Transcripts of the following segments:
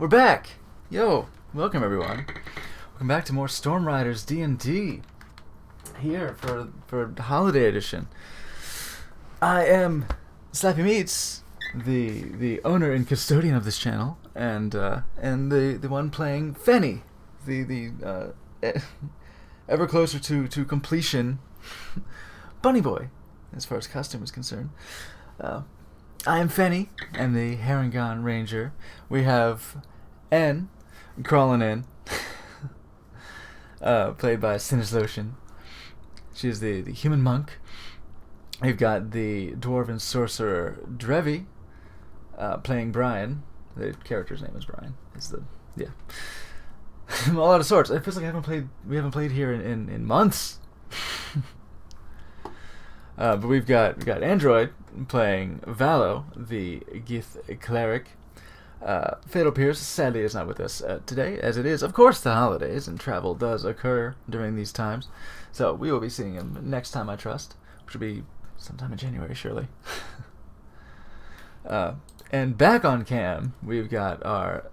We're back! Yo, welcome everyone. Welcome back to more Storm Riders D&D. Here for Holiday Edition. I am Slappy Meats, the owner and custodian of this channel, and the one playing Fenny, the ever closer to completion bunny boy, as far as costume is concerned. I am Fenny, and the Harangon Ranger. We have N crawling in, played by Sinislotion. She is the human monk. We've got the dwarven sorcerer Drevi, playing Brian. The character's name is Brian. All out of sorts. It feels like we haven't played here in months. But we've got Android playing Valo, the Gith cleric. Fatal Pierce sadly is not with us today, as it is, of course, the holidays, and travel does occur during these times. So we will be seeing him next time, I trust, which will be sometime in January, surely. And back on cam, we've got our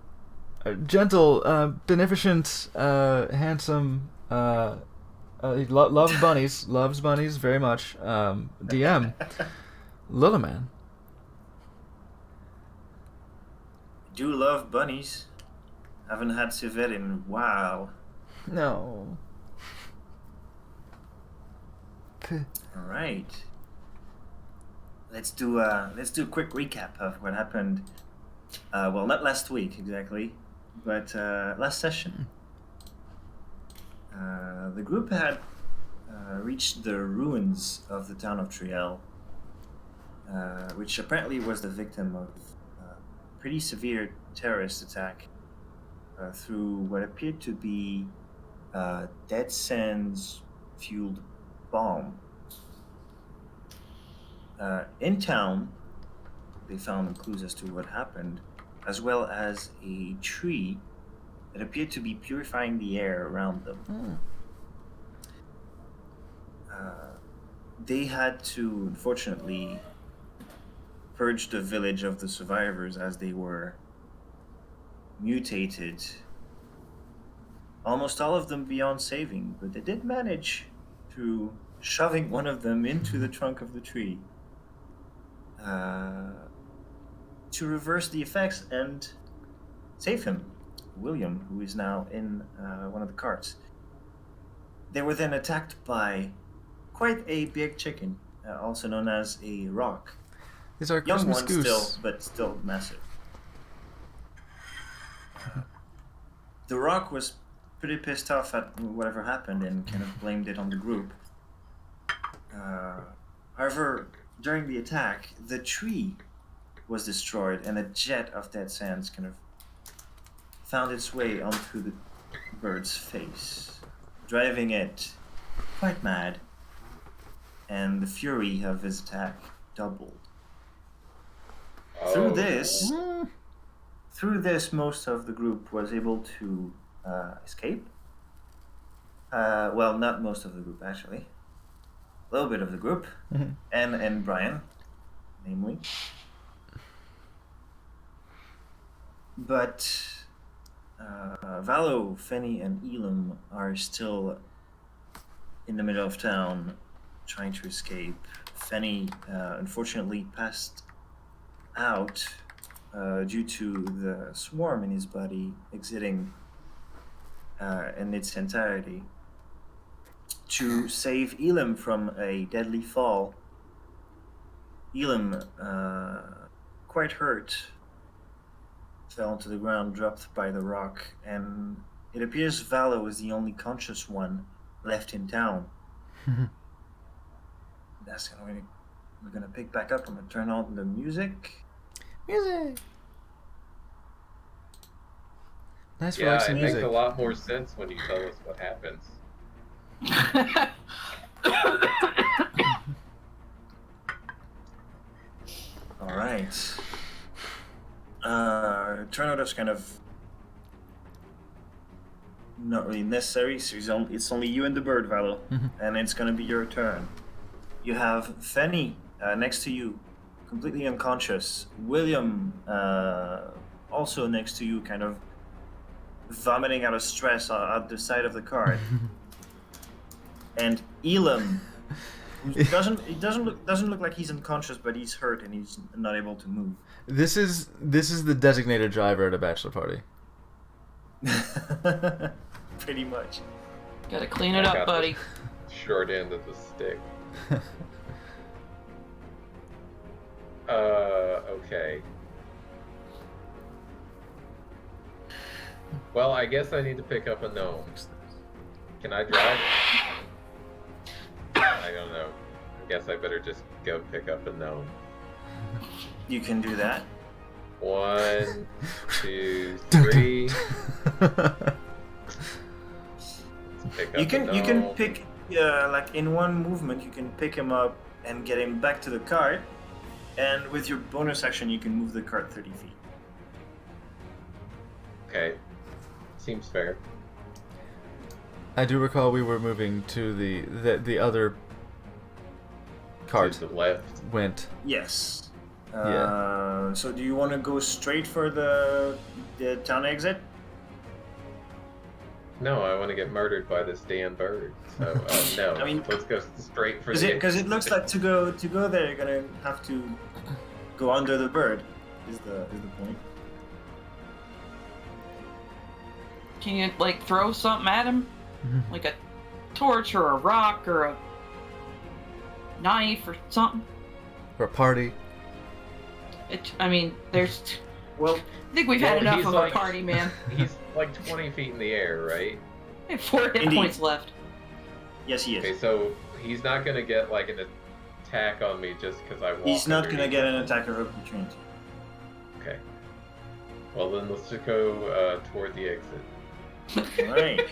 gentle, beneficent, handsome, loves bunnies very much, DM, Lillaman. Do love bunnies. Haven't had civet in a while. No. All right. Let's do a quick recap of what happened. Well, not last week exactly, but last session. The group had reached the ruins of the town of Triel, which apparently was the victim of a pretty severe terrorist attack through what appeared to be dead sands fueled bomb. In town, they found clues as to what happened, as well as a tree that appeared to be purifying the air around them. They had to, unfortunately, purge the village of the survivors as they were mutated. Almost all of them beyond saving, but they did manage through shoving one of them into the trunk of the tree to reverse the effects and save him, William, who is now in one of the carts. They were then attacked by quite a big chicken, also known as a rock. These are young Christmas one goose. but still massive. The rock was pretty pissed off at whatever happened and kind of blamed it on the group. However, during the attack, the tree was destroyed and a jet of dead sands kind of found its way onto the bird's face, driving it quite mad, and the fury of his attack doubled. Through this, most of the group was able to escape. Well, not most of the group, actually. A little bit of the group, and Brian, namely. But Valo, Fenny, and Elam are still in the middle of town trying to escape. Fenny, unfortunately, passed out due to the swarm in his body exiting in its entirety. To save Elam from a deadly fall, Elam, quite hurt, fell to the ground, dropped by the rock, and it appears Valo is the only conscious one left in town. We're gonna pick back up. I'm gonna turn on the music. Nice Yeah, relaxing it music. makes a lot more sense when you tell us what happens. All right. Turnout is kind of not really necessary. So it's only you and the bird, Valo, and it's gonna be your turn. You have Fenny next to you, completely unconscious. William also next to you, kind of vomiting out of stress at the side of the cart. And Elam, who doesn't look like he's unconscious, but he's hurt and he's not able to move. This is the designated driver at a bachelor party. Pretty much. Gotta clean it up, buddy. Short end of the stick. Okay. Well, I guess I need to pick up a gnome. Can I drive? I don't know. I guess I better just go pick up a gnome. You can do that. 1, 2, 3. You can pick like in one movement you can pick him up and get him back to the cart, and with your bonus action you can move the cart 30 feet. Okay. Seems fair. I do recall we were moving to the other cart. To the left. Went. Yes. Yeah. So do you want to go straight for the town exit? No, I want to get murdered by this damn bird. So no, I mean, let's go straight for the. Because it looks like to go there, you're gonna have to go under the bird. Is the point? Can you like throw something at him, like a torch or a rock or a knife or something? For a party. I mean, there's. Well, I think we've had enough he's of like- a party, man. He's like 20 feet in the air, right? I have 4 hit Indeed. points left. yes, he is. Okay, so he's not gonna get like an attack on me just because I walk. He's not gonna underneath. get an attack of opportunity. Okay. Well then, let's just go toward the exit. Right.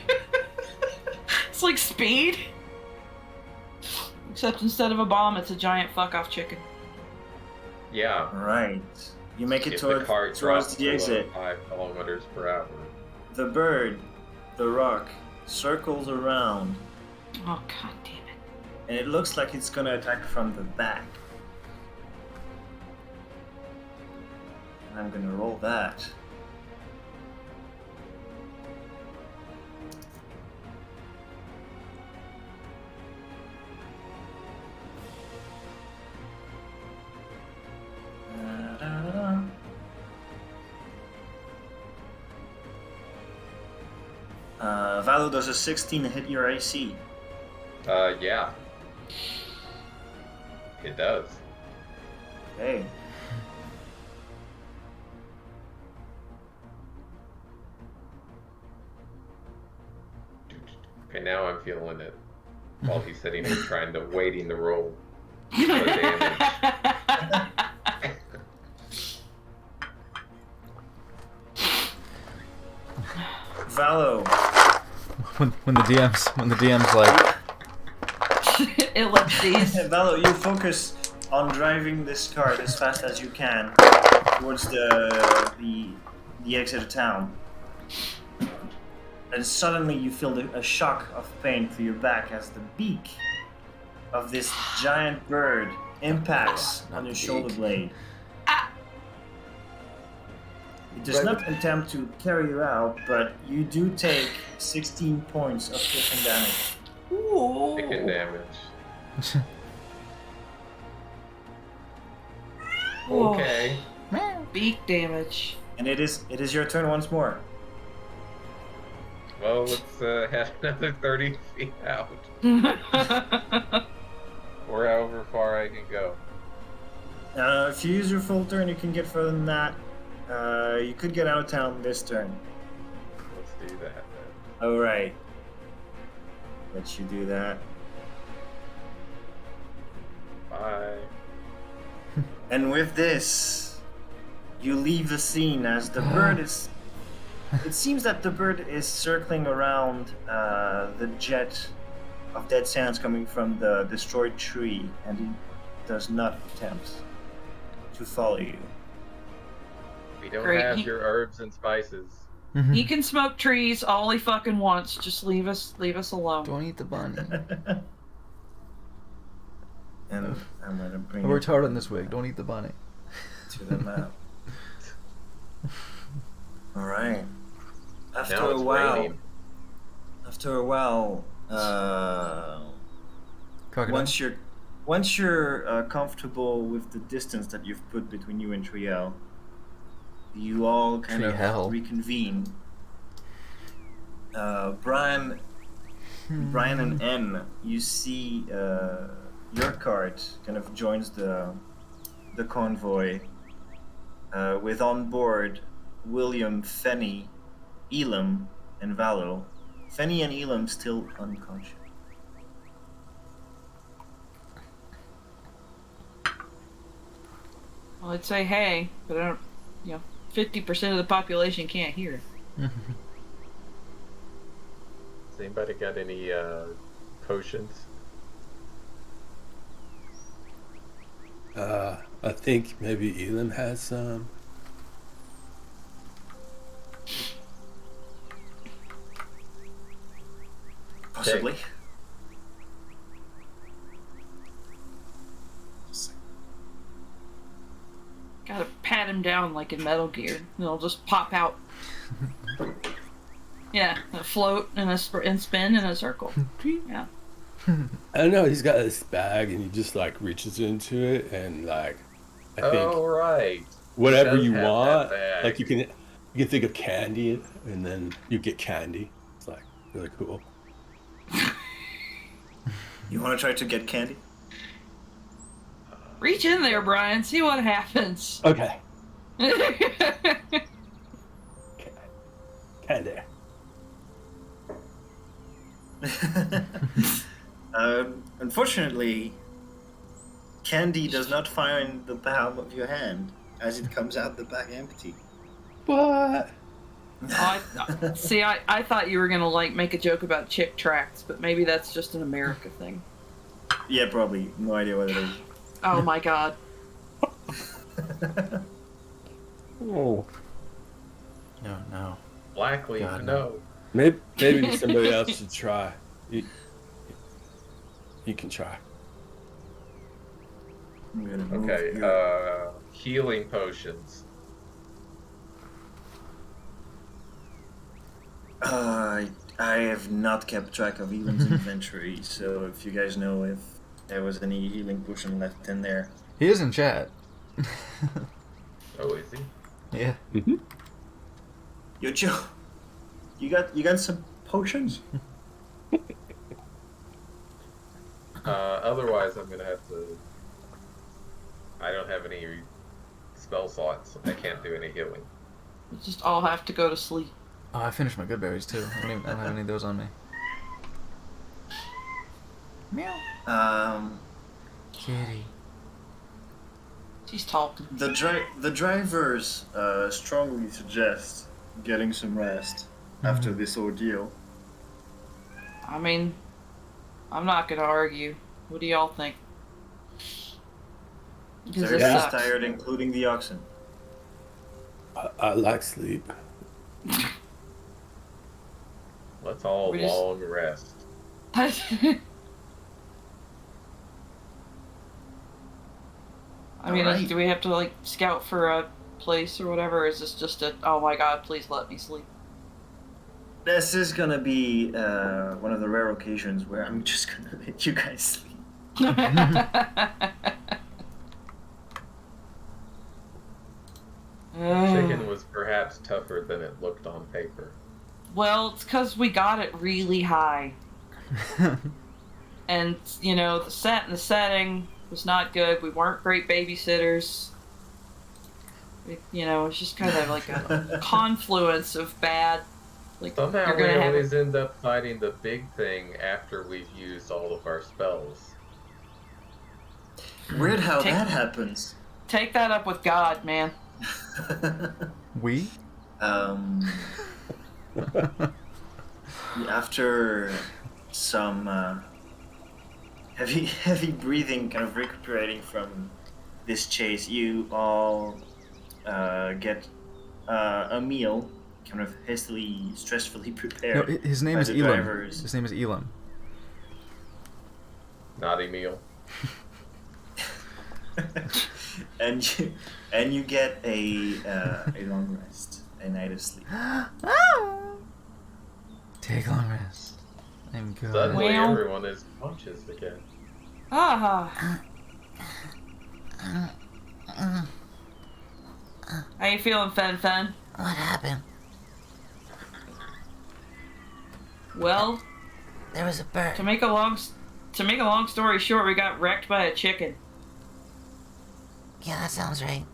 It's like Speed, except instead of a bomb, it's a giant fuck off chicken. Yeah. Right. You make it If the cart towards drops the below exit. 5 kilometers per hour. The bird, the rock, circles around, Oh god damn it! and it looks like it's gonna attack from the back. And I'm gonna roll that. Da-da-da-da. Valo, does a 16 hit your AC? Yeah. It does. Okay. Okay, now I'm feeling it. While he's sitting here trying to waiting to roll for damage. Valo, When the DM's like, Ellipses. Valo, you focus on driving this cart as fast as you can towards the exit of town. And suddenly you feel a shock of pain through your back as the beak of this giant bird impacts on your shoulder blade. It does not attempt to carry you out, but you do take 16 points of piercing damage. Ooh. Taking damage. Whoa. Okay. Beak damage. And it is your turn once more. Well, let's head another 30 feet out. Or however far I can go. If you use your full turn, you can get further than that. You could get out of town this turn. Let's do that then. Alright. Let you do that. Bye. And with this, you leave the scene as the bird is... It seems that the bird is circling around the jet of dead sands coming from the destroyed tree, and he does not attempt to follow you. We don't Great. have your herbs and spices. He can smoke trees all he fucking wants. Just leave us alone. don't eat the bunny. And I'm gonna bring I worked it hard on this wig. Don't eat the bunny. to the map. All right. After Now a it's while, raining. Crocodile. once you're comfortable with the distance that you've put between you and Triel, you all kind of Triel. reconvene. Brian and N, you see your cart kind of joins the convoy with on board William, Fenny, Elam, and Valo. Fenny and Elam still unconscious. Well, I'd say hey, but I don't. 50% of the population can't hear. Has anybody got any potions? I think maybe Elam has some. Possibly. Gotta pat him down like in Metal Gear. And it'll just pop out. Yeah, a float and spin in a circle. Yeah. I don't know. He's got this bag, and he just like reaches into it, and like I think Oh, right. whatever He does you have that want, bag. like you can think of candy, and then you get candy. It's like really cool. You want to try to get candy? Reach in there, Brian. See what happens. Okay, candy. Unfortunately, candy does not find the palm of your hand as it comes out the back empty. What? I thought you were gonna like make a joke about chick tracts, but maybe that's just an America thing. Yeah, probably. No idea what it is. Oh my god. Oh, No. Blackleaf, God, no. maybe somebody else should try. You can try. I'm gonna move Okay, your- healing potions. I have not kept track of Elam's inventory, so if you guys know if there was any healing potion left in there. He is in chat. Oh, is he? Yeah. Mm-hmm. Yo, Joe, you got some potions? Otherwise, I'm gonna have to. I don't have any spell slots. I can't do any healing. We just all have to go to sleep. Oh, I finished my good berries too. I don't have any of those on me. Meow. Kitty. She's talking. The drivers strongly suggest getting some rest after this ordeal. I mean, I'm not gonna argue. What do y'all think? Because this Everybody's sucks. tired, including the oxen. I like sleep. Let's all We just- long rest. I mean, Alright. do we have to like scout for a place or whatever? Or is this just a oh my god, please let me sleep? This is gonna be one of the rare occasions where I'm just gonna let you guys sleep. Chicken was perhaps tougher than it looked on paper. Well, it's because we got it really high, and the set and the setting was not good. We weren't great babysitters. It's just kind of like a confluence of bad. Like Somehow you're we gonna have always end up fighting the big thing after we've used all of our spells. Weird how Take- that happens. take that up with God, man. We? After some heavy breathing, kind of recuperating from this chase, you all get a meal, kind of hastily, stressfully No, prepared. his name by is the Elam. drivers. His name is Elam. Naughty meal. and you get a long rest. a night of sleep. Take a long rest. I'm good. Suddenly, Well. everyone is conscious again. Ah. How you feeling, Fen? What happened? Well, There was a bird. to make a long story short, we got wrecked by a chicken. Yeah, that sounds right.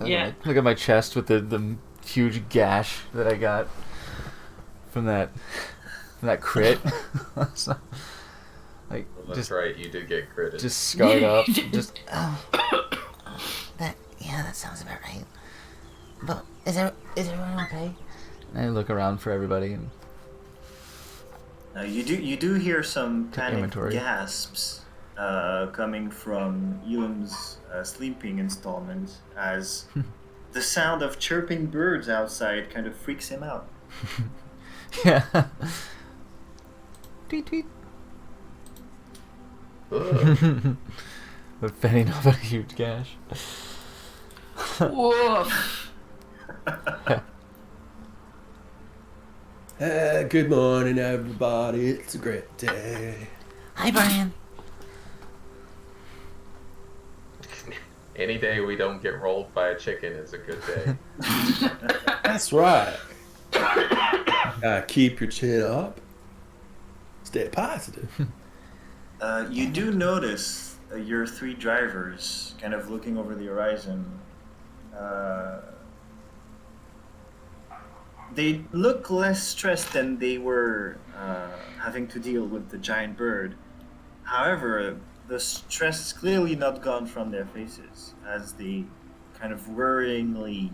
Yeah. Look at my chest with the huge gash that I got from that crit. So, like Well, that's just right, you did get critted. just scarred up. Just Oh. That sounds about right. But is everyone okay? I look around for everybody and You do hear some Take panicked inventory. gasps coming from Elam's sleeping installment as the sound of chirping birds outside kind of freaks him out. yeah. Tweet tweet. Ugh. But Fanny know about a huge gash. Woof. Good morning, everybody. It's a great day. Hi, Brian. Any day we don't get rolled by a chicken is a good day. That's right. Keep your chin up. Stay positive. You do notice your three drivers kind of looking over the horizon. They look less stressed than they were having to deal with the giant bird. However, the stress is clearly not gone from their faces as they kind of worryingly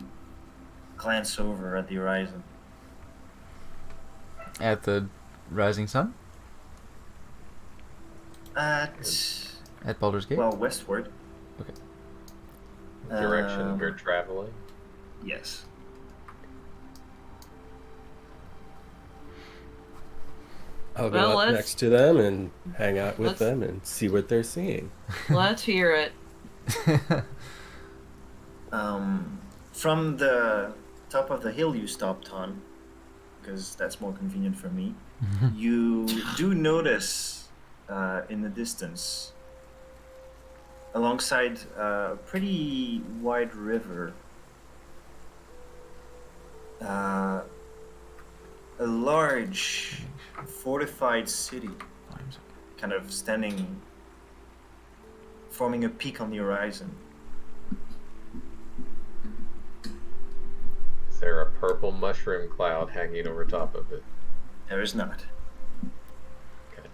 glance over at the horizon. At the rising sun At Baldur's Gate. well, westward. Okay. Direction we're traveling. Yes. I'll go Well, up let's- next to them and hang out with let's- them and see what they're seeing. Let's hear it. From the top of the hill you stopped on, because that's more convenient for me, you do notice in the distance, alongside a pretty wide river, a large fortified city kind of standing, forming a peak on the horizon. Is there a purple mushroom cloud hanging over top of it? There is not. Okay.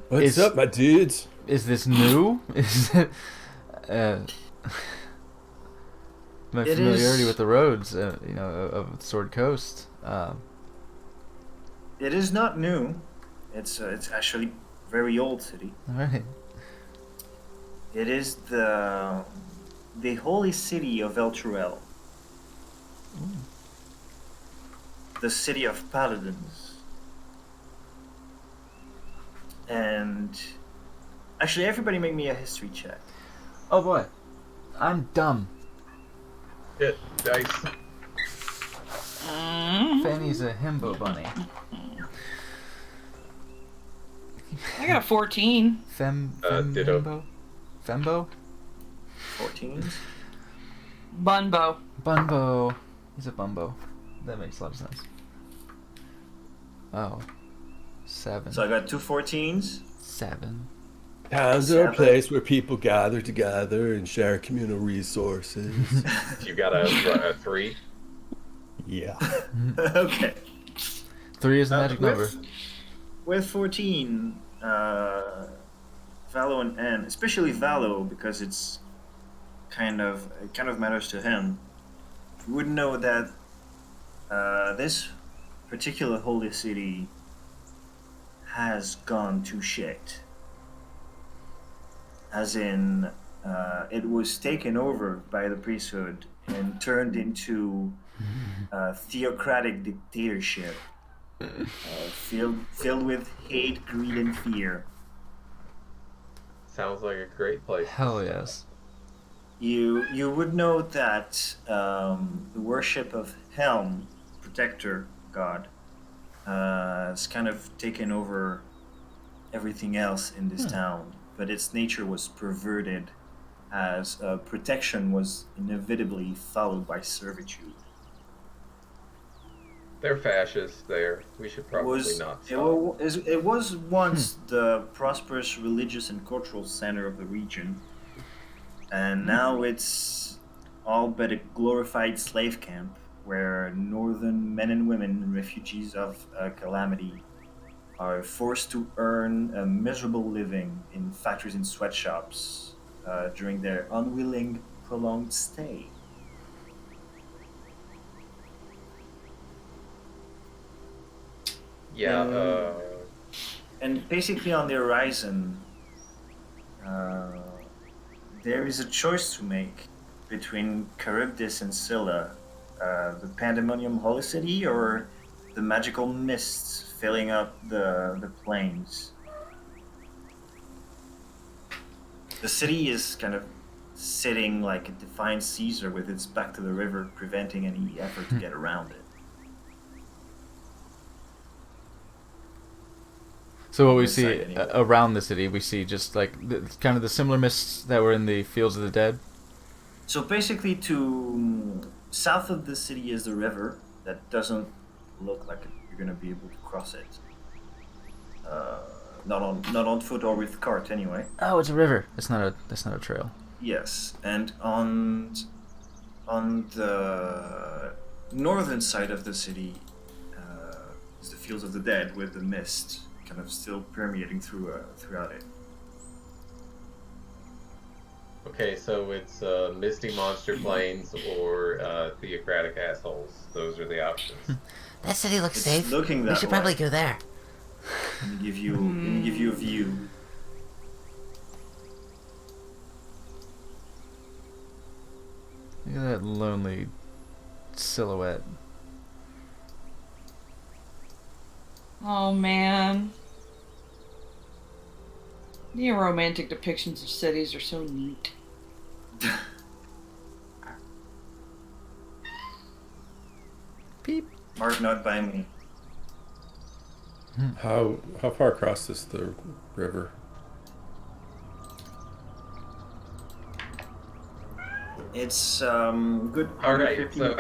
What's Is- up, my dudes? Is this new? Is it my It familiarity is- with the roads, of Sword Coast? It is not new. It's actually very old city. All right. It is the holy city of Elturel. The city of paladins. And actually, everybody make me a history check. Oh boy, I'm dumb. Hit dice. Fanny's a himbo bunny. I got a 14. Ditto. Himbo? Fembo? 14s. Bunbo. Bunbo. He's a bumbo. That makes a lot of sense. Oh. 7. So I got two 14s. 7. Towns are a 7. place where people gather together and share communal resources. You got a 3? Yeah. Okay. 3 is the magic number. With 14, Valo and N, especially Valo, because it kind of matters to him. You would know that this particular holy city has gone to shit. As in, it was taken over by the priesthood and turned into a theocratic dictatorship. Filled with hate, greed, and fear. Sounds like a great place. Hell yes. You would know that the worship of Helm, protector god, has kind of taken over everything else in this town, but its nature was perverted as protection was inevitably followed by servitude. They're fascists there. We should probably not stop. It was once the prosperous religious and cultural center of the region, and now it's all but a glorified slave camp where northern men and women, refugees of calamity, are forced to earn a miserable living in factories and sweatshops during their unwilling, prolonged stay. Yeah, And basically, on the horizon, there is a choice to make between Charybdis and Scylla, the Pandemonium Holy City, or the magical mists filling up the plains. The city is kind of sitting like a defiant Caesar with its back to the river, preventing any effort to get around it. So what we This see side, anyway. around the city, we see just like kind of the similar mists that were in the Fields of the Dead. So basically, to south of the city is the river that doesn't look like you're gonna be able to cross it. Not on foot or with cart anyway. Oh, it's a river. It's not a trail. Yes, and on the northern side of the city is the Fields of the Dead with the mist kind of still permeating throughout it. okay, so it's Misty Monster Plains or Theocratic Assholes. Those are the options. That city looks It's safe. looking We that should way. probably go there. Let me give you a view. Look at that lonely silhouette. Oh man. The romantic depictions of cities are so neat. Beep. Mark, not by me. How far across is the river? It's good. All right, 150 so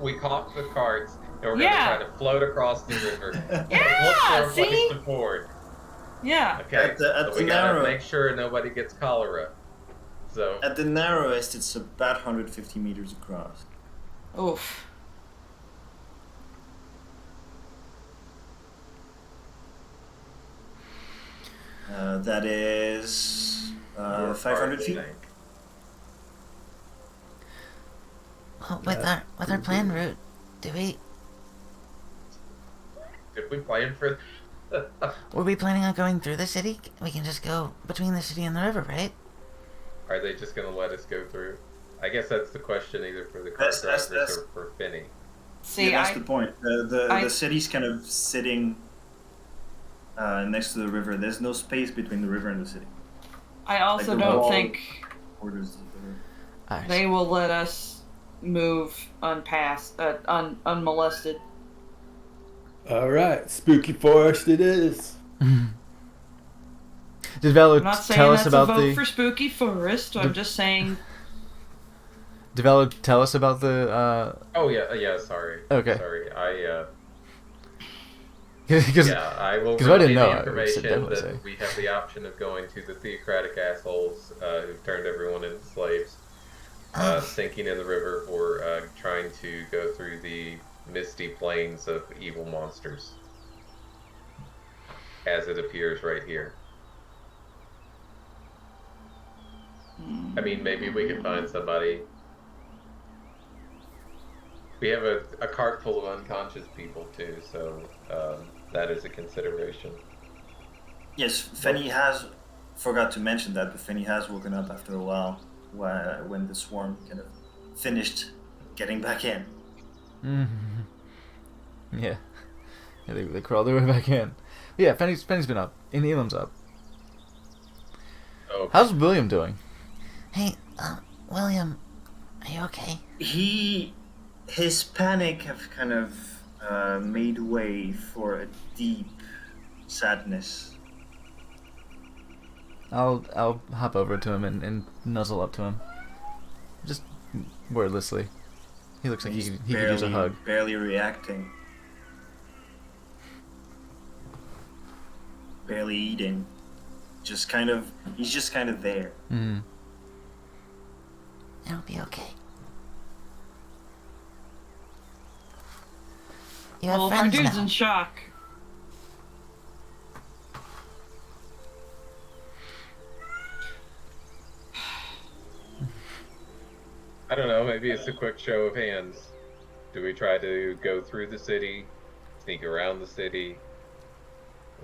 we caulk the carts, and we're Yeah. gonna try to float across the river. Yeah, Look for a place see? to board. Yeah. Okay, At the so we gotta narrow- make sure nobody gets cholera. So At the narrowest, it's about 150 meters across. Oof. That is your 500 cart feet. tank. Well, with our planned route, do we Did we plan for? were we planning on going through the city? We can just go between the city and the river, right? Are they just gonna let us go through? I guess that's the question, either for the cart That's- drivers that's- or for Finney. See, Yeah, that's I the point. The I- city's kind of sitting next to the river. There's no space between the river and the city. also Like the don't wall think borders the river. Alright. they will let us move unmolested. All right, spooky forest it is. Did Valo I'm not saying tell us that's about a vote the? for Spooky Forest. I'm just saying. Did Valo tell us about the? Oh yeah. Sorry. Okay. Sorry. Because Yeah, I will 'cause if I didn't relay know, the I would information definitely that say. we have the option of going to the Theocratic Assholes who've turned everyone into slaves, sinking in the river, or trying to go through the misty plains of evil monsters, as it appears right here. I mean, maybe we could find somebody. We have a cart full of unconscious people too, so that is a consideration. Yes, Fenny has forgot to mention that, but Fenny has woken up after a while when the swarm kind of finished getting back in. yeah, they crawled their way back in. But yeah, Fenny's been up. And Elam's up. Oh, How's William doing? Hey, William, are you okay? His panic have kind of made way for a deep sadness. I'll hop over to him and nuzzle up to him. Just wordlessly. He looks like he could use a hug. Barely reacting. Barely eating. He's just kind of there. Mm-hmm. It'll be okay. You have Well, our friends dude's now. in shock. I don't know, maybe it's a quick show of hands. Do we try to go through the city, sneak around the city,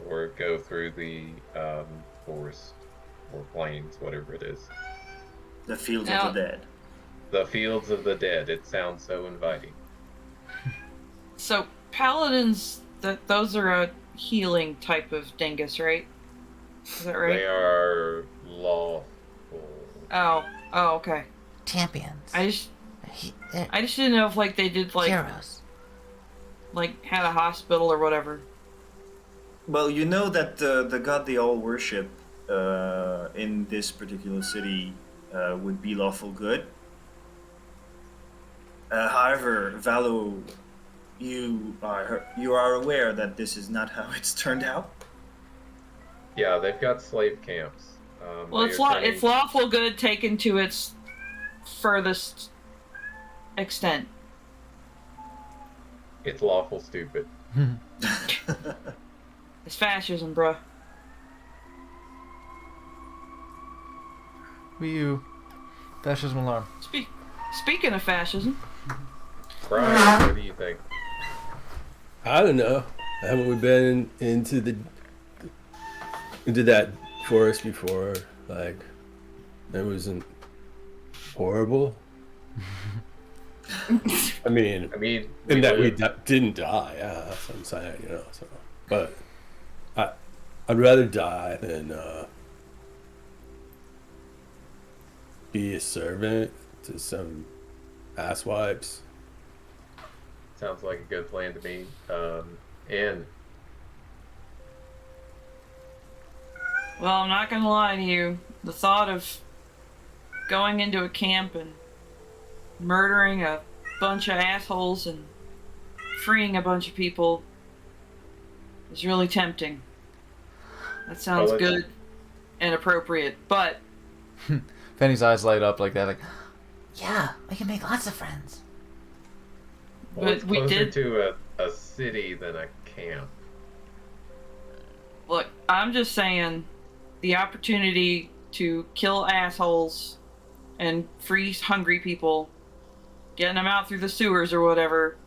or go through the forest or plains, whatever it is? The fields Now- of the dead. The fields of the dead. It sounds so inviting. So paladins, those are a healing type of dingus, right? Is that right? They are lawful. Oh, okay. Champions. They're I just didn't know if like they did like heroes. had a hospital or whatever. Well, you know that the god they all worship in this particular city would be lawful good. However, Valo, you are aware that this is not how it's turned out. Yeah, they've got slave camps. Well, they are it's turning- lawful good taken to its furthest extent. It's lawful stupid. It's fascism, bruh. Wii U. Fascism alarm. Speaking of fascism, Brian, what do you think? I don't know. Haven't we been into that forest before? Like, it wasn't horrible. I mean, in that we didn't die. Yeah, that's what I'm saying. You know. So, but I'd rather die than be a servant to some asswipes. Sounds like a good plan to me. And well, I'm not gonna lie to you. The thought of going into a camp and murdering a bunch of assholes and freeing a bunch of people is really tempting. That sounds Well, good and appropriate, but Fanny's eyes light up like that. Like, Yeah, we can make lots of friends. well, But it's we closer did- to a city than a camp. look, I'm just saying the opportunity to kill assholes and free hungry people, getting them out through the sewers or whatever,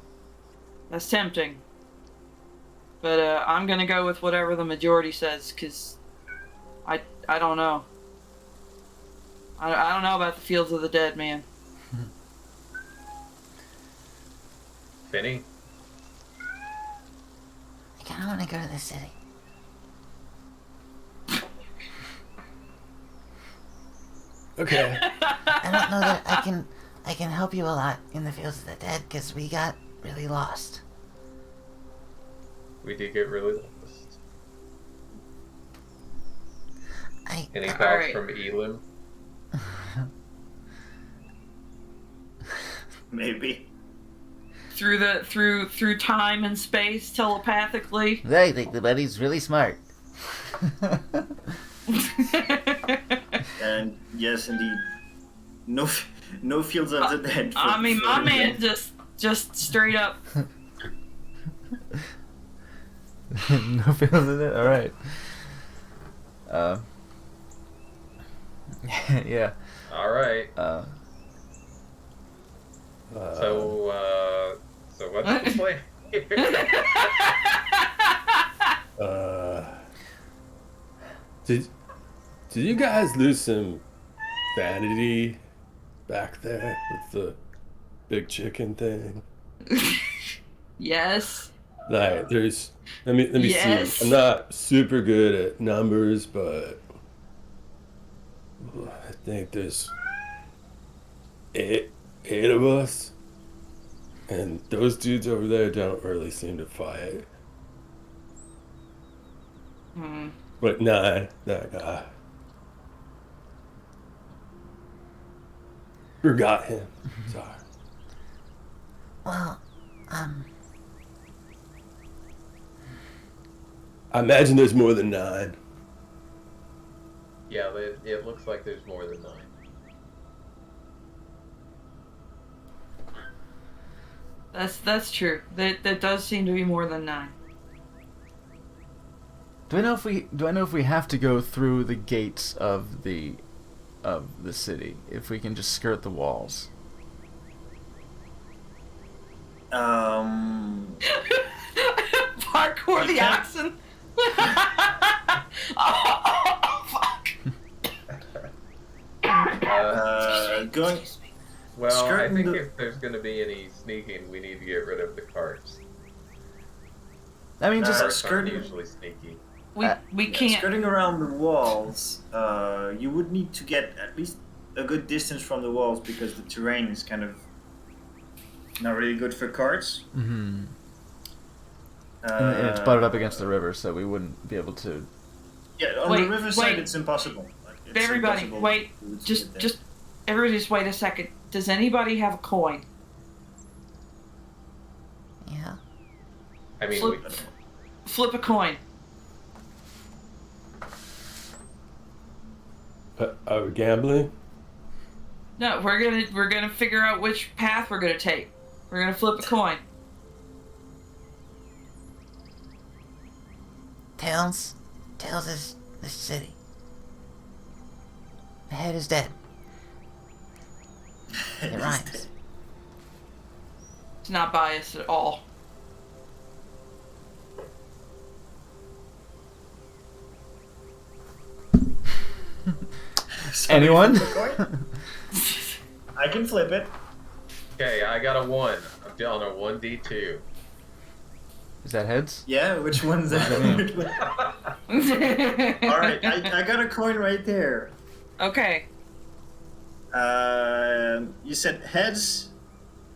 that's tempting. But I'm gonna go with whatever the majority says, because I don't know. I don't know about the fields of the dead, man. Finny? I kind of want to go to the city. Okay. I don't know that I can help you a lot in the fields of the dead because we got really lost. We did get really lost. Any thoughts Alright. from Elim? Maybe. Through time and space telepathically. I think the buddy's really smart. And yes, indeed. No fields of the dead. I mean, my for- man just straight up. no feels in it. All right. Yeah. All right. So what's the plan here? Did you guys lose some vanity back there with the big chicken thing? Yes. Like, let me Yes. see. I'm not super good at numbers, but I think there's eight of us, and those dudes over there don't really seem to fight. But 9, that guy. Forgot him. Sorry. Well, I imagine there's more than 9. Yeah, it looks like there's more than 9. That's true. That does seem to be more than 9. Do I know if we have to go through the gates of the city? If we can just skirt the walls? Parkour the oxen. Oh, fuck. Going. Well, I think the- if there's going to be any sneaking, we need to get rid of the carts. I mean, just Carts aren't skirting- usually sneaky. We can't. Skirting around the walls, you would need to get at least a good distance from the walls because the terrain is kind of not really good for carts. and it's butted up against the river, so we wouldn't be able to. Yeah, on the riverside it's impossible. It's Everybody, impossible wait. to Just get there. everybody, just wait a second. Does anybody have a coin? yeah. I mean, Flip a coin. Are we gambling? No, we're gonna figure out which path we're gonna take. We're gonna flip a coin. Tails is the city. The head is dead. It rhymes. It's not biased at all. Anyone? I can flip it. okay, I got a 1. I'm doing a 1d2. Is that heads? Yeah, which one's that? Alright, I got a coin right there. Okay. You said heads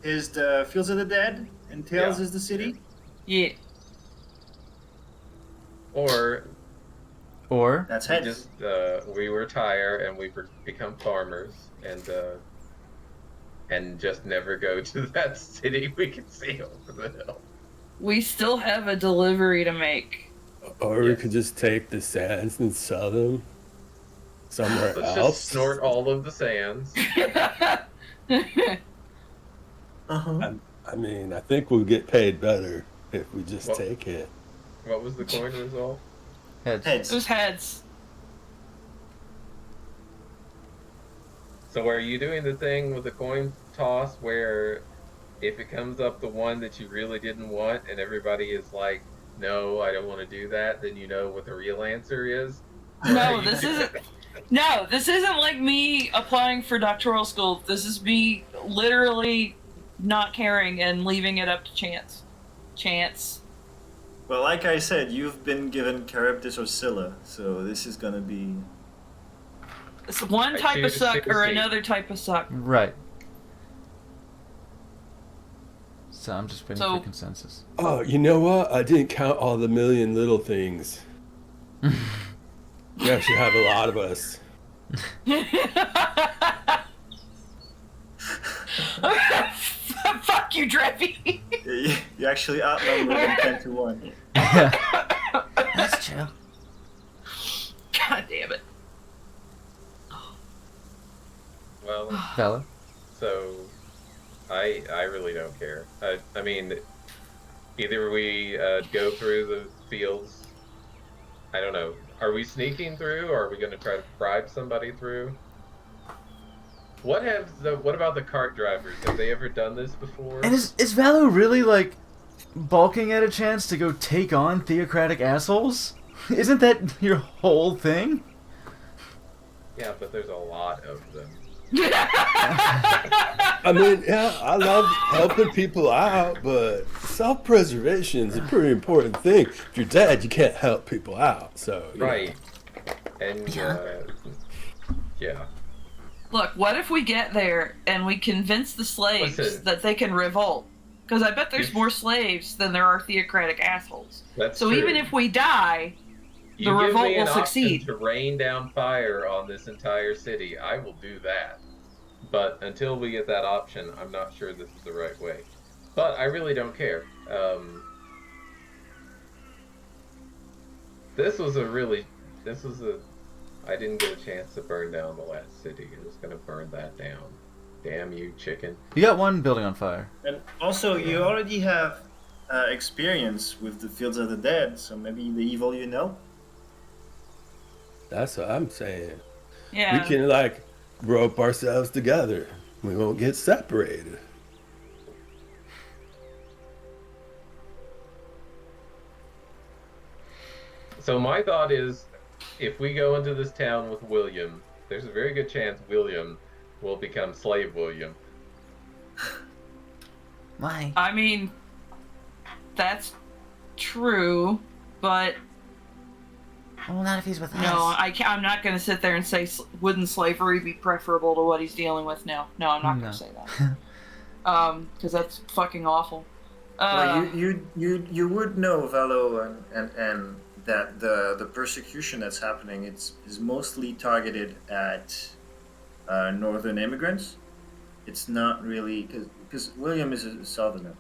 is the Fields of the Dead, and tails Yeah. is the city? Yeah. Or That's we heads. just we retire and we become farmers and just never go to that city we can see over the hill. We still have a delivery to make. Or we Yes. could just take the sands and sell them somewhere Let's else. just snort all of the sands. Uh-huh. I mean, I think we'll get paid better if we just Well- take it. What was the coin result? Heads. Heads. Who's heads? So are you doing the thing with the coin toss where if it comes up the one that you really didn't want and everybody is like, no, I don't want to do that, then you know what the real answer is? No, this isn't. No, this isn't like me applying for doctoral school. This is me literally not caring and leaving it up to chance. Chance. Well, like I said, you've been given Charybdis or Scylla, so this is gonna be... It's one I type of choose suck or C. another type of suck. Right. So I'm just waiting So- for consensus. Oh, you know what? I didn't count all the million little things. We actually have a lot of us. Fuck you, Dreffy. You actually outnumber them 10 to 1. That's true. God damn it. Well, Fella? so I really don't care. I mean, either we go through the fields. I don't know. Are we sneaking through, or are we going to try to bribe somebody through? What about the cart drivers? Have they ever done this before? And is Valo really, like, balking at a chance to go take on theocratic assholes? Isn't that your whole thing? Yeah, but there's a lot of them. I mean, yeah, I love helping people out, but self-preservation is a pretty important thing. If you're dead, you can't help people out. So you know. Right. And Yeah. yeah. Look, what if we get there and we convince the slaves Listen. that they can revolt? Because I bet there's Yes. more slaves than there are theocratic assholes. That's So true. even if we die, the You give revolt me an will succeed. option to rain down fire on this entire city, I will do that. But until we get that option, I'm not sure this is the right way. But I really don't care. I didn't get a chance to burn down the last city. I was gonna burn that down. Damn you, chicken. You got one building on fire. And also, you already have experience with the Fields of the Dead, so maybe the evil you know. That's what I'm saying. Yeah. We can like rope ourselves together. We won't get separated. So my thought is, if we go into this town with William, there's a very good chance William will become Slave William. Why? I mean, that's true, but Well, not if he's with us. no, I'm not going to sit there and say wouldn't slavery be preferable to what he's dealing with now. No, I'm not going to say that. Because that's fucking awful. Well, you would know, Valo, and that the persecution that's happening is mostly targeted at northern immigrants. It's not really because William is a southerner.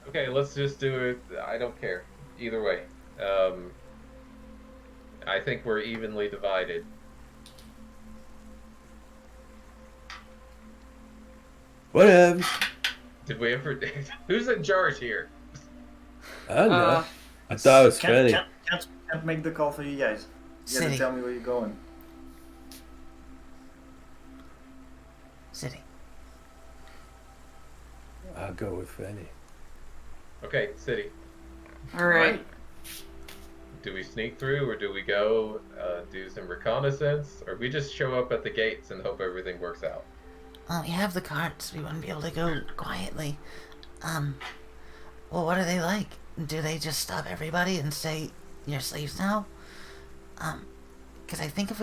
Okay, let's just do it. I don't care. Either way. I think we're evenly divided. Whatever. Did we ever... Who's in charge here? I don't know. I thought it was funny. Can't make the call for you guys. You gotta City. tell me where you're going. City. I'll go with Fanny. Okay, city. All right. Do we sneak through, or do we go do some reconnaissance, or we just show up at the gates and hope everything works out? Well, we have the carts. We wouldn't be able to go quietly. Well, what are they like? Do they just stop everybody and say, you're slaves now? Because I think if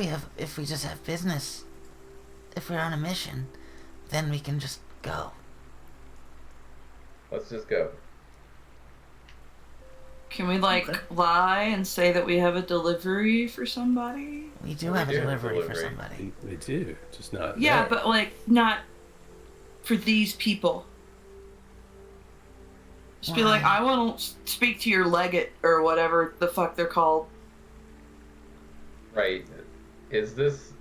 we just have business, if we're on a mission, then we can just go. Let's just go. Can we Okay. lie and say that we have a delivery for somebody? We do We have a do have delivery for delivery. somebody. We do, just not Yeah, there. but not for these people. Just be like, Why? I want to speak to your legate or whatever the fuck they're called. Right. Is this...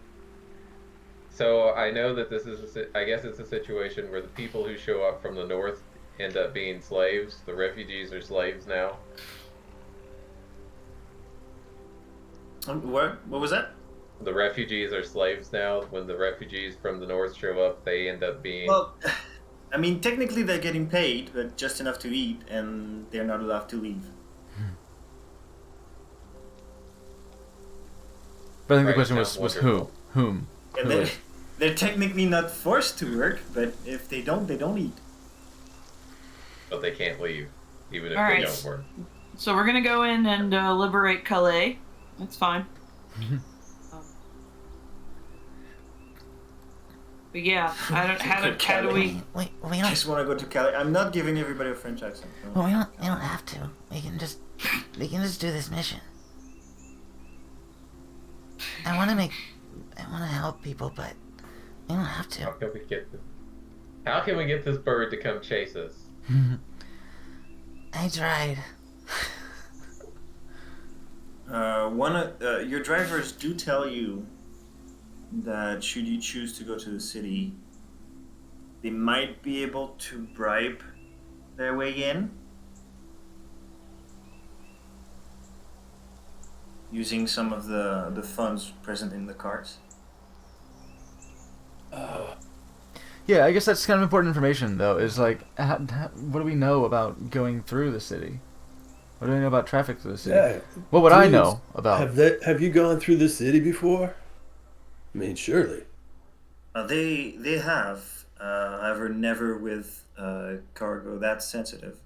So I know that this is, I guess it's a situation where the people who show up from the north end up being slaves. The refugees are slaves now. What was that? The refugees are slaves now. When the refugees from the north show up, they end up being... Well, I mean, technically they're getting paid, but just enough to eat, and they're not allowed to leave. But I think the Right, question sounds was wonderful. whom? And Who they're, is? they're technically not forced to work, but if they don't eat. But they can't leave, even if All they right. don't work. So we're gonna go in and liberate Calais. That's fine. But yeah, I don't. How do we? We I don't. just want to go to Cali. I'm not giving everybody a French accent. no. Well, we don't have to. We can just do this mission. I want to help people, but we don't have How to. can we get this? How can we get this bird to come chase us? I tried. Your drivers do tell you that should you choose to go to the city, they might be able to bribe their way in using some of the funds present in the carts. Yeah, I guess that's kind of important information, though. Is like, what do we know about going through the city? What do we know about traffic through the city? Yeah. What would I Dudes, know about? Have you gone through the city before? I mean, surely. They have, however, never with cargo that sensitive.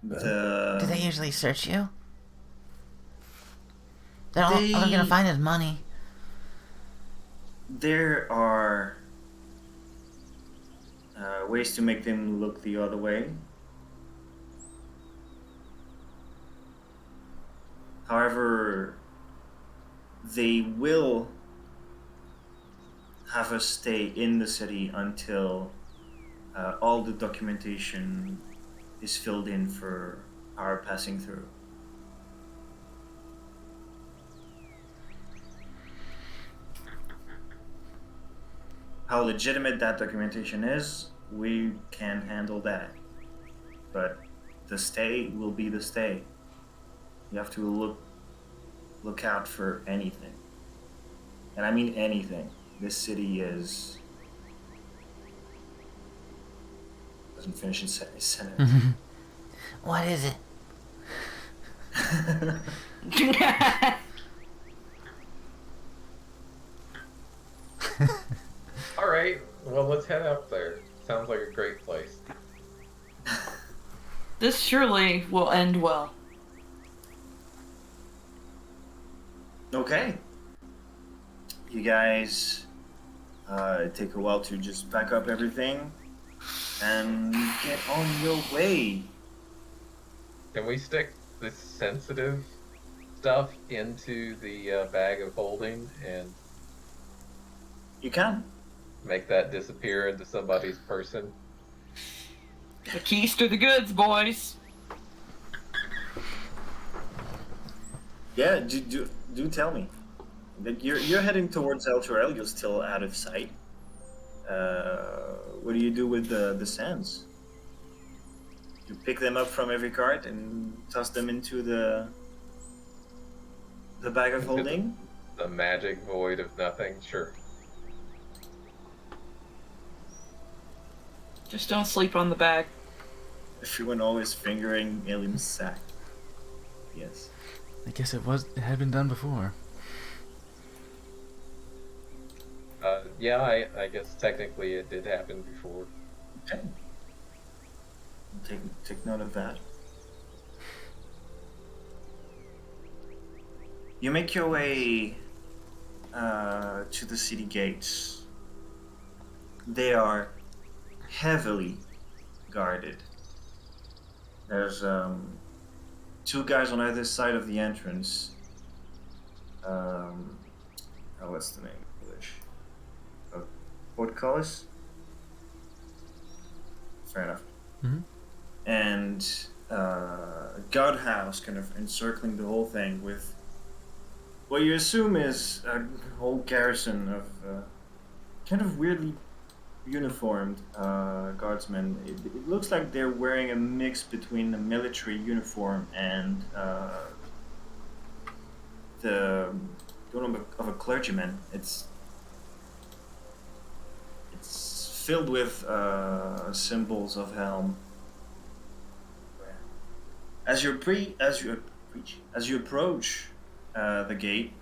Do they usually search you? All they're gonna find is money. There are ways to make them look the other way. However, they will have us stay in the city until all the documentation is filled in for our passing through. How legitimate that documentation is, we can handle that. But the stay will be the stay. You have to look out for anything. And I mean anything. This city is... Doesn't finish in sentence. What is it? All right, well, let's head up there. Sounds like a great place. This surely will end well. Okay. You guys take a while to just pack up everything and get on your way. Can we stick this sensitive stuff into the bag of holding and You can. make that disappear into somebody's person? The keys to the goods, boys. Yeah, do tell me. Like you're heading towards El Torel, you're still out of sight. What do you do with the sands? You pick them up from every cart and toss them into the bag of holding? The magic void of nothing? Sure. Just don't sleep on the bag. Everyone always fingering Elim's sack. Yes. I guess it had been done before. Yeah, I guess technically it did happen before. Okay. Take note of that. You make your way to the city gates. They are heavily guarded. There's two guys on either side of the entrance. What's the name in English? Portcullis? Fair enough. Mm-hmm. And a guardhouse kind of encircling the whole thing with what you assume is a whole garrison of kind of weirdly uniformed guardsmen. It looks like they're wearing a mix between a military uniform and the uniform of a clergyman. It's filled with symbols of helm. As you approach the gate,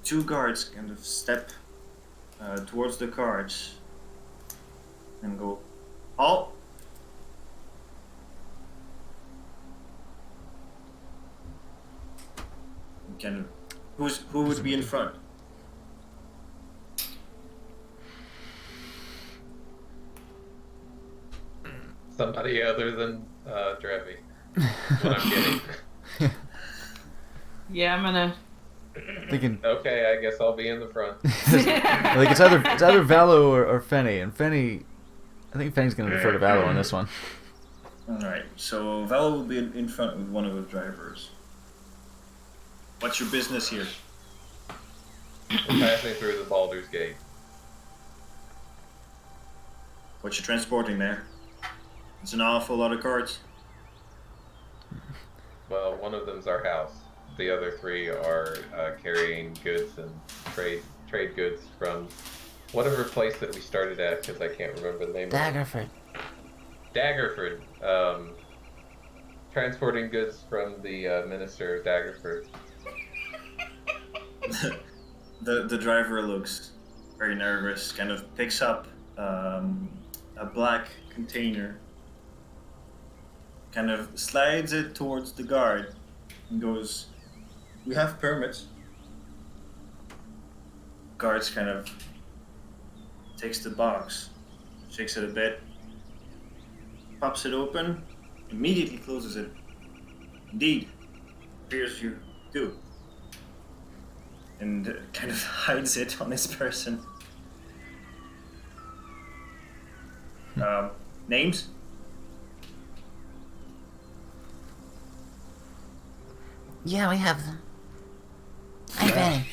two guards kind of step towards the carts and go, "Halt!" Kind of, who would be in front? Somebody other than Trevi. What I'm getting. Yeah, I'm gonna. Thinking. Okay, I guess I'll be in the front. Like it's either Valo or Fenny, and Fenny, I think Fenny's gonna defer to Valo on this one. All right, so Valo will be in front with one of the drivers. What's your business here? We're passing through the Baldur's Gate. What you transporting there? It's an awful lot of carts. Well, one of them's our house. The other three are carrying goods and trade goods from whatever place that we started at, because I can't remember the name Daggerford. of it. Daggerford. Transporting goods from the minister of Daggerford. The driver looks very nervous, kind of picks up a black container, kind of slides it towards the guard and goes, "We have permits." Guards kind of takes the box, shakes it a bit, pops it open, immediately closes it. "Indeed, appears you do." And kind of hides it on his person. Names? Yeah, we have them. I'm Fanny.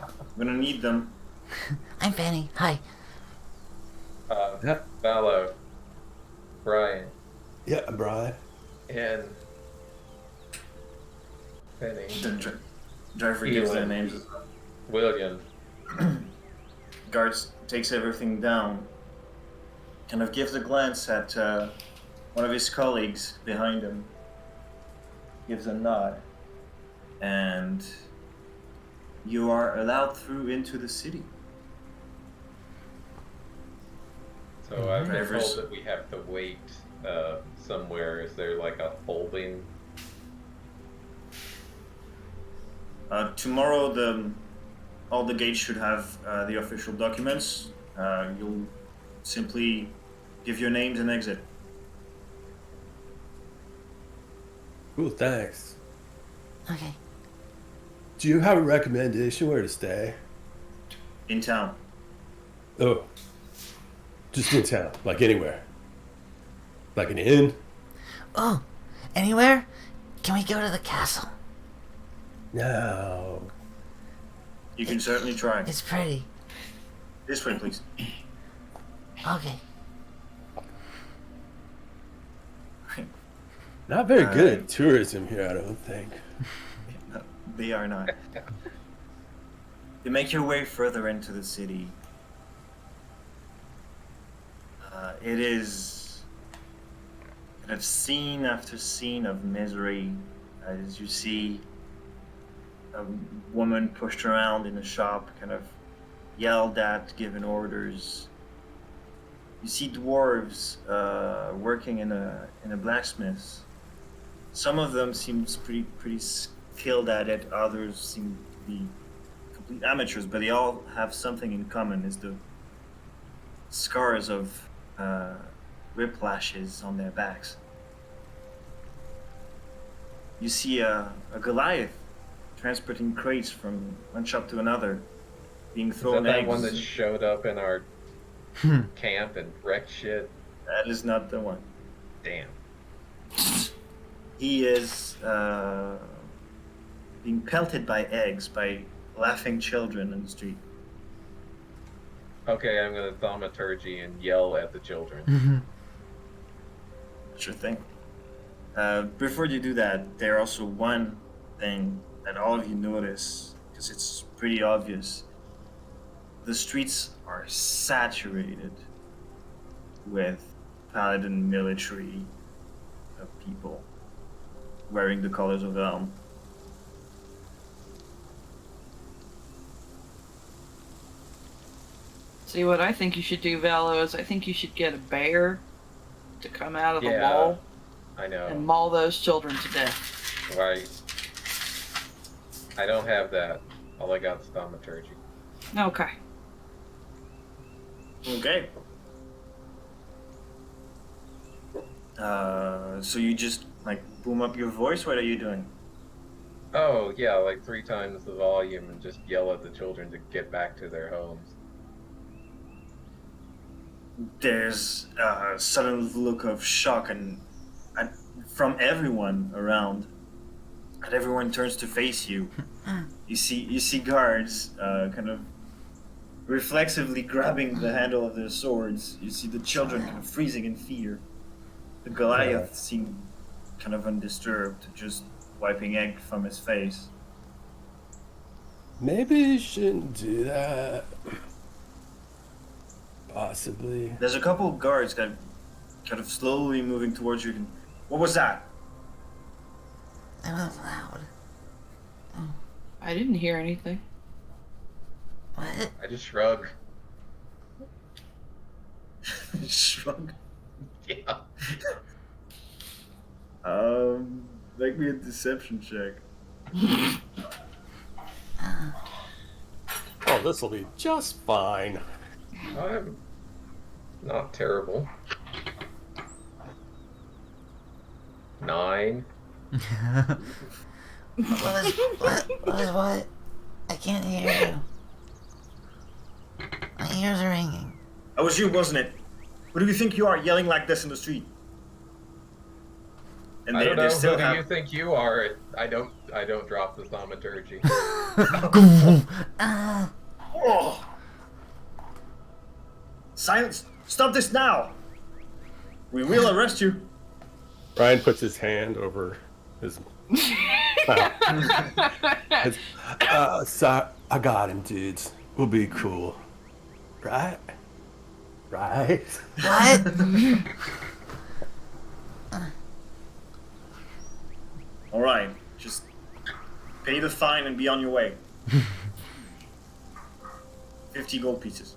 I'm gonna need them. I'm Fanny. Hi. Vallo, Brian, Yeah, Brian. and Penny, The driver gives their names. William. Guards takes everything down. Kind of gives a glance at one of his colleagues behind him. Gives a nod. And you are allowed through into the city. So I've been Drivers. told that we have to wait somewhere. Is there like a holding? Tomorrow, all the gates should have the official documents. You'll simply give your names and exit. Cool, thanks. Okay. Do you have a recommendation where to stay? In town. Oh, just in town, like anywhere. Like an inn? Oh, anywhere? Can we go to the castle? No. You can certainly try. It's pretty. This way, please. Okay. Not very good at tourism here, I don't think. They are not. You make your way further into the city. It is kind of scene after scene of misery as you see a woman pushed around in a shop, kind of yelled at, given orders. You see dwarves working in a blacksmith. Some of them seems pretty skilled at it. Others seem to be complete amateurs, but they all have something in common: is the scars of whiplashes on their backs. You see a Goliath transporting crates from one shop to another, being Is thrown that eggs. one that showed up in our camp and wrecked shit? That is not the one. Damn. He is being pelted by eggs by laughing children in the street. Okay, I'm gonna thaumaturgy and yell at the children. Sure thing. Before you do that, there's also one thing that all of you notice, because it's pretty obvious. The streets are saturated with paladin military people wearing the colors of Elm. See, what I think you should do, Valo, is I think you should get a bear to come out of the Yeah. wall I know. and maul those children to death. Right. I don't have that. All I got is thaumaturgy. Okay. Okay. So you just like boom up your voice? What are you doing? Oh, yeah, like 3 times the volume and just yell at the children to get back to their homes. There's a sudden look of shock and from everyone around, and everyone turns to face you. You see guards kind of reflexively grabbing the handle of their swords. You see the children kind of freezing in fear. The Goliath seemed kind of undisturbed, just wiping egg from his face. Maybe you shouldn't do that. Possibly. There's a couple of guards kind of slowly moving towards you. What was that? That was loud. I didn't hear anything. What? I just shrug. Shrug. Yeah. Make me a deception check. Oh, this will be just fine. I'm not terrible. 9. What? I can't hear you. My ears are ringing. That was you, wasn't it? Who do you think you are yelling like this in the street? And I don't they know. still Who have... do you think you are? I don't drop the thaumaturgy. Oh. Silence! Stop this now! We will arrest you. Ryan puts his hand over his mouth. So I got him, dudes. We'll be cool. Right? Right? What? All right, just pay the fine and be on your way. 50 gold pieces.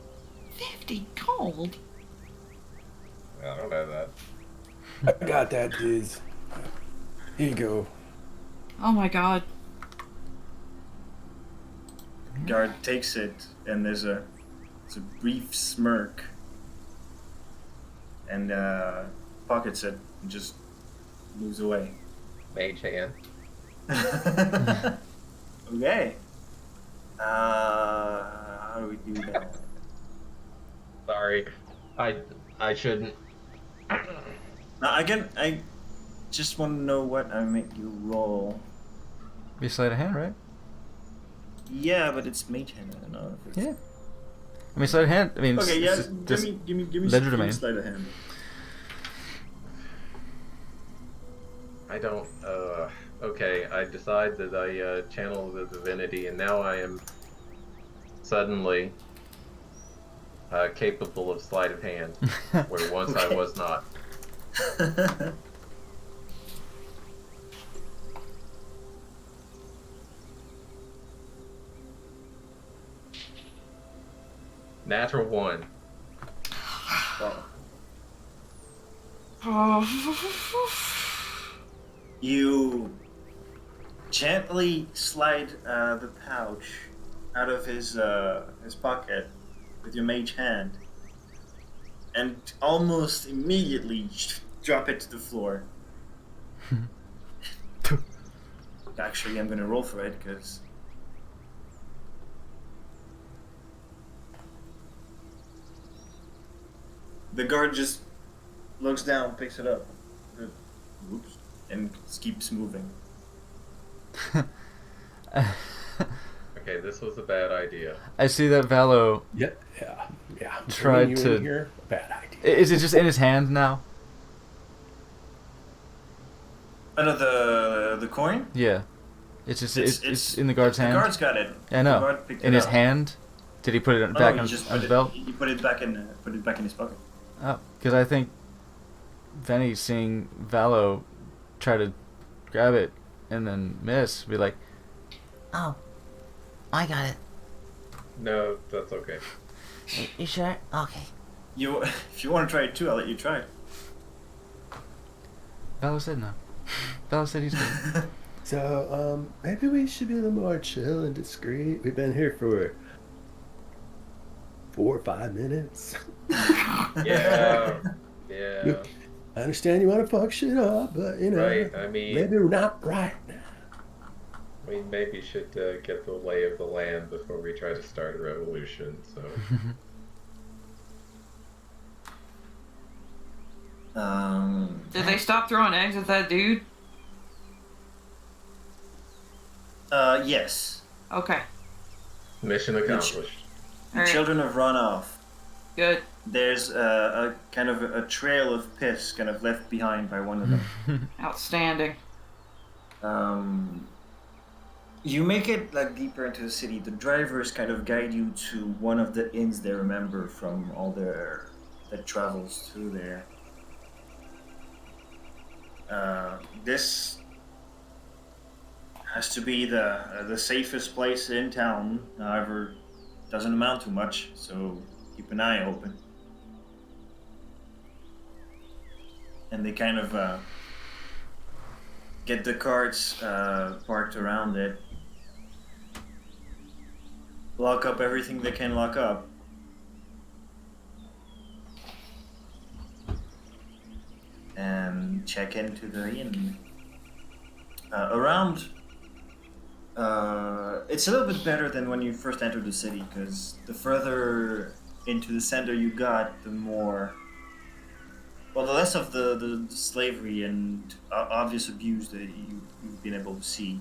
50 gold? I don't have that. I got that, dudes. Here you go. Oh my god. Guard takes it, and there's a brief smirk, and pockets it and just moves away. Mage hand. Okay. How do we do that? Sorry. I shouldn't. Now I just want to know what I make you roll. Be sleight of hand, right? Yeah, but it's mage hand. I don't know if it's... Yeah. I mean, sleight of hand. I mean, Okay, it's yeah. just Give me legerdemain. sleight of hand. I don't. Okay, I decide that I channel the divinity, and now I am suddenly capable of sleight of hand, where once I Okay. was not. Natural 1. Well, you gently slide the pouch out of his pocket with your mage hand, and almost immediately drop it to the floor. Actually, I'm gonna roll for it because the guard just looks down, picks it up, whoops, and keeps moving. Okay, this was a bad idea. I see that Valo Yeah. Tried Bringing you to- in here, bad idea. is it just in his hand now? The coin? Yeah. It's just It's- it's in the guard's hand. The guard's got it. Yeah, I The know. guard picked In it his up. hand? Did he put it Oh, back no, on he just on put his it. belt? He put it back in his pocket. Oh, because I think Venny seeing Valo try to grab it and then miss, be like, Oh, I got it. No, that's okay. You sure? Okay. If you want to try it too, I'll let you try it. Valo said no. Valo said he's good. So, maybe we should be a little more chill and discreet. We've been here for 4 or 5 minutes. Yeah. Yeah. I understand you want to fuck shit up, but you know, Right, I mean, maybe we're not right now. we maybe should get the lay of the land before we try to start a revolution, so... Did they stop throwing eggs at that dude? Yes. Okay. Mission accomplished. The Alright. children have run off. Good. There's a kind of a trail of piss kind of left behind by one of them. Outstanding. You make it like deeper into the city. The drivers kind of guide you to one of the inns they remember from all their travels through there. This has to be the safest place in town. However, doesn't amount to much, so keep an eye open. And they kind of get the carts parked around it, lock up everything they can lock up, and check into the inn. It's a little bit better than when you first entered the city, because the further into the center you got, the more, well, the less of the slavery and obvious abuse that you've been able to see.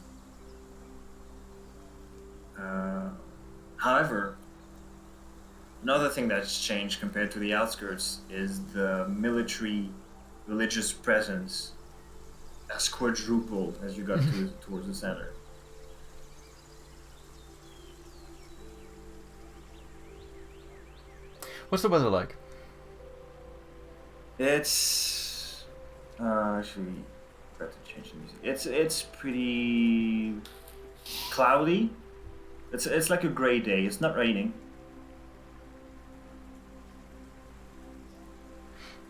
However, another thing that's changed compared to the outskirts is the military religious presence has quadrupled as you got towards the center. What's the weather like? It's actually forgot to change the music. It's pretty cloudy. It's like a gray day. It's not raining.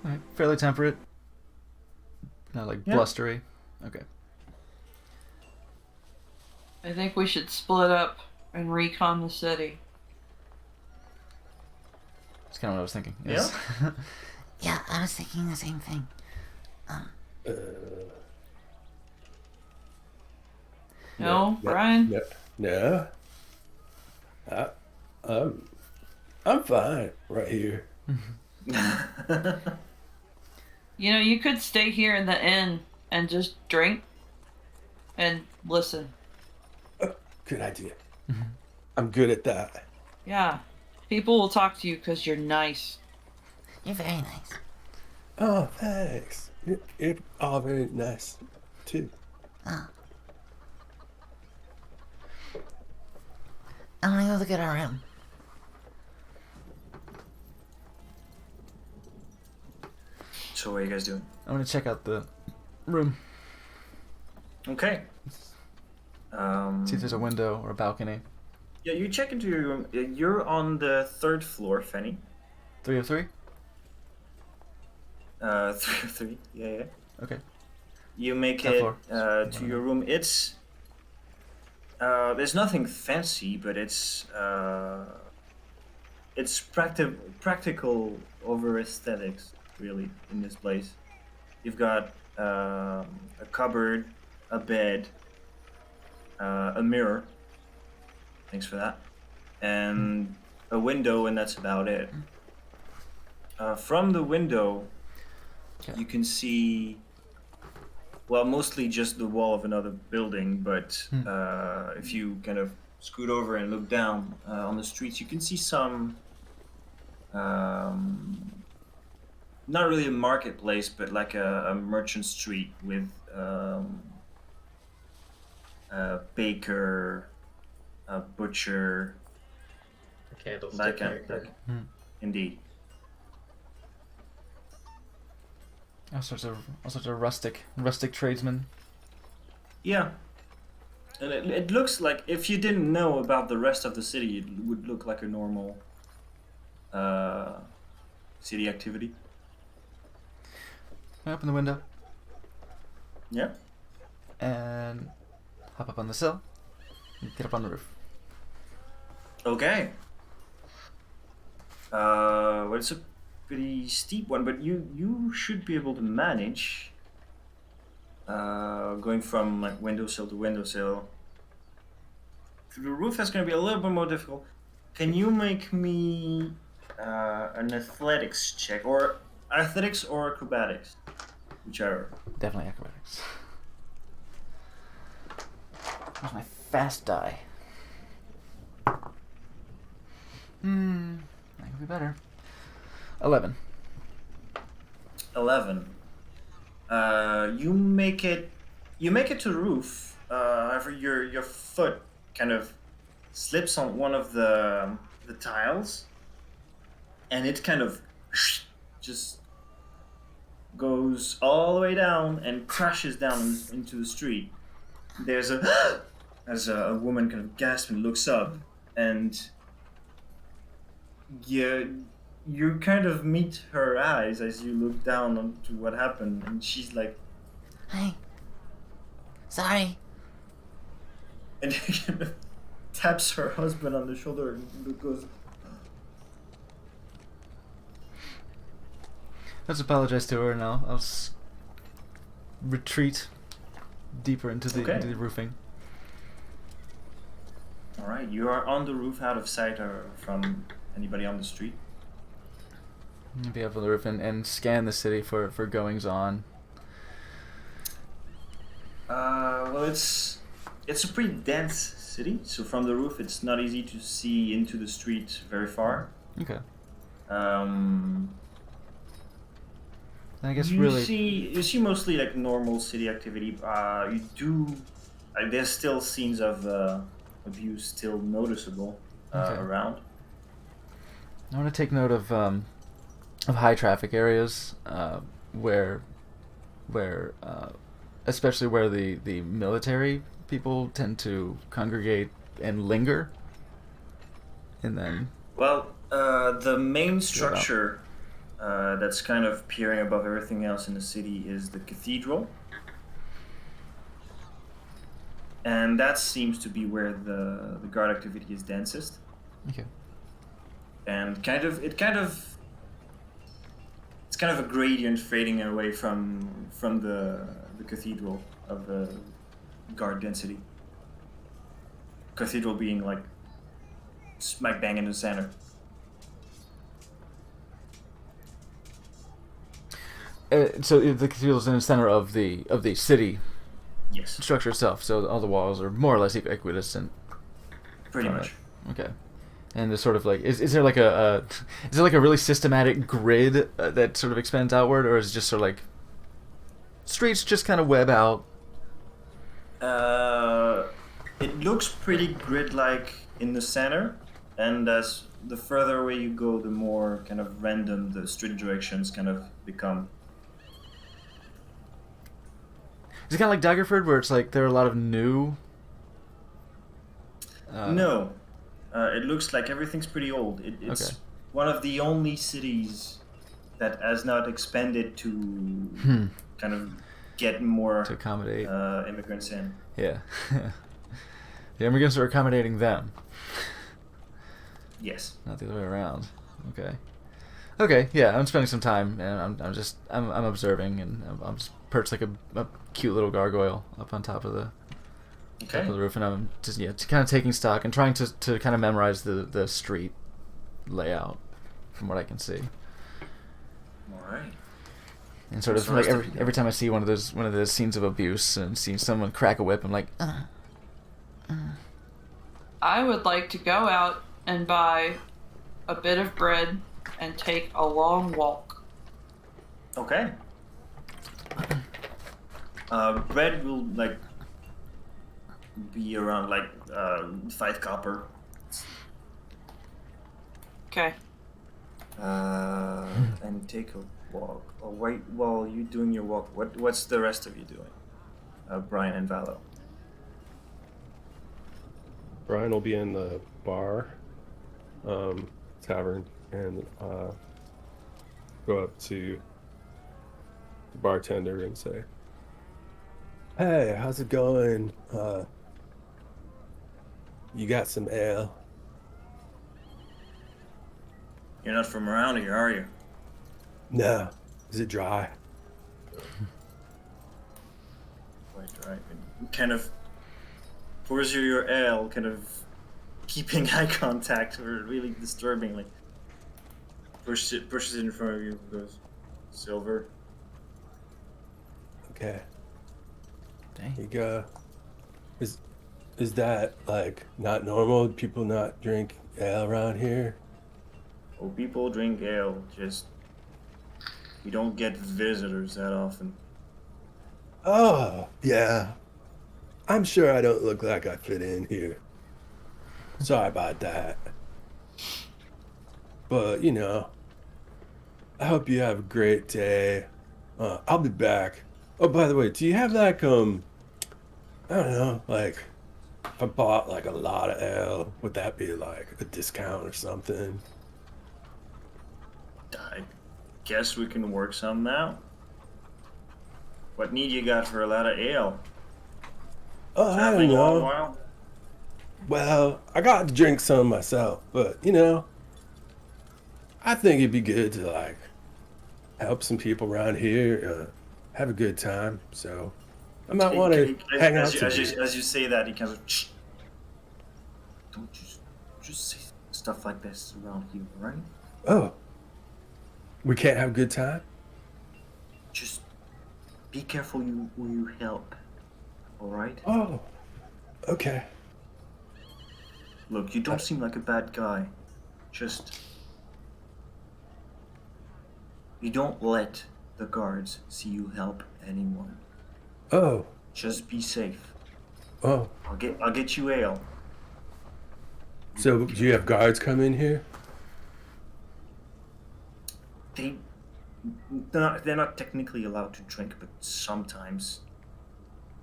All right, fairly temperate. Not like blustery. Okay. I think we should split up and recon the city. That's kind of what I was thinking. Yes. Yeah? Yeah, I was thinking the same thing. No, Brian? No. I'm fine right here. You know, you could stay here in the inn and just drink and listen. Good idea. I'm good at that. Yeah. People will talk to you because you're nice. You're very nice. Oh, thanks. You're all very nice, too. Oh. I want to go look at our room. So what are you guys doing? I'm gonna check out the room. Okay. See if there's a window or a balcony. Yeah, you check into your room. You're on the 3rd floor, Fanny. 303? 303. Yeah. Okay. You make Top it floor. to your room. It's there's nothing fancy, but it's practical over aesthetics, really, in this place. You've got a cupboard, a bed, a mirror. Thanks for that. And a window, and that's about it. From the window, you can see, well, mostly just the wall of another building, but if you kind of scoot over and look down on the streets, you can see some, not really a marketplace, but like a merchant street with a baker, a butcher, A candlestick maker. Indeed. All sorts of rustic tradesmen. Yeah. And it looks like, if you didn't know about the rest of the city, it would look like a normal city activity. I open the window Yeah. and hop up on the sill and get up on the roof. Okay. Well, it's a pretty steep one, but you should be able to manage going from like windowsill to windowsill. To the roof, that's going to be a little bit more difficult. Can you make me an athletics check, or athletics or acrobatics, whichever? Definitely acrobatics. Where's my fast die? That could be better. 11. 11. You make it to the roof. However, your foot kind of slips on one of the tiles, and it kind of just goes all the way down and crashes down into the street. There's as a woman kind of gasps and looks up, and you kind of meet her eyes as you look down onto what happened, and she's like, Hey. Sorry. And taps her husband on the shoulder and goes, Let's apologize to her, and I'll retreat deeper into the roofing. all right, you are on the roof, out of sight or from anybody on the street. Be up on the roof and scan the city for goings on. Well, it's a pretty dense city, so from the roof it's not easy to see into the street very far. Okay. I guess you really. You see mostly like normal city activity. You do. There's still scenes of abuse still noticeable around. I want to take note of high traffic areas where especially where the military people tend to congregate and linger, and then. Well, the main structure. That's kind of peering above everything else in the city is the Cathedral. And that seems to be where the guard activity is densest. Okay. And it's kind of a gradient fading away from the Cathedral of the guard density. Cathedral being like smack bang in the center. So the cathedral is in the center of the city. Yes. Structure itself. So all the walls are more or less equidistant. Pretty much. Okay. And there's sort of like is there like a really systematic grid that sort of expands outward, or is it just sort of like streets just kind of web out? It looks pretty grid-like in the center, and as the further away you go, the more kind of random the street directions kind of become. Is it kind of like Daggerford, where it's like there are a lot of new? No, it looks like everything's pretty old. It's one of the only cities that has not expanded to kind of get more to accommodate immigrants in. Yeah, the immigrants are accommodating them. Yes. Not the other way around. Okay. Yeah, I'm spending some time, and I'm observing, and I'm just perched like a cute little gargoyle up on top of the roof, and I'm just kind of taking stock and trying to kind of memorize the street layout from what I can see. All right. And sort of like every time I see one of those scenes of abuse and see someone crack a whip, I'm like, I would like to go out and buy a bit of bread and take a long walk. Okay. Bread will like be around like 5 copper. Okay. And take a walk. Oh wait, while you doing your walk, what's the rest of you doing? Brian and Valo. Brian will be in the bar, tavern, and go up to the bartender and say, "Hey, how's it going? You got some ale?" You're not from around here, are you? No. Is it dry? Quite right. And kind of pours you your ale, kind of keeping eye contact, or really disturbingly. Pushes it in front of you. Goes, silver. Okay. dang. You go. Is that like not normal? People not drink ale around here? Oh, people drink ale. Just we don't get visitors that often. Oh, yeah. I'm sure I don't look like I fit in here. Sorry about that. But, you know, I hope you have a great day. I'll be back. Oh, by the way, do you have like, I don't know, like, if I bought like a lot of ale, would that be like a discount or something? I guess we can work some out. What need you got for a lot of ale? Oh, I don't Traveling a long know. while? Well, I got to drink some myself, but I think it'd be good to like help some people around here, have a good time. So I might want to hang out some beer. As you say that, he kind of. Shh, don't just say stuff like this around here, right? Oh, we can't have a good time? Just be careful who you help. All right? Oh, okay. Look, you don't seem like a bad guy. Just you don't let the guards see you help anyone. Oh, Just be safe. oh. I'll get you ale. So do you have guards come in here? They they're not technically allowed to drink, but sometimes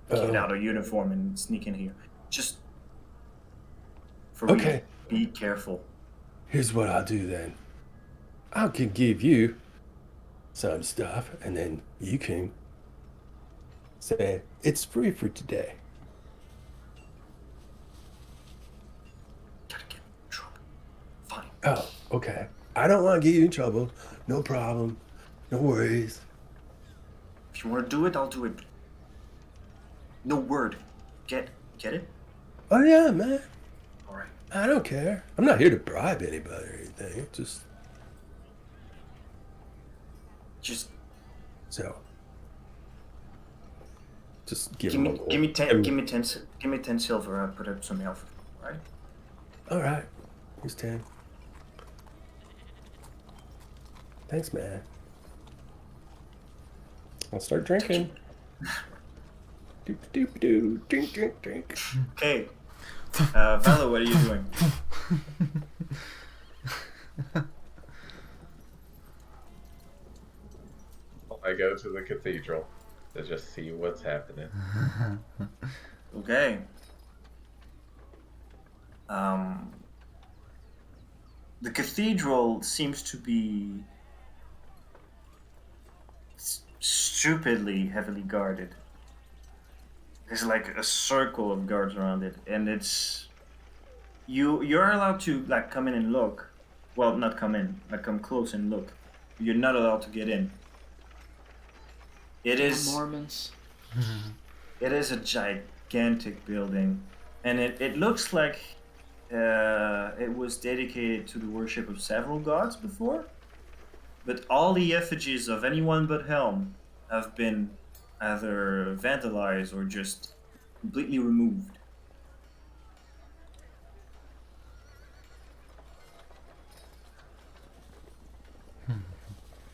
get out of uniform and sneak in here. Just for real, Okay. be careful. Here's what I'll do then. I can give you some stuff, and then you can say it's free for today. Gotta get in trouble. Fine. Oh, okay. I don't want to get you in trouble. No problem. No worries. If you want to do it, I'll do it. No word. Get it? Oh yeah, man. All right. I don't care. I'm not here to bribe anybody or anything. Just so. Just give give him me a give me ten and- give me 10 give me 10 silver. I'll put up some ale for you. All right. All right. Here's 10. Thanks, man. I'll start drinking. Doop doop doo. Drink, drink, drink. Okay. Valo, what are you doing? I go to the cathedral to just see what's happening. Okay. The cathedral seems to be stupidly heavily guarded. There's like a circle of guards around it, and you're allowed to like come in and look. Well, not come in, like come close and look. You're not allowed to get in. It is Mormons. It is a gigantic building, and it looks like it was dedicated to the worship of several gods before, but all the effigies of anyone but Helm have been either vandalized or just completely removed.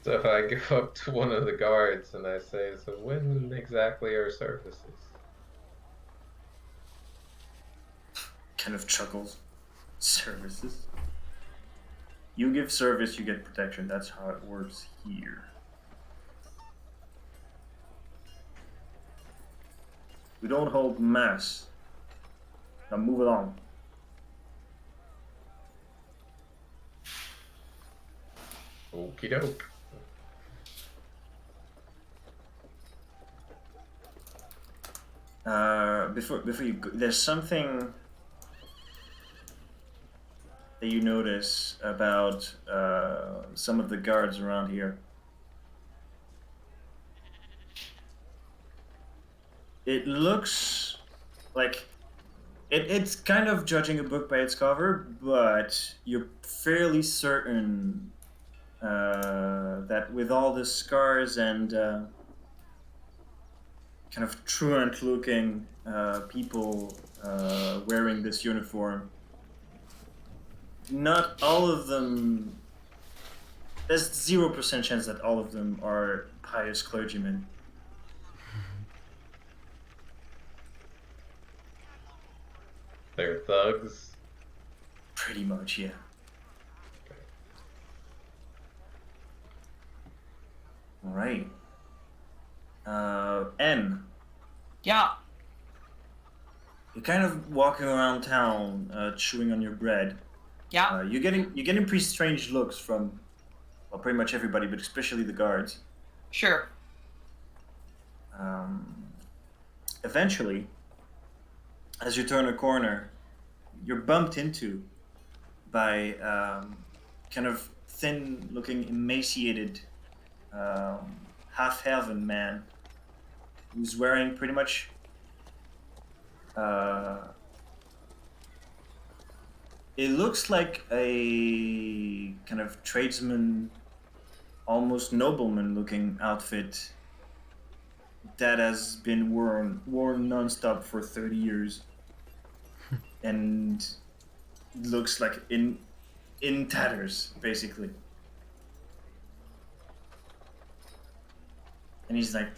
So I go up to one of the guards and I say, "So when exactly are services?" Kind of chuckles. Services. You give service, you get protection. That's how it works here. We don't hold mass. Now move along. Okie doke. Before you go, there's something that you notice about some of the guards around here. It looks like it's kind of judging a book by its cover, but you're fairly certain that with all the scars and kind of truant looking people wearing this uniform, not all of them, there's 0% chance that all of them are pious clergymen. They're thugs. Pretty much, yeah. All right. N. Yeah. You're kind of walking around town, chewing on your bread. Yeah. You're getting pretty strange looks from, well, pretty much everybody, but especially the guards. Sure. Eventually, As you turn a corner, you're bumped into by kind of thin-looking, emaciated, half-elven man who's wearing pretty much it looks like a kind of tradesman, almost nobleman-looking outfit that has been worn nonstop for 30 years, and looks like in tatters, basically. And he's like,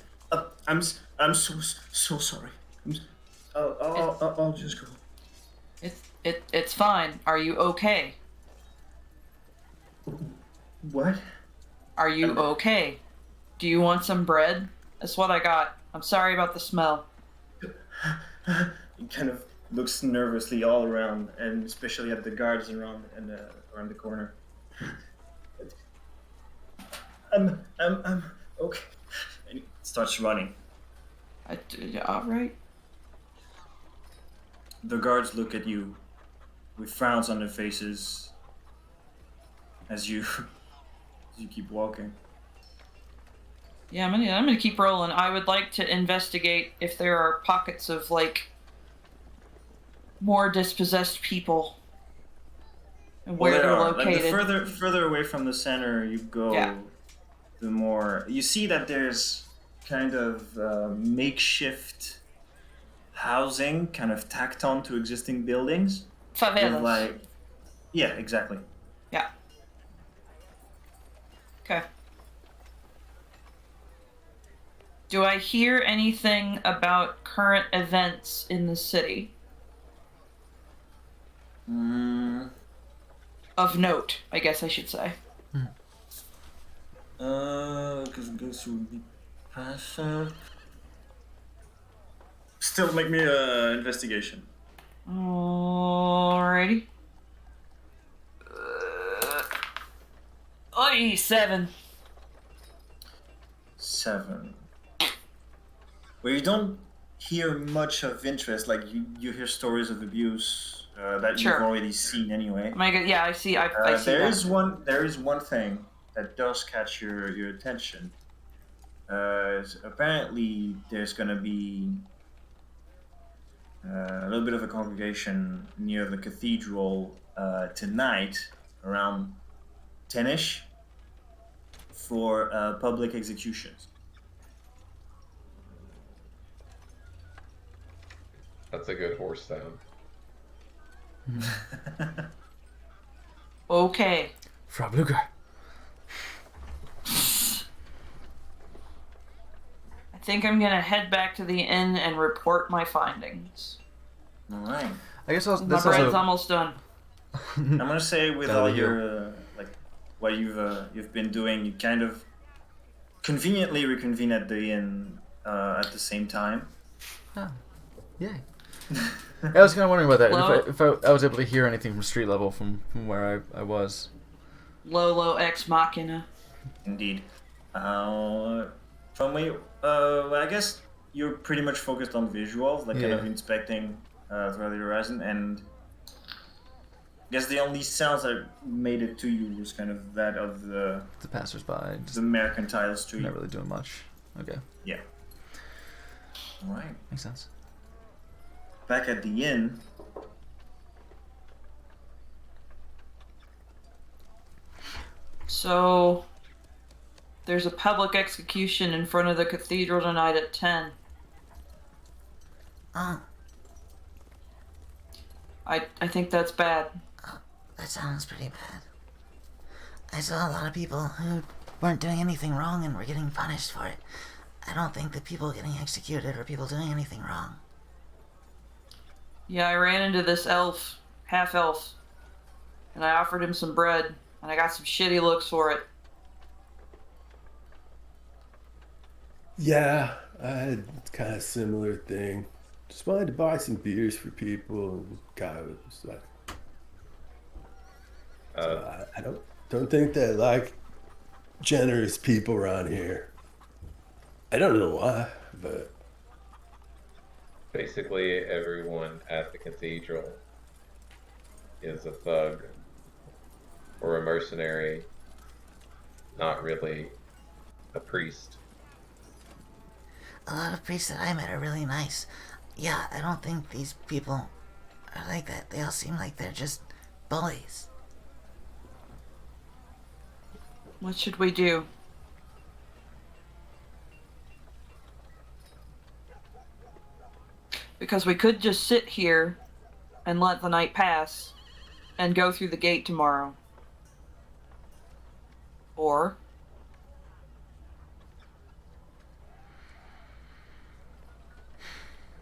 I'm so sorry. I'll just go. It's fine. Are you okay? What? Are you okay? Do you want some bread? That's what I got. I'm sorry about the smell. He kind of looks nervously all around, and especially at the guards around the corner. I'm okay. And he starts running. All right. The guards look at you with frowns on their faces as you keep walking. Yeah, I'm gonna keep rolling. I would like to investigate if there are pockets of like more dispossessed people and where they're located. Like the further away from the center you go, the more you see that there's kind of makeshift housing, kind of tacked on to existing buildings. Favelas. Like, yeah, exactly. Yeah. Okay. Do I hear anything about current events in the city? Of note, I guess I should say. Because it goes to the passive. Still make me an investigation. Alrighty. 7. 7. Where you don't hear much of interest, like you hear stories of abuse that Sure. you've already seen anyway. Yeah, I see. I see there that. there is one thing that does catch your attention. Apparently, there's gonna be a little bit of a congregation near the cathedral tonight around 10ish for public executions. That's a good horse sound. Okay. Frau Bluger. I think I'm gonna head back to the inn and report my findings. All right. I guess also, My this bread's also... almost done. I'm gonna say with That'll all heal. your like what you've been doing, you kind of conveniently reconvene at the inn at the same time. Oh, yay. I was kind of wondering about that. Well- if I was able to hear anything from street level from where I was. Low ex machina. Indeed. From where, I guess you're pretty much focused on visuals, like kind of Yeah. inspecting throughout the horizon, and I guess the only sounds that made it to you was kind of that of the Passersby. Just mercantile street. not really doing much. Okay. Yeah. All right. Makes sense. Back at the inn. So, there's a public execution in front of the cathedral tonight at 10. Oh, I think that's bad. that sounds pretty bad. I saw a lot of people who weren't doing anything wrong and were getting punished for it. I don't think that people getting executed are people doing anything wrong. Yeah, I ran into this elf, half elf, and I offered him some bread, and I got some shitty looks for it. Yeah, I had kind of similar thing. Just wanted to buy some beers for people, and guy was like, I don't think they like generous people around here. I don't know why, but Basically, everyone at the cathedral is a thug or a mercenary, not really a priest. A lot of priests that I met are really nice. Yeah, I don't think these people are like that. They all seem like they're just bullies. What should we do? Because we could just sit here and let the night pass and go through the gate tomorrow. Or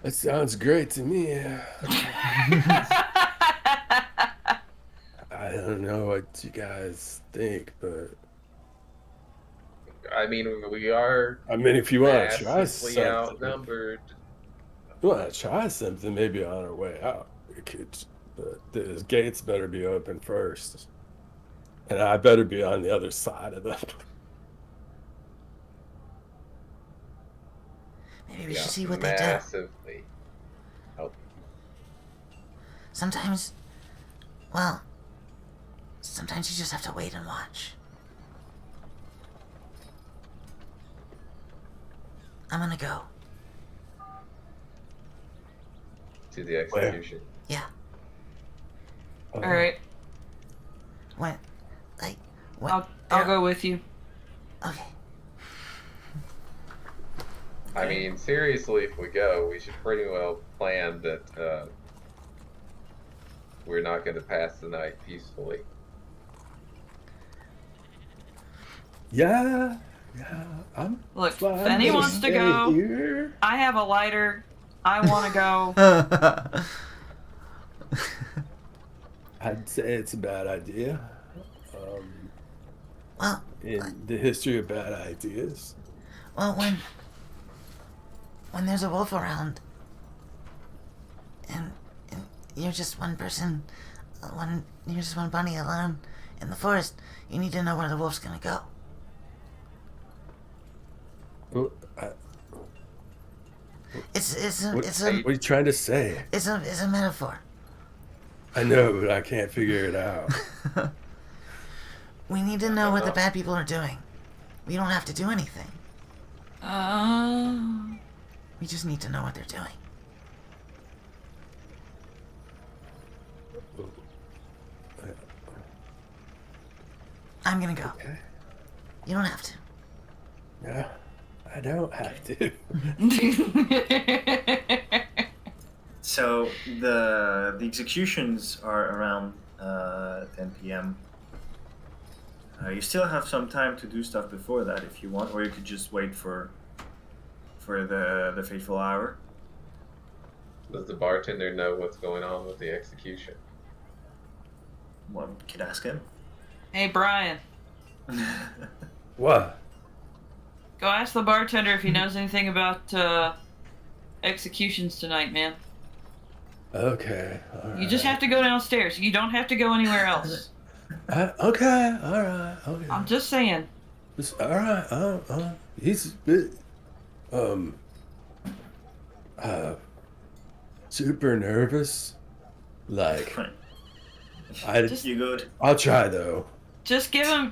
That sounds great to me. I don't know what you guys think, but I mean, we are I mean, if you want to try massively something, outnumbered. maybe on our way out, we could. But the gates better be open first, and I better be on the other side of them. Maybe we should see what they do. Massively. Sometimes you just have to wait and watch. I'm gonna go. To the execution. Yeah. all right, When I'll go with you. Okay. I mean, seriously, if we go, we should pretty well plan that we're not going to pass the night peacefully. Yeah. I'm Look, fine. if Fanny Gonna wants to stay go, here. I have a lighter. I want to go. I'd say it's a bad idea. Well, In the history of bad ideas. well, when there's a wolf around, and you're just one person, you're just one bunny alone in the forest, you need to know where the wolf's gonna go. Well, What are you trying to say? it's a metaphor. I know, but I can't figure it out. We need to know what the bad people are doing. We don't have to do anything. We just need to know what they're doing. I'm gonna go. Okay. You don't have to. Yeah, I don't have to. So the executions are around 10 p.m. You still have some time to do stuff before that if you want, or you could just wait for the fateful hour. Does the bartender know what's going on with the execution? Well, we could ask him. Hey, Brian, What? go ask the bartender if he knows anything about executions tonight, man. Okay. All right. You just have to go downstairs. You don't have to go anywhere else. Okay. All right. Okay. I'm just saying. All right. He's super nervous. Like You good? I'll try though. Just give him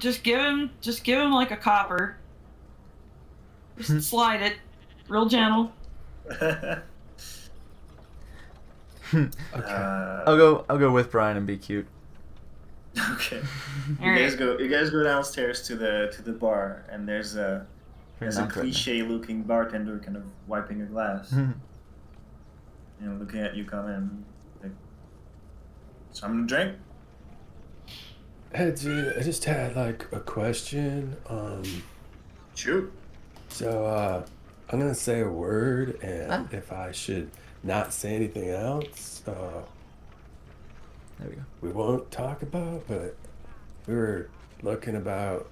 like a copper. Just slide it, real gentle. Okay. I'll go with Brian and be cute. Okay. All You right. guys go downstairs to the bar, and there's a Non-threatening. cliche-looking bartender kind of wiping a glass, you know, looking at you come in. Like, something to drink? Hey, dude, I just had like a question. Shoot. So I'm gonna say a word, and if I should not say anything else, There we go. we won't talk about. But we were looking about.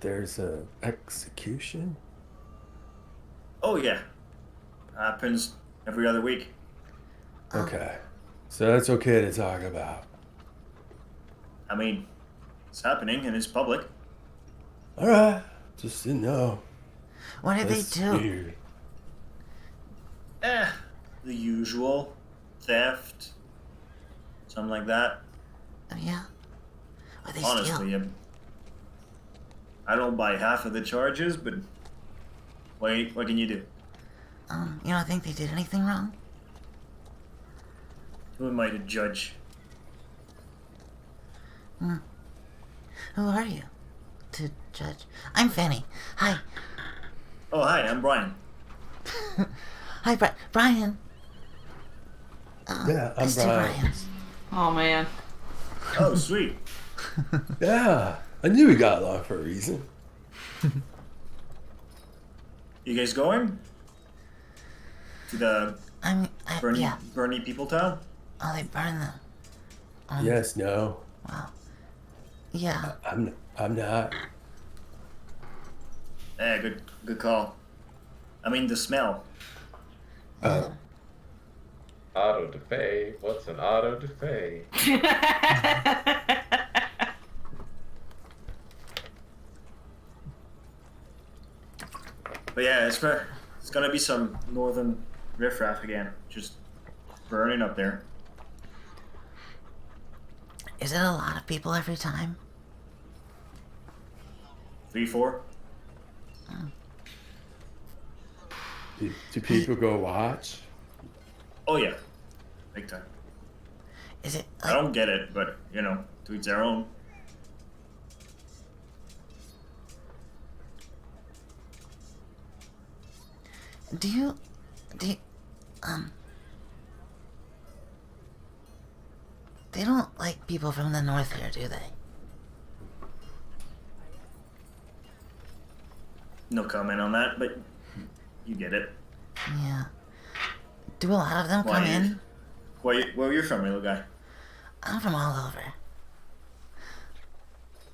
There's a execution. Oh yeah. Happens every other week. Okay, so that's okay to talk about. I mean, it's happening and it's public. All right, just didn't know. What did That's they do? weird. the usual theft, something like that. Oh, yeah? What they Honestly, steal? I don't buy half of the charges, but wait, what can you do? You don't think they did anything wrong? Who am I to judge? Who are you to judge? I'm Fanny. Hi. Oh, hi, I'm Brian. Hi, Brian. Yeah, I'm There's two Brian. Brians. Oh man. Oh, sweet. Yeah, I knew we got along for a reason. You guys going? To the Yeah. Bernie People Town? Oh, they burn them. Yes, no, Wow. Yeah. I'm not. Yeah, good call. I mean, the smell. Auto de fe. What's an auto de fe? But yeah, it's gonna be some northern riffraff again, just burning up there. Is it a lot of people every time? 3, 4. Do people go watch? Oh yeah, big time. Is it I don't get it, but to each their own. do you they don't like people from the north here, do they? No comment on that, but you get it. Yeah. Do a lot of them come in? Where you from, little guy? I'm from all over.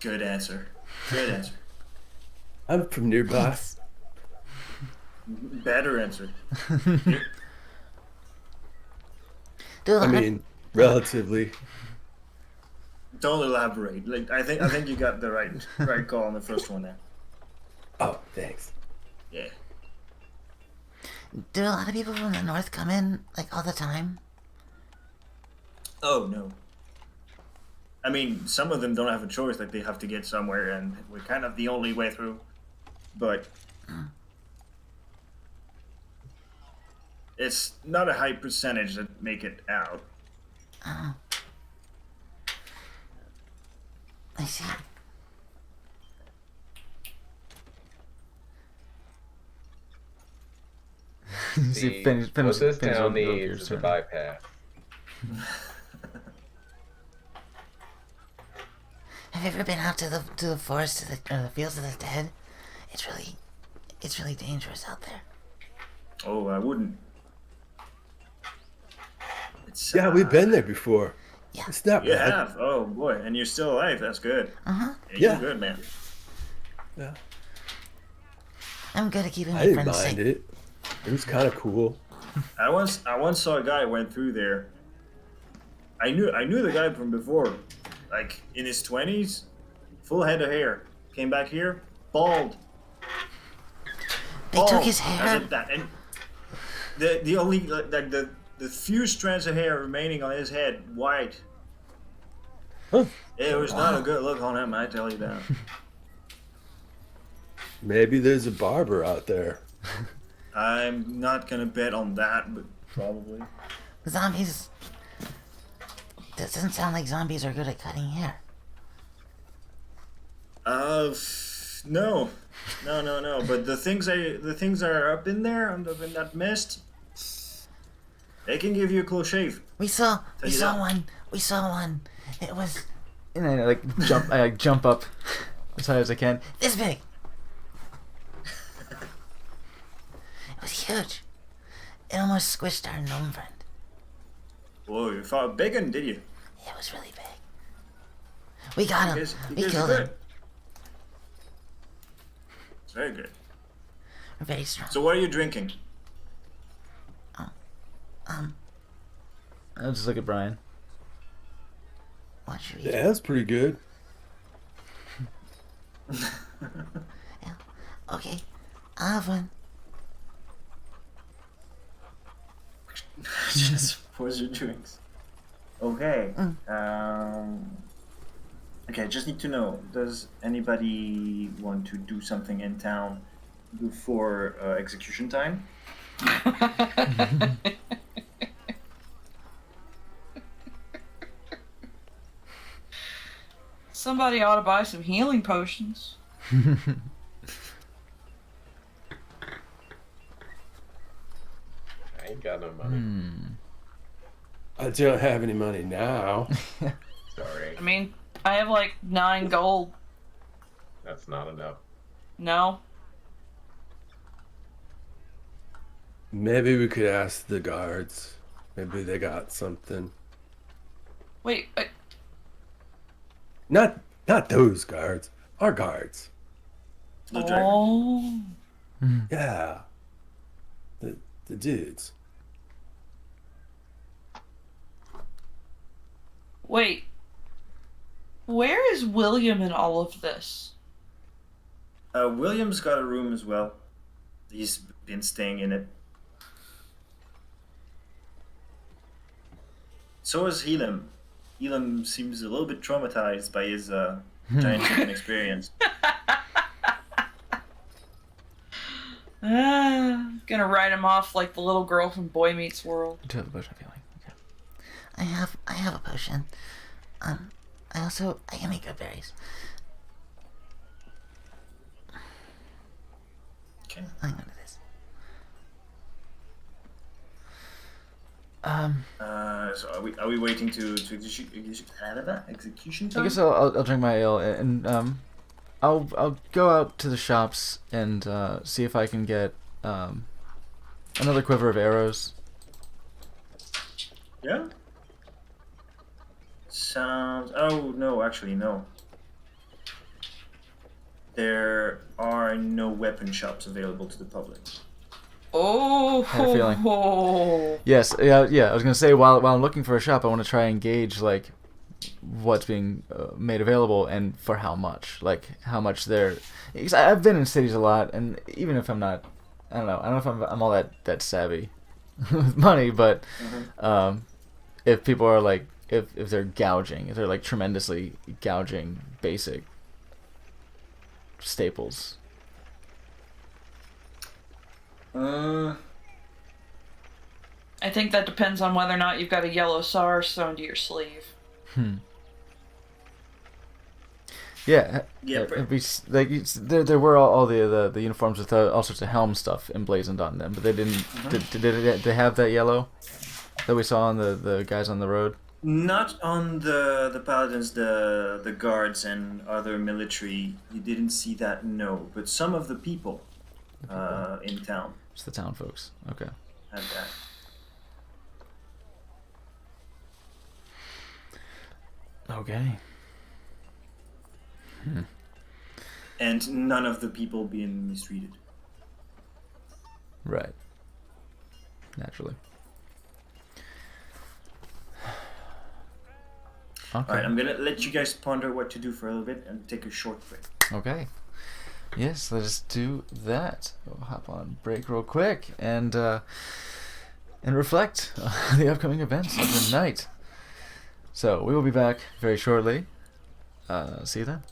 Good answer. Good answer. I'm from nearby. Thanks. Better answer. Do a I lot mean, relatively. Don't elaborate. Like I think you got the right call on the first one there. Oh, thanks. Yeah. do a lot of people from the north come in like all the time? Oh no. I mean, some of them don't have a choice. Like they have to get somewhere, and we're kind of the only way through. But it's not a high percentage that make it out. Oh. I see. See, what this town needs is a bypass. Have you ever been out to the forest, to the fields of the dead? It's really dangerous out there. Oh, I wouldn't. It's, Yeah, we've been there before. Yeah. It's not You bad. have? Oh boy, and you're still alive. That's good. Uh-huh. Yeah, Yeah. you're good, man. Yeah. I'm good at keeping I my didn't friends mind safe. it. It was kind of cool. I once saw a guy went through there. I knew the guy from before, like in his 20s, full head of hair. Came back here, bald. They took Bald. his hair. That's it, that. And the only like the few strands of hair remaining on his head white. Huh. It was not a good look on him, I tell you that. Maybe there's a barber out there. I'm not gonna bet on that, but probably. Zombies. Doesn't sound like zombies are good at cutting hair. No. But the things that are up in there, in that mist, they can give you a close shave. We saw you that. one. We saw one. It was And I jump up as high as I can. this big. It was huge. It almost squished our gnome friend. Whoa, you fought a big one, did you? It was really big. We got him. You We guys are killed good. him. It's very good. We're very strong. So what are you drinking? I'll just look at Brian. What should we Yeah, that's pretty good. Okay. I'll have one. Just pours your drinks. Okay. Okay, just need to know, does anybody want to do something in town before execution time? Somebody ought to buy some healing potions. I ain't got no money. I don't have any money now. Sorry. I mean, I have like 9 gold. That's not enough. No? Maybe we could ask the guards. Maybe they got something. Wait, Not those guards. Our guards. The dragon. oh. Yeah. The dudes. Wait. Where is William in all of this? William's got a room as well. He's been staying in it. So is Helam. Helam seems a little bit traumatized by his giant chicken experience. Gonna write him off like the little girl from Boy Meets World. Into the bush, I'm feeling. Okay. I have a potion. I can make good berries. Okay. I'm gonna do this. So are we waiting to execution time? I guess I'll drink my ale and I'll go out to the shops and see if I can get another quiver of arrows. Yeah. Sounds. Oh no, actually no. There are no weapon shops available to the public. Oh, Had a feeling. Yes, yeah. I was gonna say while I'm looking for a shop, I want to try and gauge like what's being made available and for how much. Like how much they're. Because I've been in cities a lot, and even if I'm not, I don't know if I'm all that savvy with money, but if people are like if they're gouging, if they're like tremendously gouging basic staples. I think that depends on whether or not you've got a yellow SAR sewn to your sleeve. Yeah, Yeah, there were all the uniforms with all sorts of helm stuff emblazoned on them, but they didn't. Did they have that yellow that we saw on the guys on the road? Not on the paladins, the guards and other military. You didn't see that, no. But some of the people in town Just the town folks. Okay. had that. Okay. And none of the people being mistreated. Right. Naturally. Okay. Alright, I'm gonna let you guys ponder what to do for a little bit and take a short break. Okay. Yes, let's do that. We'll hop on break real quick and reflect on the upcoming events of the night. So we will be back very shortly. See you then.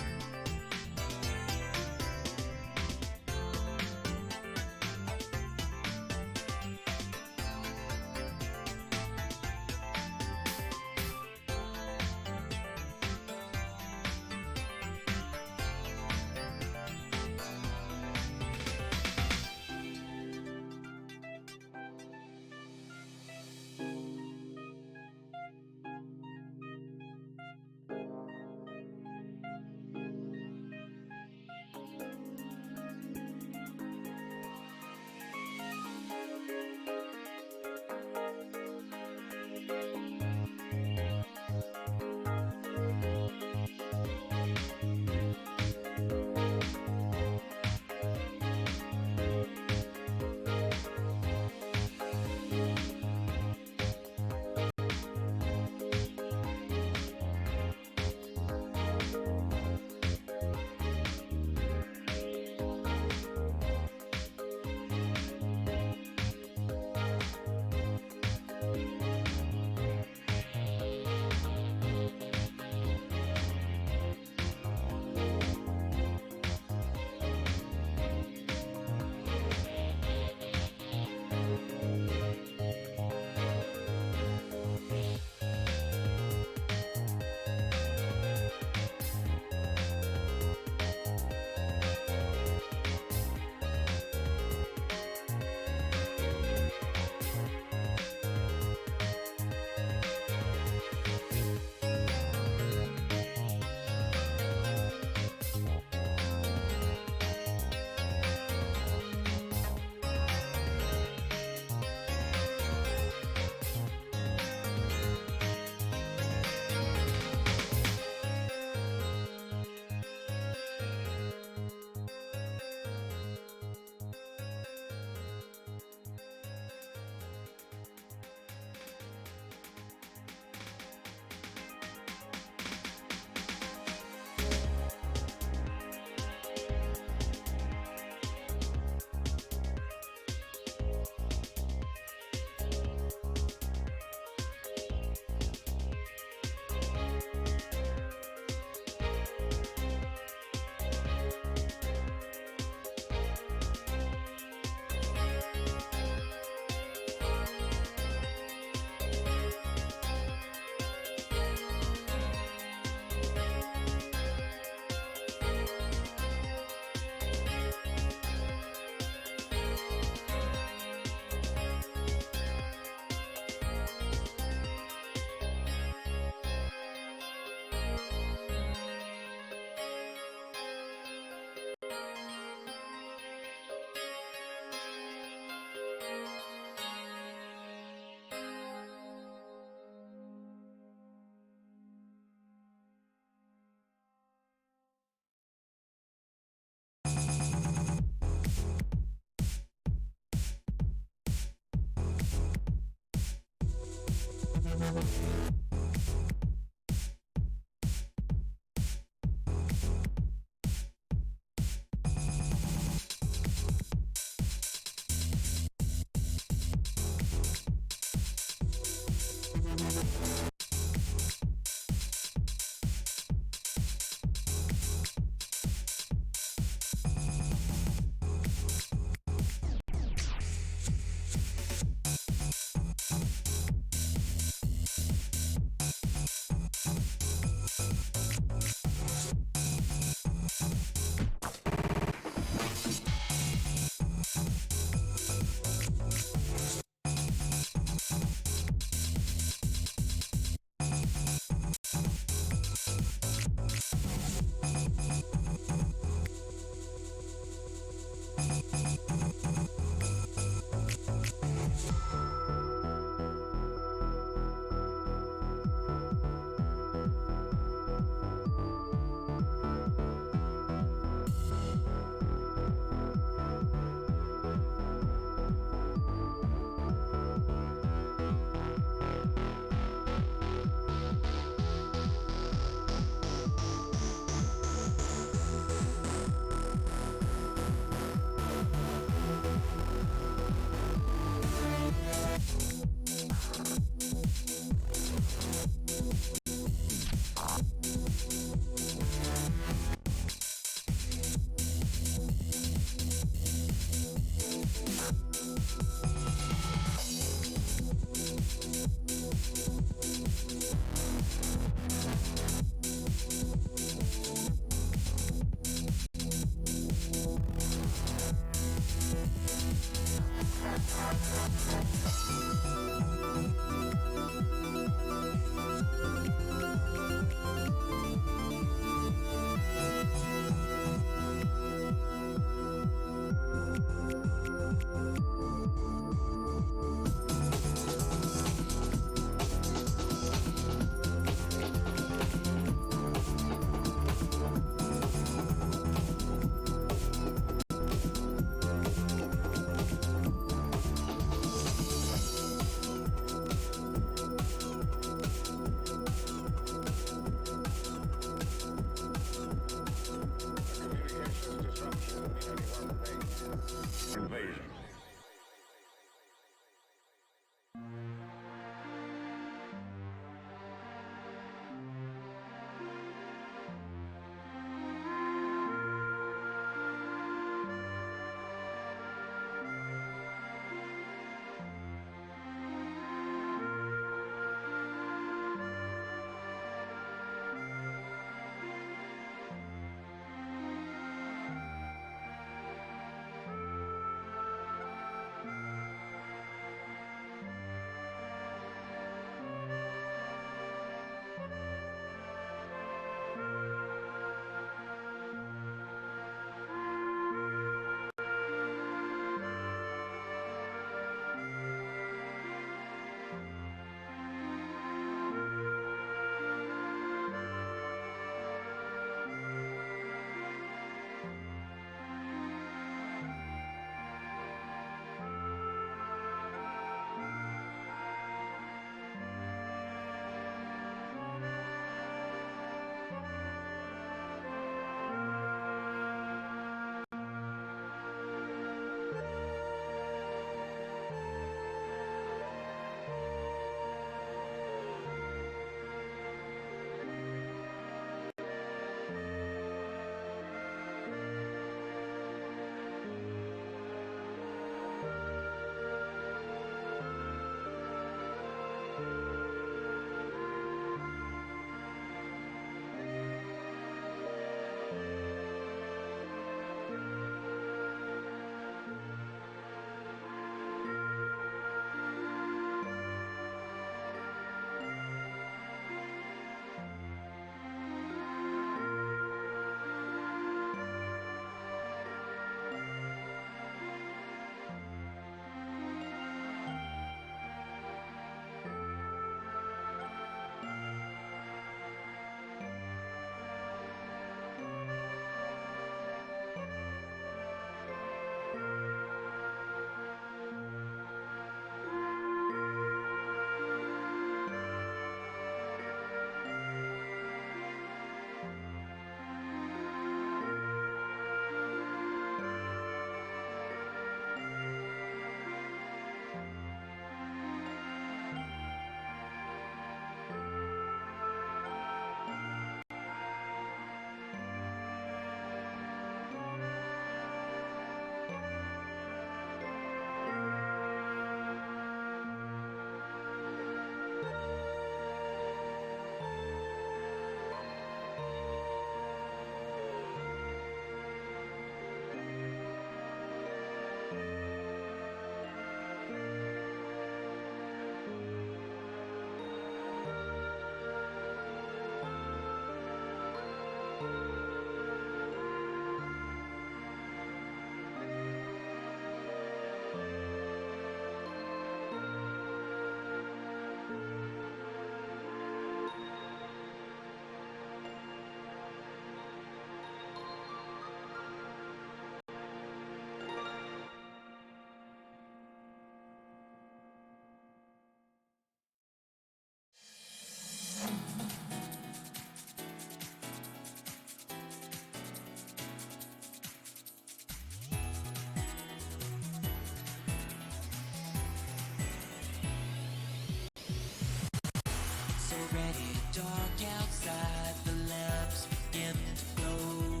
already dark outside, the lamps begin to glow.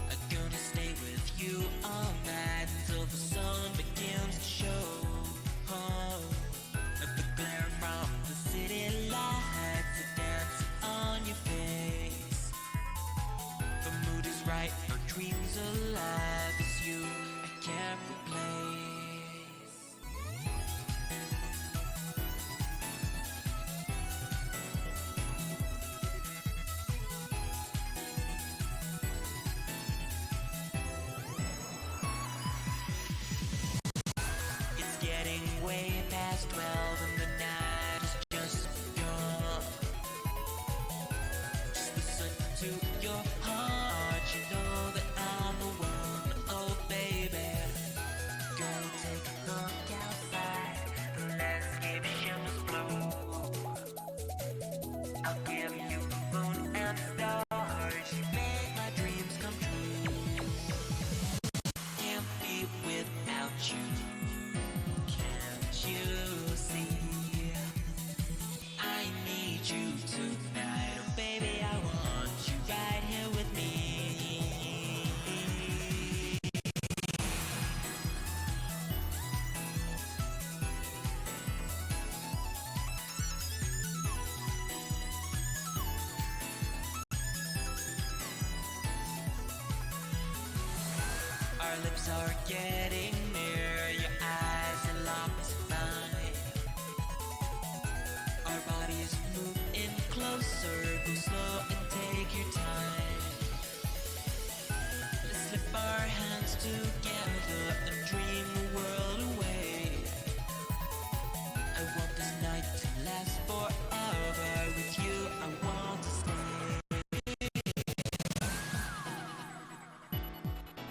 I'm gonna stay with you all night until the sun begins to show. The glare from the city lights are dancing on your face. The mood is right, your dreams alive. It's you I can't replace. It's getting way past 12 and the night is just begun. Just listen to your heart, you know that I'm the one. Oh baby, go take a look outside, the landscape shimmers blue. I'll give you the moon and stars, you make my dreams come true. Can't be without you. Can't you see? I need you tonight. Oh baby, I want you right here with me. Our lips are getting near, your eyes are locked in mine. Our bodies move in closer, go slow and take your time. Let's slip our hands together and dream the world away. I want this night to last forever. With you I want to stay.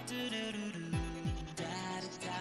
Do-do-do-do, da-da-da.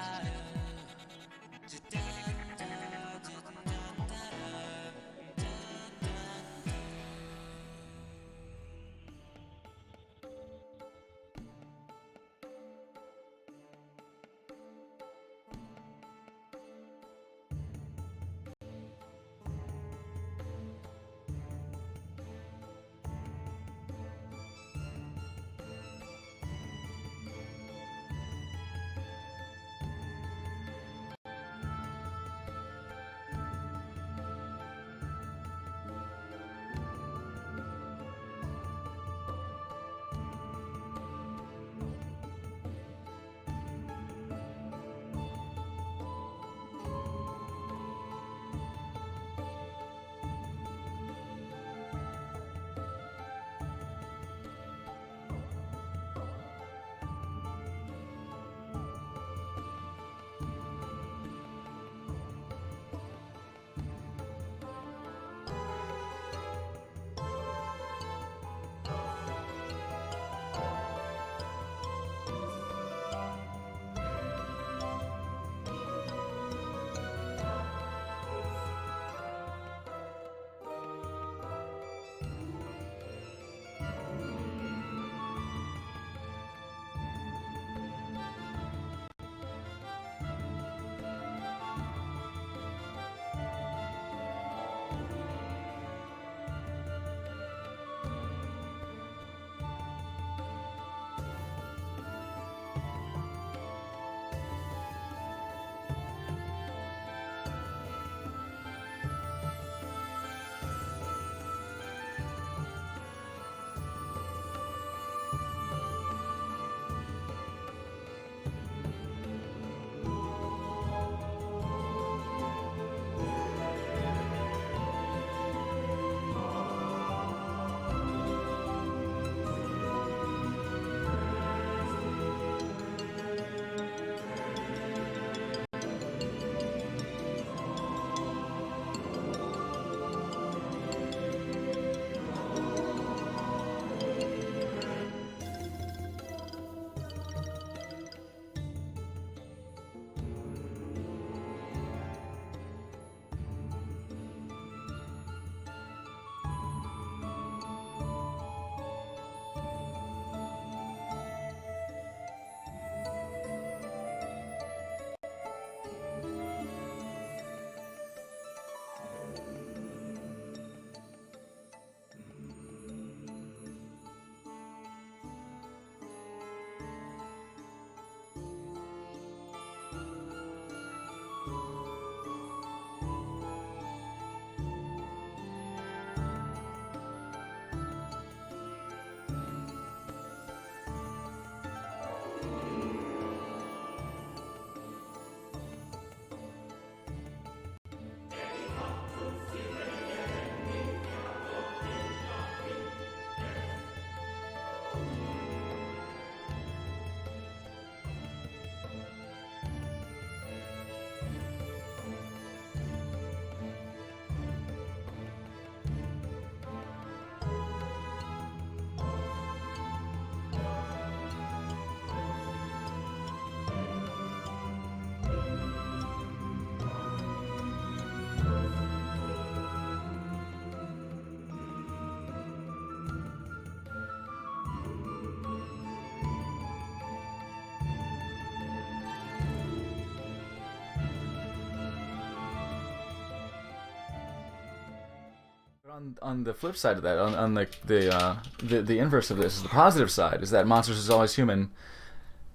On the flip side of that, on the inverse of this, is the positive side, is that Monsters is Always Human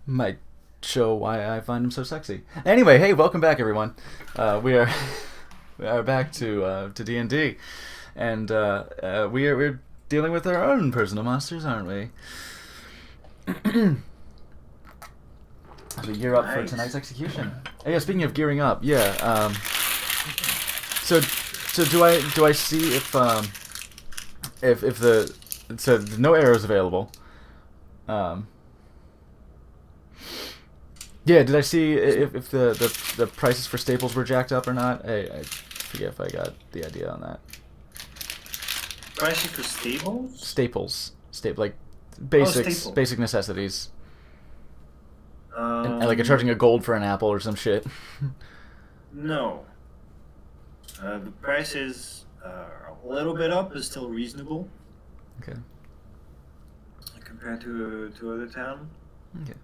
might show why I find him so sexy. Anyway, hey, welcome back, everyone. We are back to D&D, and we're dealing with our own personal monsters, aren't we? So gear up for tonight's execution. Oh, yeah, speaking of gearing up, yeah. So do I see if the so no arrows available? Yeah, did I see if the prices for staples were jacked up or not? I forget if I got the idea on that. Prices for staples? Like basics, staples. basic necessities. And like charging a gold for an apple or some shit. No. The prices are a little bit up, but still reasonable. Okay. Compared to other town. Okay.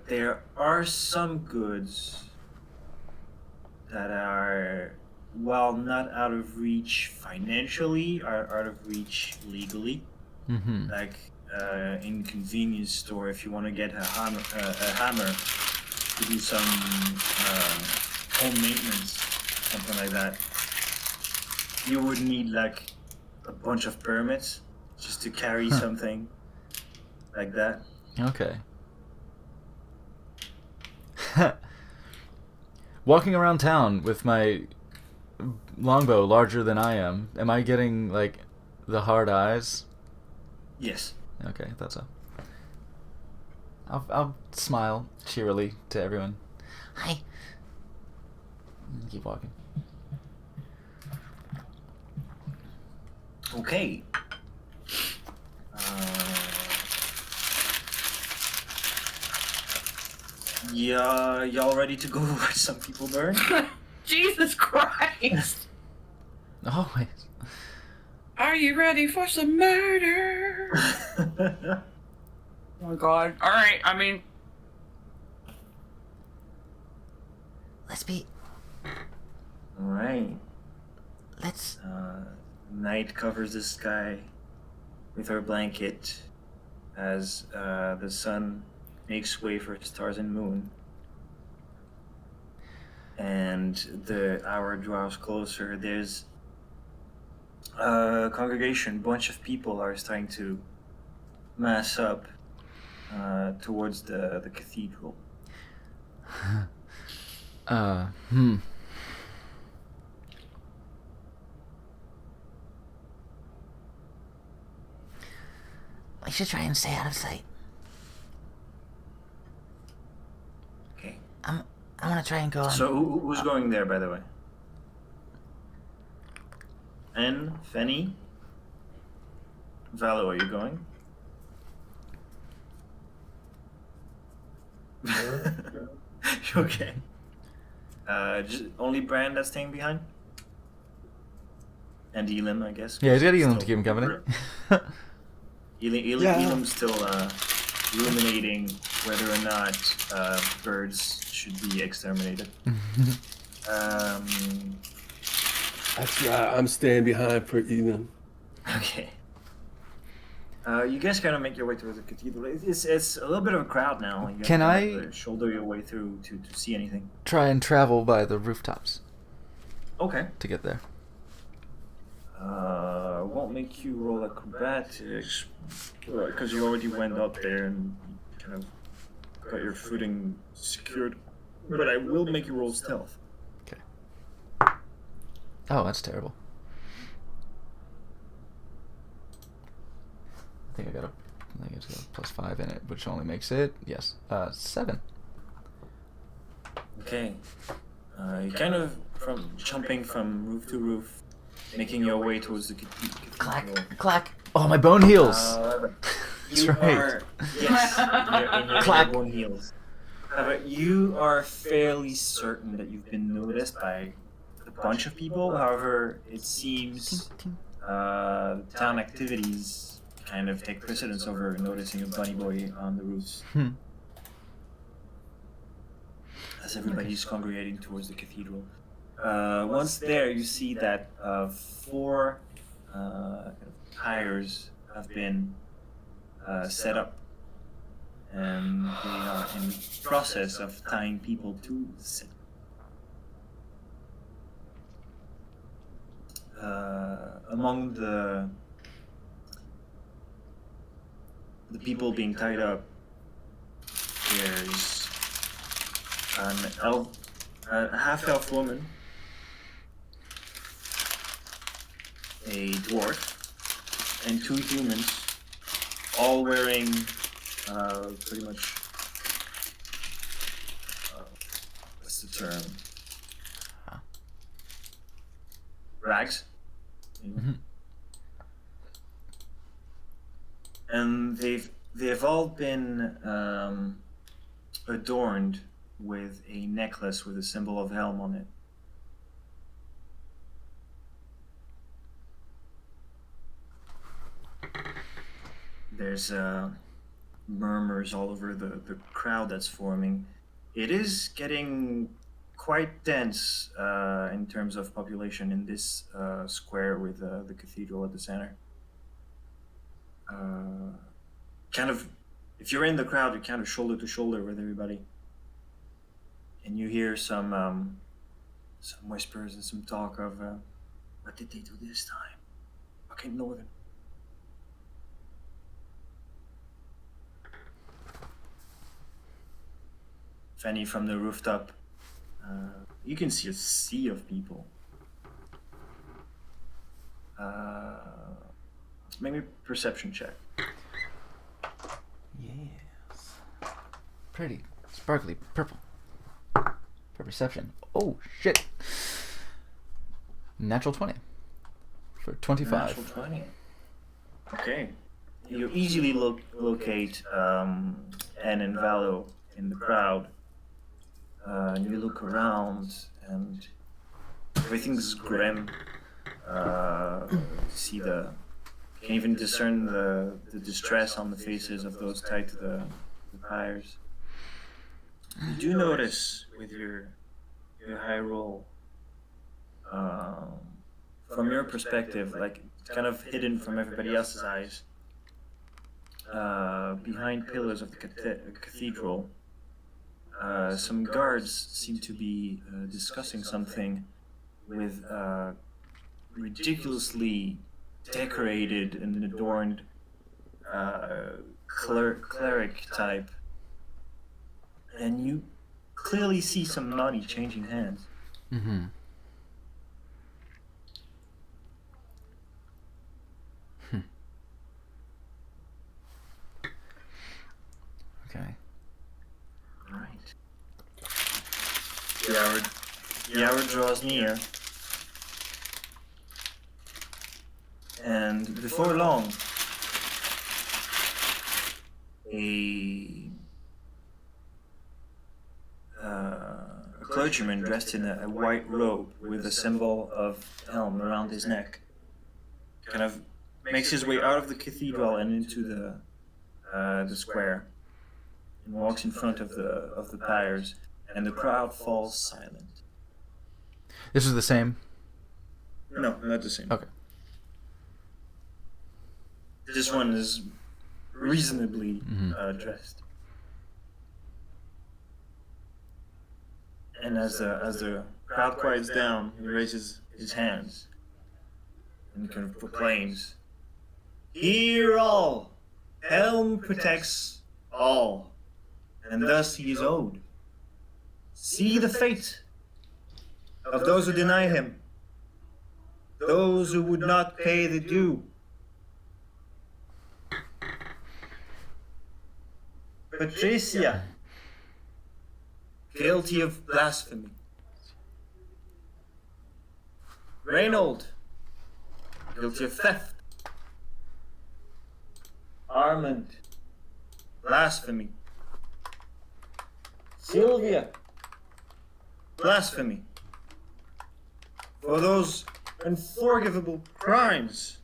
There are some goods that are, while not out of reach financially, are out of reach legally. Mm-hmm. Like in convenience store, if you want to get a hammer to do some home maintenance, something like that, you would need like a bunch of permits just to carry something like that. Okay. Walking around town with my longbow larger than I am I getting like the hard eyes? Yes. Okay, I thought so. I'll smile cheerily to everyone. Hi. Keep walking. Okay. Yeah, y'all ready to go watch some people burn? Jesus Christ! Always. Are you ready for some murder? Oh my god. Alright, I mean... Let's be. Alright. Let's. Night covers the sky with her blanket as the sun makes way for stars and moon. And the hour draws closer. There's a congregation, bunch of people are starting to mass up towards the cathedral. We should try and stay out of sight. Okay. I'm gonna try and go on. So who's going there, by the way? And Fenny? Valo, are you going? Okay. Just only Bran that's staying behind? And Elam, I guess. Yeah, he's got Elam to Still- keep him company. Elam's still ruminating whether or not birds should be exterminated. That's right. I'm staying behind for Ethan. Okay. You guys kind of make your way towards the cathedral. It's a little bit of a crowd now. You guys Can kinda I- have to shoulder your way through to see anything? Try and travel by the rooftops Okay. to get there. Won't make you roll acrobatics because you already went up there and kind of got your footing secured. But I will make you roll stealth. Oh, that's terrible. I think it's got a +5 in it, which only makes it 7. Okay. You kind of jumping from roof to roof, making your way towards the cathedral. Clack, clack. Oh, my bone heals. You That's right. are, yes, in your Clack. bone heals. But you are fairly certain that you've been noticed by a bunch of people. However, it seems town activities kind of take precedence over noticing a bunny boy on the roofs. As everybody's congregating towards the cathedral. Once there, you see that 4 pyres have been set up, and they are in the process of tying people to the city. Among the people being tied up, there's a half-elf woman, a dwarf, and 2 humans, all wearing pretty much what's the term? Rags. Mm-hmm. And they've all been adorned with a necklace with a symbol of Helm on it. There's murmurs all over the crowd that's forming. It is getting quite dense in terms of population in this square with the cathedral at the center. Kind of, if you're in the crowd, you're kind of shoulder to shoulder with everybody, and you hear some whispers and some talk of what did they do this time? Fucking Northern. Fanny from the rooftop. You can see a sea of people. Make me a perception check. Yes. Pretty. Sparkly. Purple. For perception. Oh, shit. Natural 20. For 25. Natural 20. Okay. You easily locate Anne and Valo in the crowd. And you look around and everything's grim. See you can even discern the distress on the faces of those tied to the pyres. You do notice with your high roll, from your perspective, like it's kind of hidden from everybody else's eyes, behind pillars of the cathedral, some guards seem to be discussing something with ridiculously decorated and adorned cleric type, and you clearly see some money changing hands. Mm-hmm. Okay. All right. The hour draws near, and before long, a clergyman dressed in a white robe with a symbol of Helm around his neck kind of makes his way out of the cathedral and into the square, and walks in front of the pyres, and the crowd falls silent. This is the same? No, not the same. Okay. This one is reasonably dressed. And as the crowd quiets down, he raises his hands and kind of proclaims, "Hear all! Helm protects all, and thus he is owed. See the fate of those who deny him, those who would not pay the due. Patricia, guilty of blasphemy. Reynold, guilty of theft. Armand, blasphemy. Sylvia, blasphemy. For those unforgivable crimes,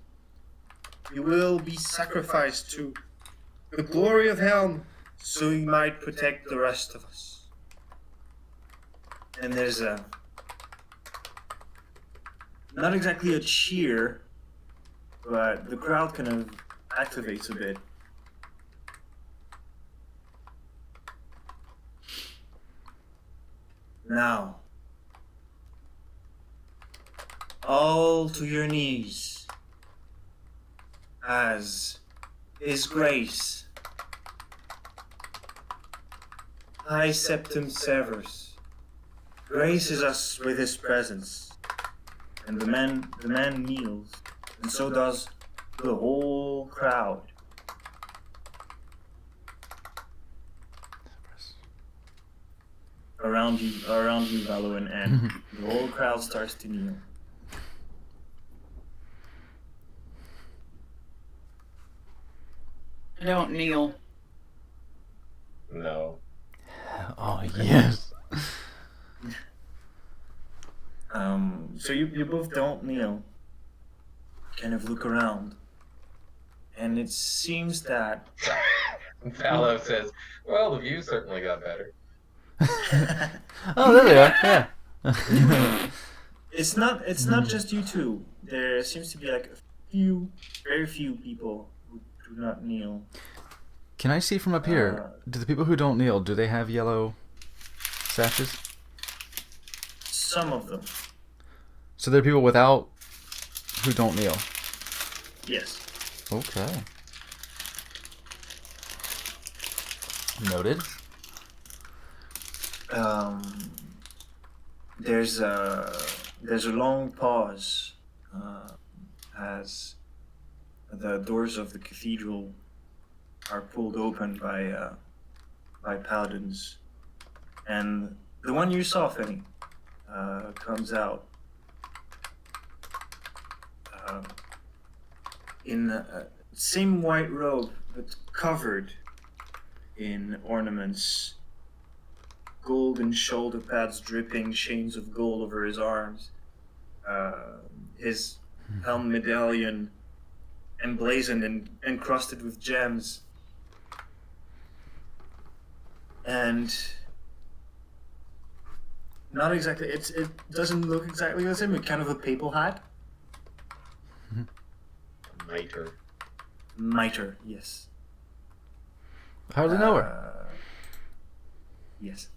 you will be sacrificed to the glory of Helm, so he might protect the rest of us." And there's not exactly a cheer, but the crowd kind of activates a bit. Now, all to your knees, as His Grace, High Septim Severus, graces us with his presence. And the man kneels, and so does the whole crowd. Around you, Valuan, and the whole crowd starts to kneel. I don't kneel. No. Oh, yes. So you both don't kneel. Kind of look around. And it seems that... Fallow says, well, the view certainly got better. Oh, there they are. Yeah. It's not just you two. There seems to be like very few people who do not kneel. Can I see from up here? Do the people who don't kneel, do they have yellow sashes? Some of them, So there are people without who don't kneel. yes. Okay. Noted. There's a long pause as the doors of the cathedral are pulled open by paladins, and the one you saw, Fanny, comes out in the same white robe, but covered in ornaments, golden shoulder pads dripping, chains of gold over his arms, his helm medallion emblazoned and encrusted with gems, and not exactly, it doesn't look exactly the same, but kind of a papal hat. Mitre, yes. How do they know her? Yes.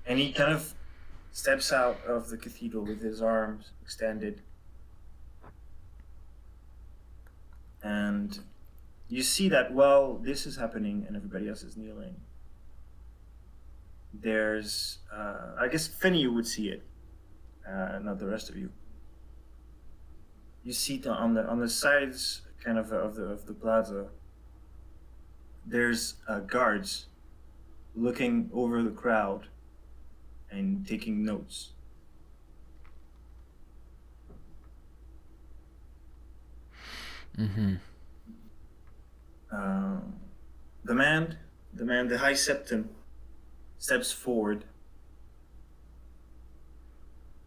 And he kind of steps out of the cathedral with his arms extended. And you see that while this is happening and everybody else is kneeling, there's, I guess Finny, you would see it, not the rest of you. You see on the sides, kind of the plaza, there's guards looking over the crowd and taking notes. Mm-hmm. The High Septim steps forward.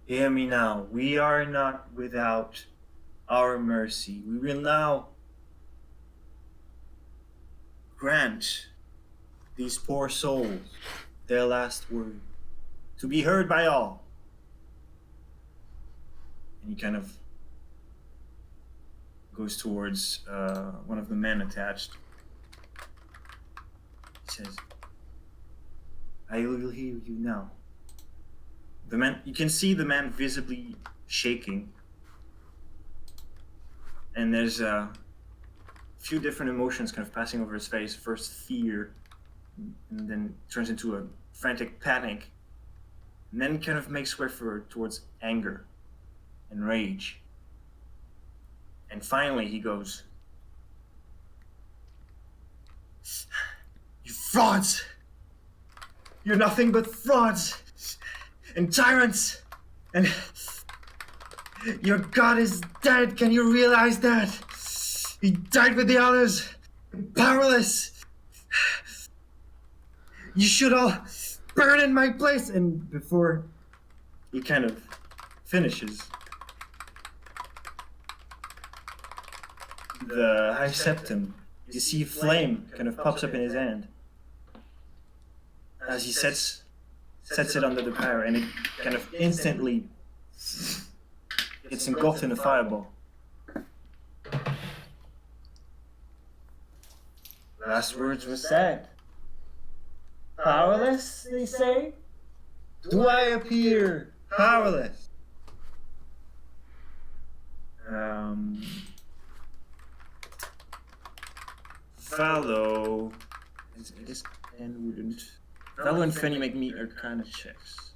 Hear me now. We are not without our mercy. We will now grant these poor souls their last word, to be heard by all. And he kind of goes towards one of the men attached. He says, I will hear you now. The man, you can see the man visibly shaking. And there's a few different emotions kind of passing over his face. First fear, and then turns into a frantic panic. And then kind of makes way towards anger and rage. And finally he goes, you frauds! You're nothing but frauds and tyrants! And your god is dead, can you realize that? He died with the others, powerless. You should all burn in my place. And before he kind of finishes, the High Septim, you see flame kind of pops up in his hand as he sets it under the pyre, and it kind of instantly gets engulfed in a fireball. Last words were said. Powerless, they say? Do I appear powerless? Valo. I guess Ken wouldn't. Valo and Fanny make me Arcana checks.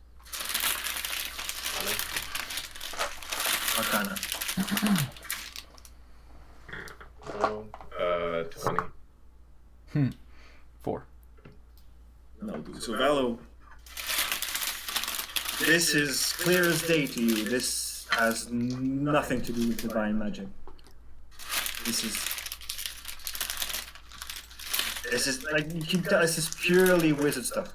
Arcana. Oh, 20. 4. No, so Valo. This is clear as day to you. This has nothing to do with divine magic. This is like this is purely wizard stuff.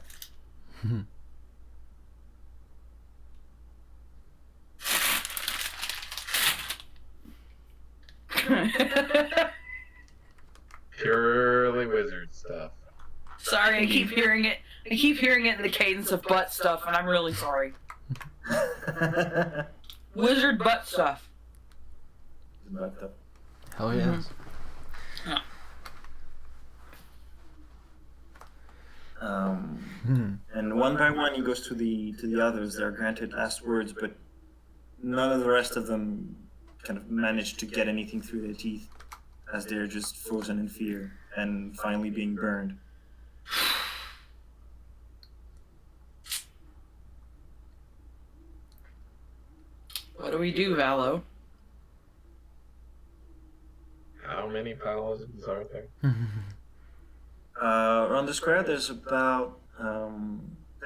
Purely wizard stuff. Sorry, I keep hearing it. I keep hearing it in the cadence of butt stuff, and I'm really sorry. Wizard butt stuff. Hell yes. And one by one, he goes to the others. They're granted last words, but none of the rest of them kind of manage to get anything through their teeth, as they're just frozen in fear and finally being burned. What do we do, Valo? How many paladins are there? Around the square, there's about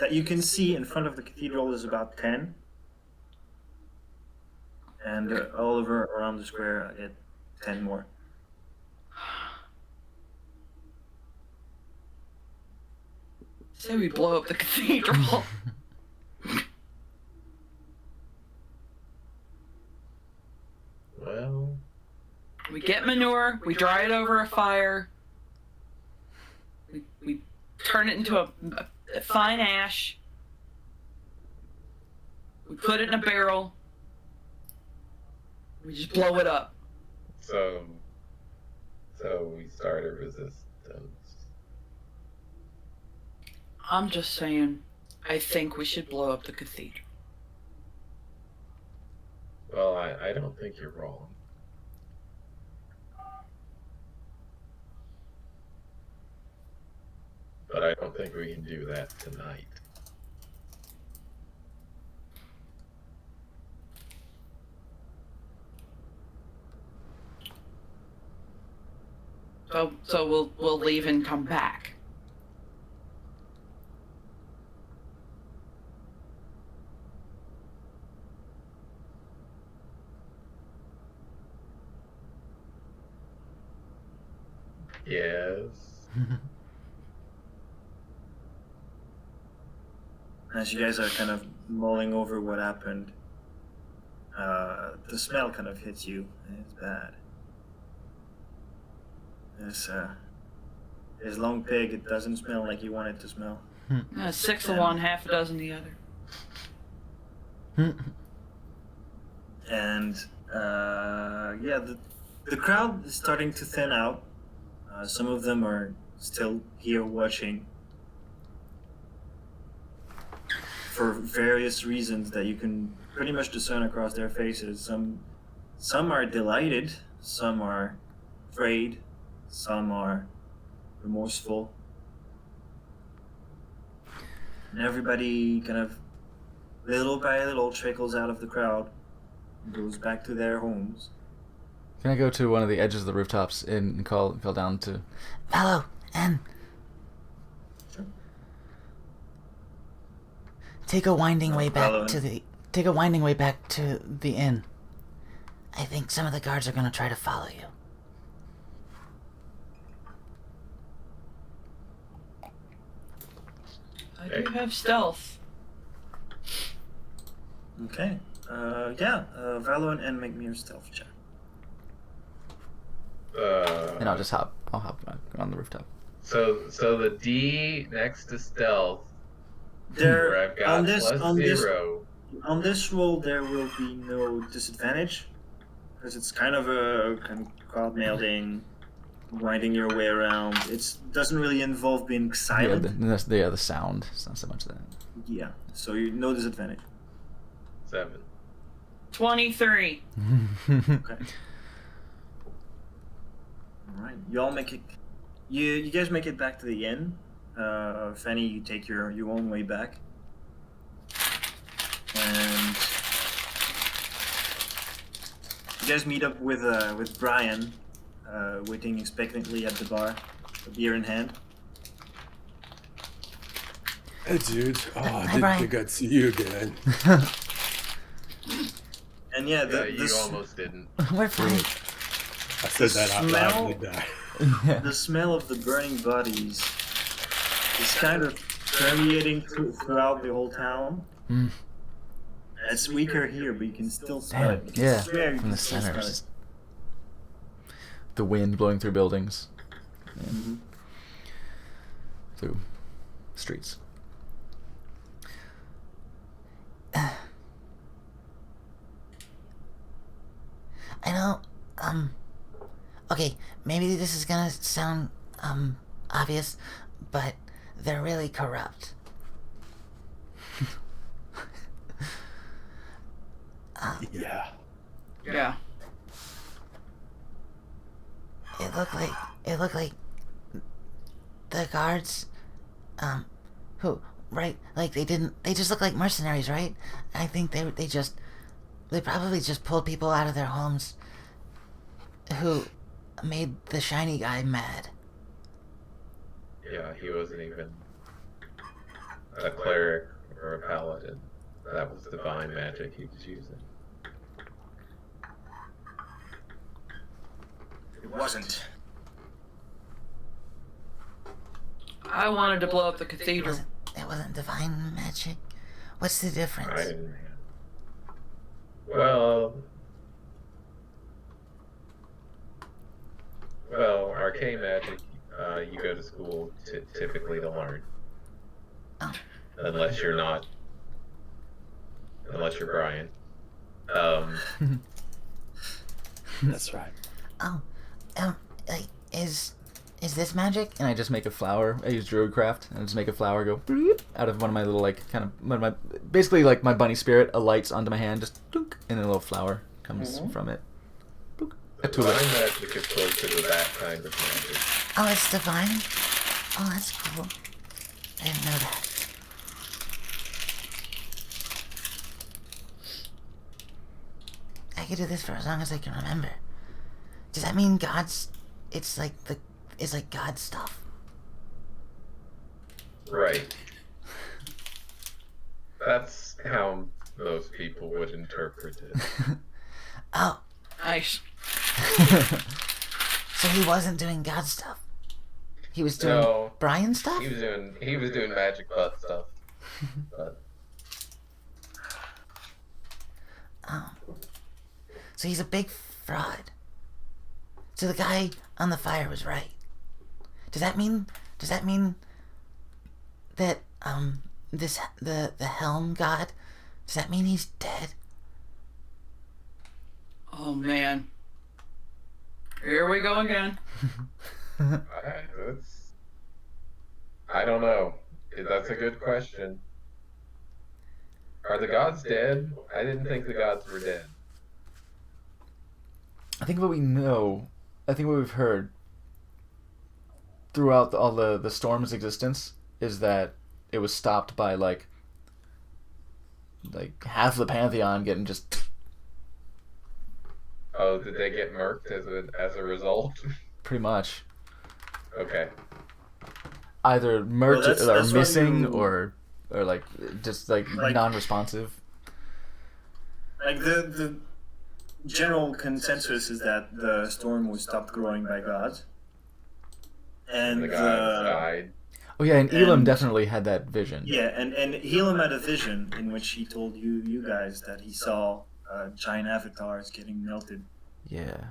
that you can see in front of the cathedral is about 10, and all over around the square, I get 10 more. Say we blow up the cathedral. Well, We get manure, we dry it over a fire, we turn it into a fine ash, we put it in a barrel, we just blow it up. so we start a resistance. I'm just saying, I think we should blow up the cathedral. Well, I don't think you're wrong. But I don't think we can do that tonight. So we'll leave and come back. Yes. As you guys are kind of mulling over what happened, the smell kind of hits you, and it's bad. This long pig, it doesn't smell like you want it to smell. 6 of one, half a dozen the other. And yeah, the crowd is starting to thin out. Some of them are still here watching for various reasons that you can pretty much discern across their faces. Some are delighted, some are afraid, some are remorseful. And everybody kind of little by little trickles out of the crowd and goes back to their homes. Can I go to one of the edges of the rooftops and call down to Valo, and Sure. take a winding way back Valo, to the inn. I think some of the guards are gonna try to follow you. I do have stealth. Okay. Yeah. Valo and make me your stealth check. and I'll hop on the rooftop. So the D next to stealth, There where I've got on this plus 0. on this roll there will be no disadvantage because it's kind of a crowd mailed in winding your way around. It doesn't really involve being Yeah, silent. the sound. It's not so much that. Yeah, so you no disadvantage. 7. 23. Okay. All right, you all make it. You guys make it back to the inn. Fanny, you take your own way back, and you guys meet up with Brian, waiting expectantly at the bar, a beer in hand. Hey, dude. Oh, I Hi, didn't Brian. think I'd see you again. And yeah, Yeah, you almost didn't. We're fine. I said that out loud Smell? and they died. the smell of the burning bodies is kind of permeating throughout the whole town. Mm. It's weaker here, but you can still smell Damn, it. You can yeah. swear you From can the still center, smell it's it. just the wind blowing through buildings, Mhm. through streets. I know, okay, maybe this is gonna sound, obvious, but they're really corrupt. Yeah. Yeah. It looked like the guards, like they just look like mercenaries, right? I think they probably just pulled people out of their homes who made the shiny guy mad. Yeah, he wasn't even a cleric or a paladin. That was divine magic he was using. It wasn't. I wanted to blow up the cathedral. It wasn't divine magic. What's the difference? I didn't. Well, arcane magic, you go to school typically to learn. Oh. Unless you're Brian. That's right. Oh, like, is this magic? And I just make a flower. I use druidcraft, and I just make a flower go bloop out of one of my little basically like my bunny spirit alights onto my hand, just dunk, and then a little flower comes from it. Dunk. A tulip. Divine magic is closer to that kind of magic. Oh, it's divine? Oh, that's cool. I didn't know that. I could do this for as long as I can remember. Does that mean it's like God stuff? Right. That's how most people would interpret it. Oh, Nice. so he wasn't doing God stuff. He was doing No. Brian stuff? He was doing magic butt stuff. But Oh. So he's a big fraud. So the guy on the fire was right. Does that mean that the Helm God, does that mean he's dead? Oh man. Here we go again. I don't know. That's a good question. Are the gods dead? I didn't think the gods were dead. I think what we know, I think what we've heard throughout all the storm's existence is that it was stopped by like half the pantheon getting just. Oh, did they get murked as a result? Pretty much Okay. either merged that's or why missing you- or like just like non-responsive. Like the general consensus is that the storm was stopped growing by gods, and The gods died. Oh yeah, and Elam And- definitely had that vision. yeah, and Helam had a vision in which he told you guys that he saw giant avatars getting melted. Yeah.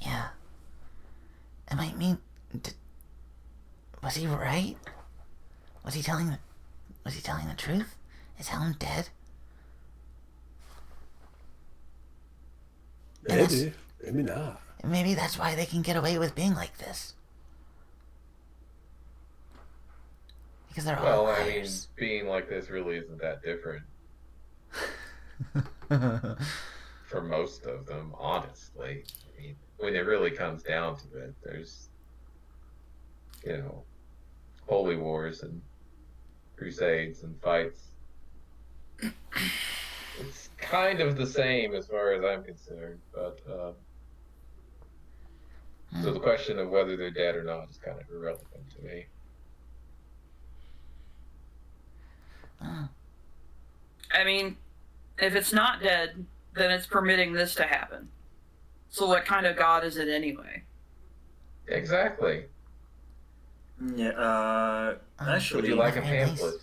Yeah. It might mean, was he right? Was he telling the truth? Is Helm dead? Yeah, Maybe. Maybe not. Maybe that's why they can get away with being like this. Because they're all Well, I mean, liars. being like this really isn't that different for most of them, honestly. I mean, when it really comes down to it, there's, holy wars and crusades and fights. It's kind of the same as far as I'm concerned, but so the question of whether they're dead or not is kind of irrelevant to me. I mean, if it's not dead, then it's permitting this to happen. So what kind of god is it anyway? Exactly. Yeah. Would Actually, you like a very nice. pamphlet?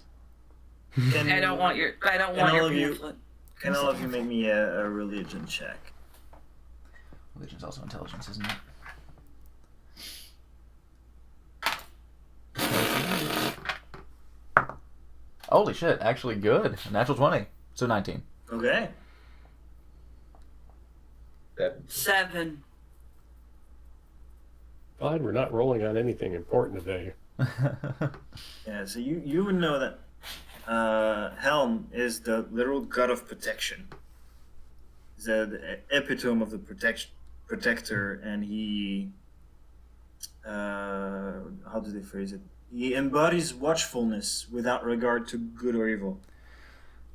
I don't want your all of you- pamphlet. Can all of you make me a religion check? Religion's also intelligence, isn't it? Holy shit, actually good. Natural 20. So 19. Okay. That 7. Glad we're not rolling on anything important today. Yeah. So you would know that Helm is the literal god of protection. He's the epitome of the protector, and he. How do they phrase it? He embodies watchfulness without regard to good or evil.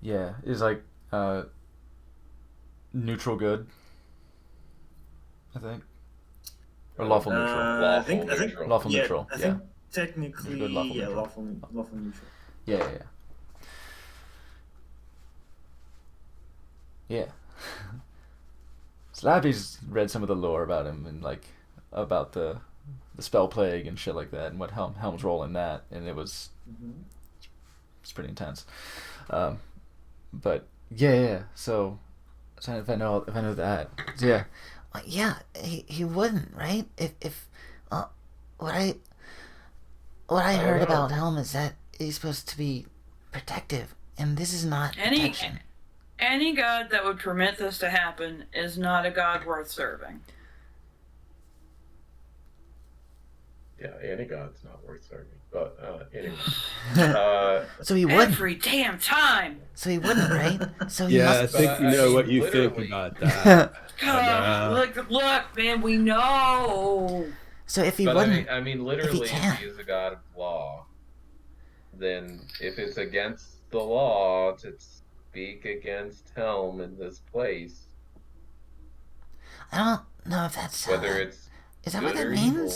Yeah, is like neutral good, I think. Or lawful neutral. I think Lawful yeah, neutral, I yeah. think technically, Good lawful yeah, neutral. lawful neutral. Yeah. Yeah. Slappy's read some of the lore about him and like about the spell plague and shit like that and what Helm's role in that, and it's pretty intense. But yeah. So if I know that, yeah. Well, yeah, he wouldn't, right? If what I heard about Helm is that he's supposed to be protective, and this is not protection. Any god that would permit this to happen is not a god worth serving. Yeah, any god's not worth serving. But anyway. So he wouldn't. Every damn time. So he wouldn't, right? So he Yeah, I must. think we I know mean, what you think literally. about that. Look, man, we know. So if he But wouldn't, I mean, literally, if can't. he is a god of law, then if it's against the law to speak against Helm in this place, I don't know if that's whether it's is that good what that or means? evil.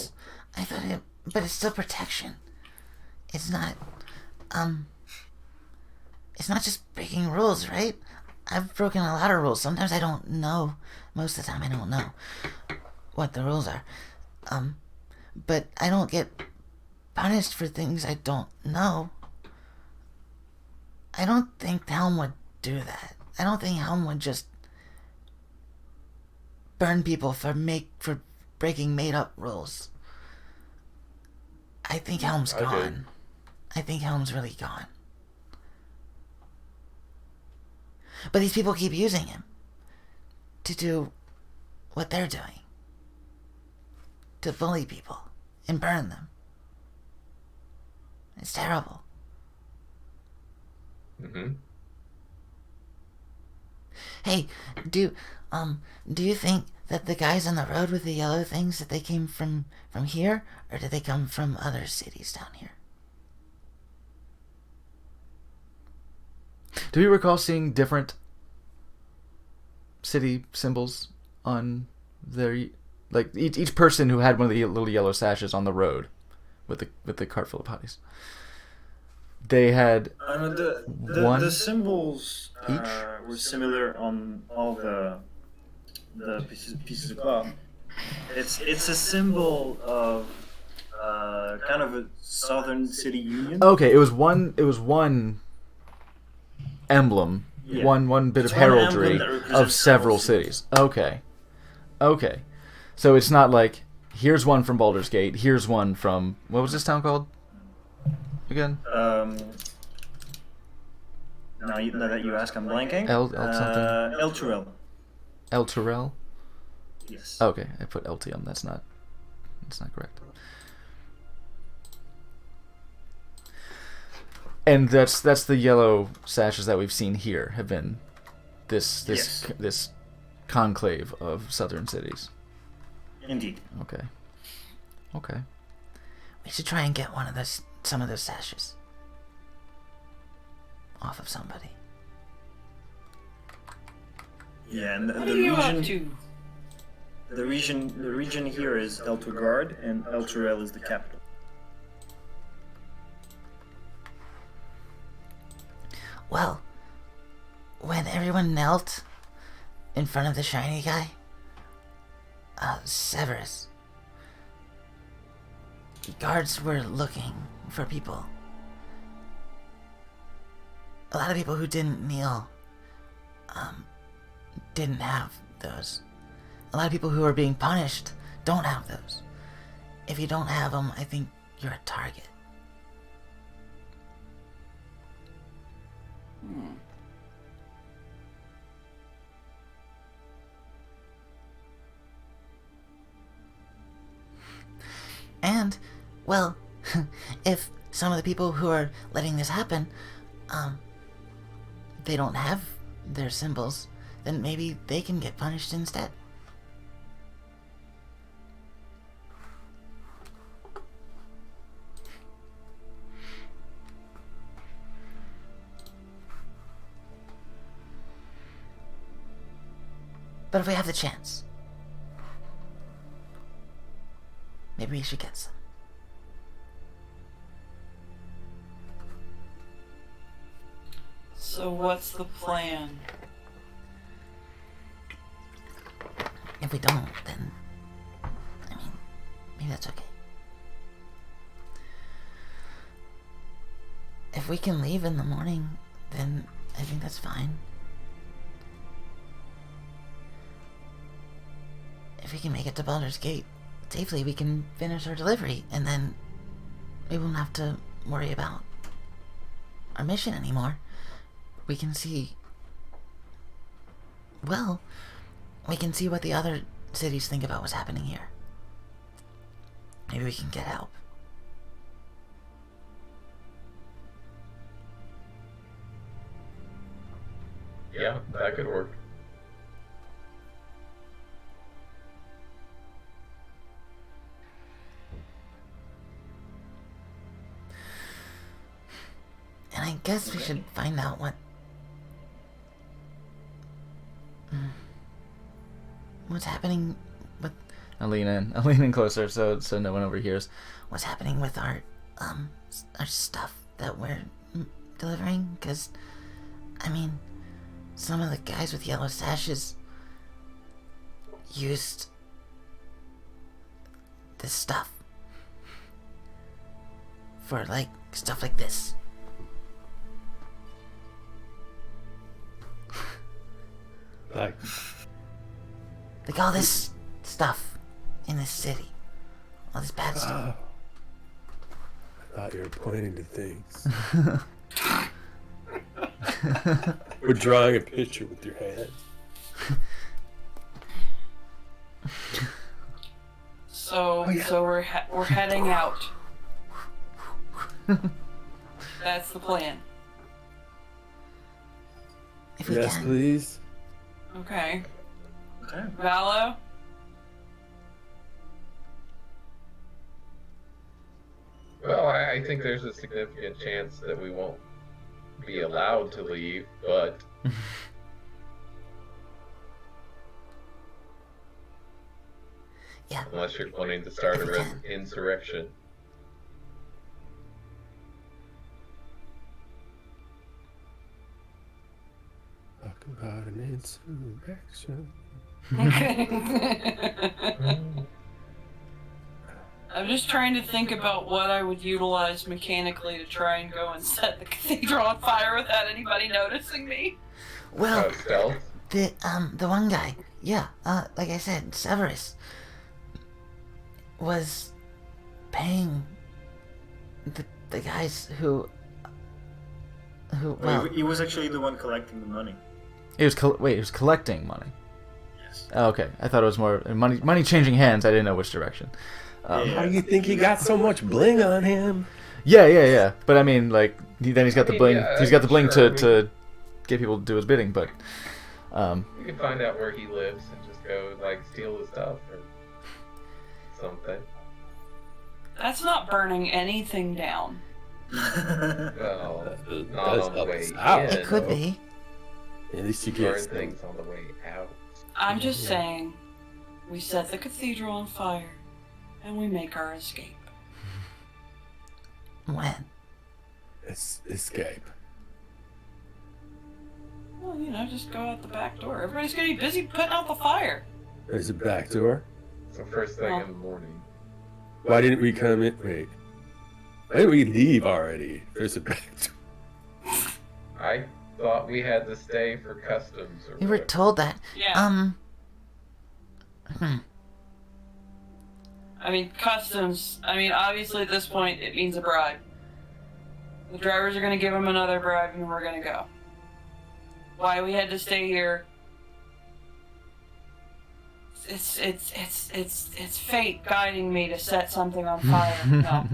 I thought it, but it's still protection. It's not, it's not just breaking rules, right? I've broken a lot of rules. Sometimes I don't know. Most of the time I don't know what the rules are. But I don't get punished for things I don't know. I don't think Helm would do that. I don't think Helm would just burn people for breaking made up rules. I think Helm's gone. I think Helm's really gone. But these people keep using him to do what they're doing. To bully people and burn them. It's terrible. Hey, do you think that the guys on the road with the yellow things, that they came from here, or did they come from other cities down here? Do you recall seeing different city symbols on their, like each person who had one of the little yellow sashes on the road with the cart full of potties? They had the symbols each? were similar on all the pieces of cloth. It's a symbol of kind of a southern city union. Okay, it was one emblem, Yeah. one bit It's of one heraldry emblem that of represents several several cities. Okay. So it's not like here's one from Baldur's Gate, here's one from what was this town called again? Now that you ask, I'm blanking. El something. El Turel. El Turel. Yes. Okay, I put Ltium. That's not correct. And that's the yellow sashes that we've seen here have been this Yes. this conclave of southern cities. Indeed. Okay. We should try and get some of those sashes off of somebody. Yeah, and the What are you up region, to? the region here is Elturgard, and Elturel is the capital. Well, when everyone knelt in front of the shiny guy, Severus, the guards were looking for people. A lot of people who didn't kneel didn't have those. A lot of people who are being punished don't have those. If you don't have them, I think you're a target. And, well, if some of the people who are letting this happen, they don't have their symbols, then maybe they can get punished instead. But if we have the chance, maybe we should get some. So what's the plan? If we don't, then, I mean, maybe that's okay. If we can leave in the morning, then I think that's fine. If we can make it to Baldur's Gate safely, we can finish our delivery, and then we won't have to worry about our mission anymore. We can see... Well, we can see what the other cities think about what's happening here. Maybe we can get help. Yeah, that could work. And I guess we should find out what's happening with I'll lean in closer so no one overhears. what's happening with our stuff that we're delivering. Because, I mean, some of the guys with yellow sashes used this stuff for, like, stuff like this. Like, All this stuff in this city. All this bad stuff. I thought you were pointing to things. We're drawing a picture with your hand. So we're heading out. That's the plan. If we Yes, can. please. Okay. Okay. Valo? Well, I think there's a significant chance that we won't be allowed to leave, but Yeah. unless you're planning to start an insurrection. Talk about an insurrection. I'm just trying to think about what I would utilize mechanically to try and go and set the cathedral on fire without anybody noticing me. Well, Stealth? the one guy, yeah, like I said, Severus was paying the guys who Well, he was actually the one collecting the money. He was collecting money. Yes. Oh, okay, I thought it was more money changing hands. I didn't know which direction. Yeah. How do you think he got so much bling on him? Yeah. But I mean, like, then he's got the bling. yeah, He's got the bling sure, to get people to do his bidding. But We can find out where he lives and just go, like, steal his stuff or something. That's not burning anything down. Well, not Does on the help way us out. in. It could be. At least you Burn get things on the way out. I'm just saying, we set the cathedral on fire, and we make our escape. When? escape. Well, just go out the back door. Everybody's gonna be busy putting out the fire. There's a back door. So first thing Well- in the morning. Why didn't we come in? Wait. Why didn't we leave already? There's a back door. I thought we had to stay for customs or We were whatever. told that. Yeah. I mean, customs. I mean, obviously at this point it means a bribe. The drivers are gonna give him another bribe, and we're gonna go. Why we had to stay here? It's fate guiding me to set something on fire. No.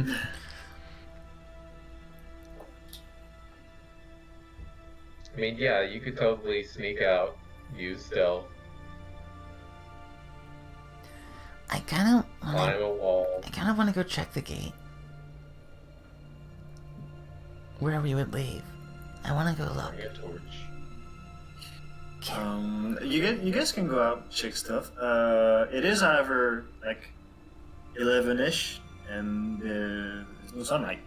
I mean, yeah, you could totally sneak out, use stealth, I kind of climb a wall. want to go check the gate. Where we would leave. I want to go look. Bring a torch. You guys can go out check stuff. It is, however, like 11ish, and there's no sunlight.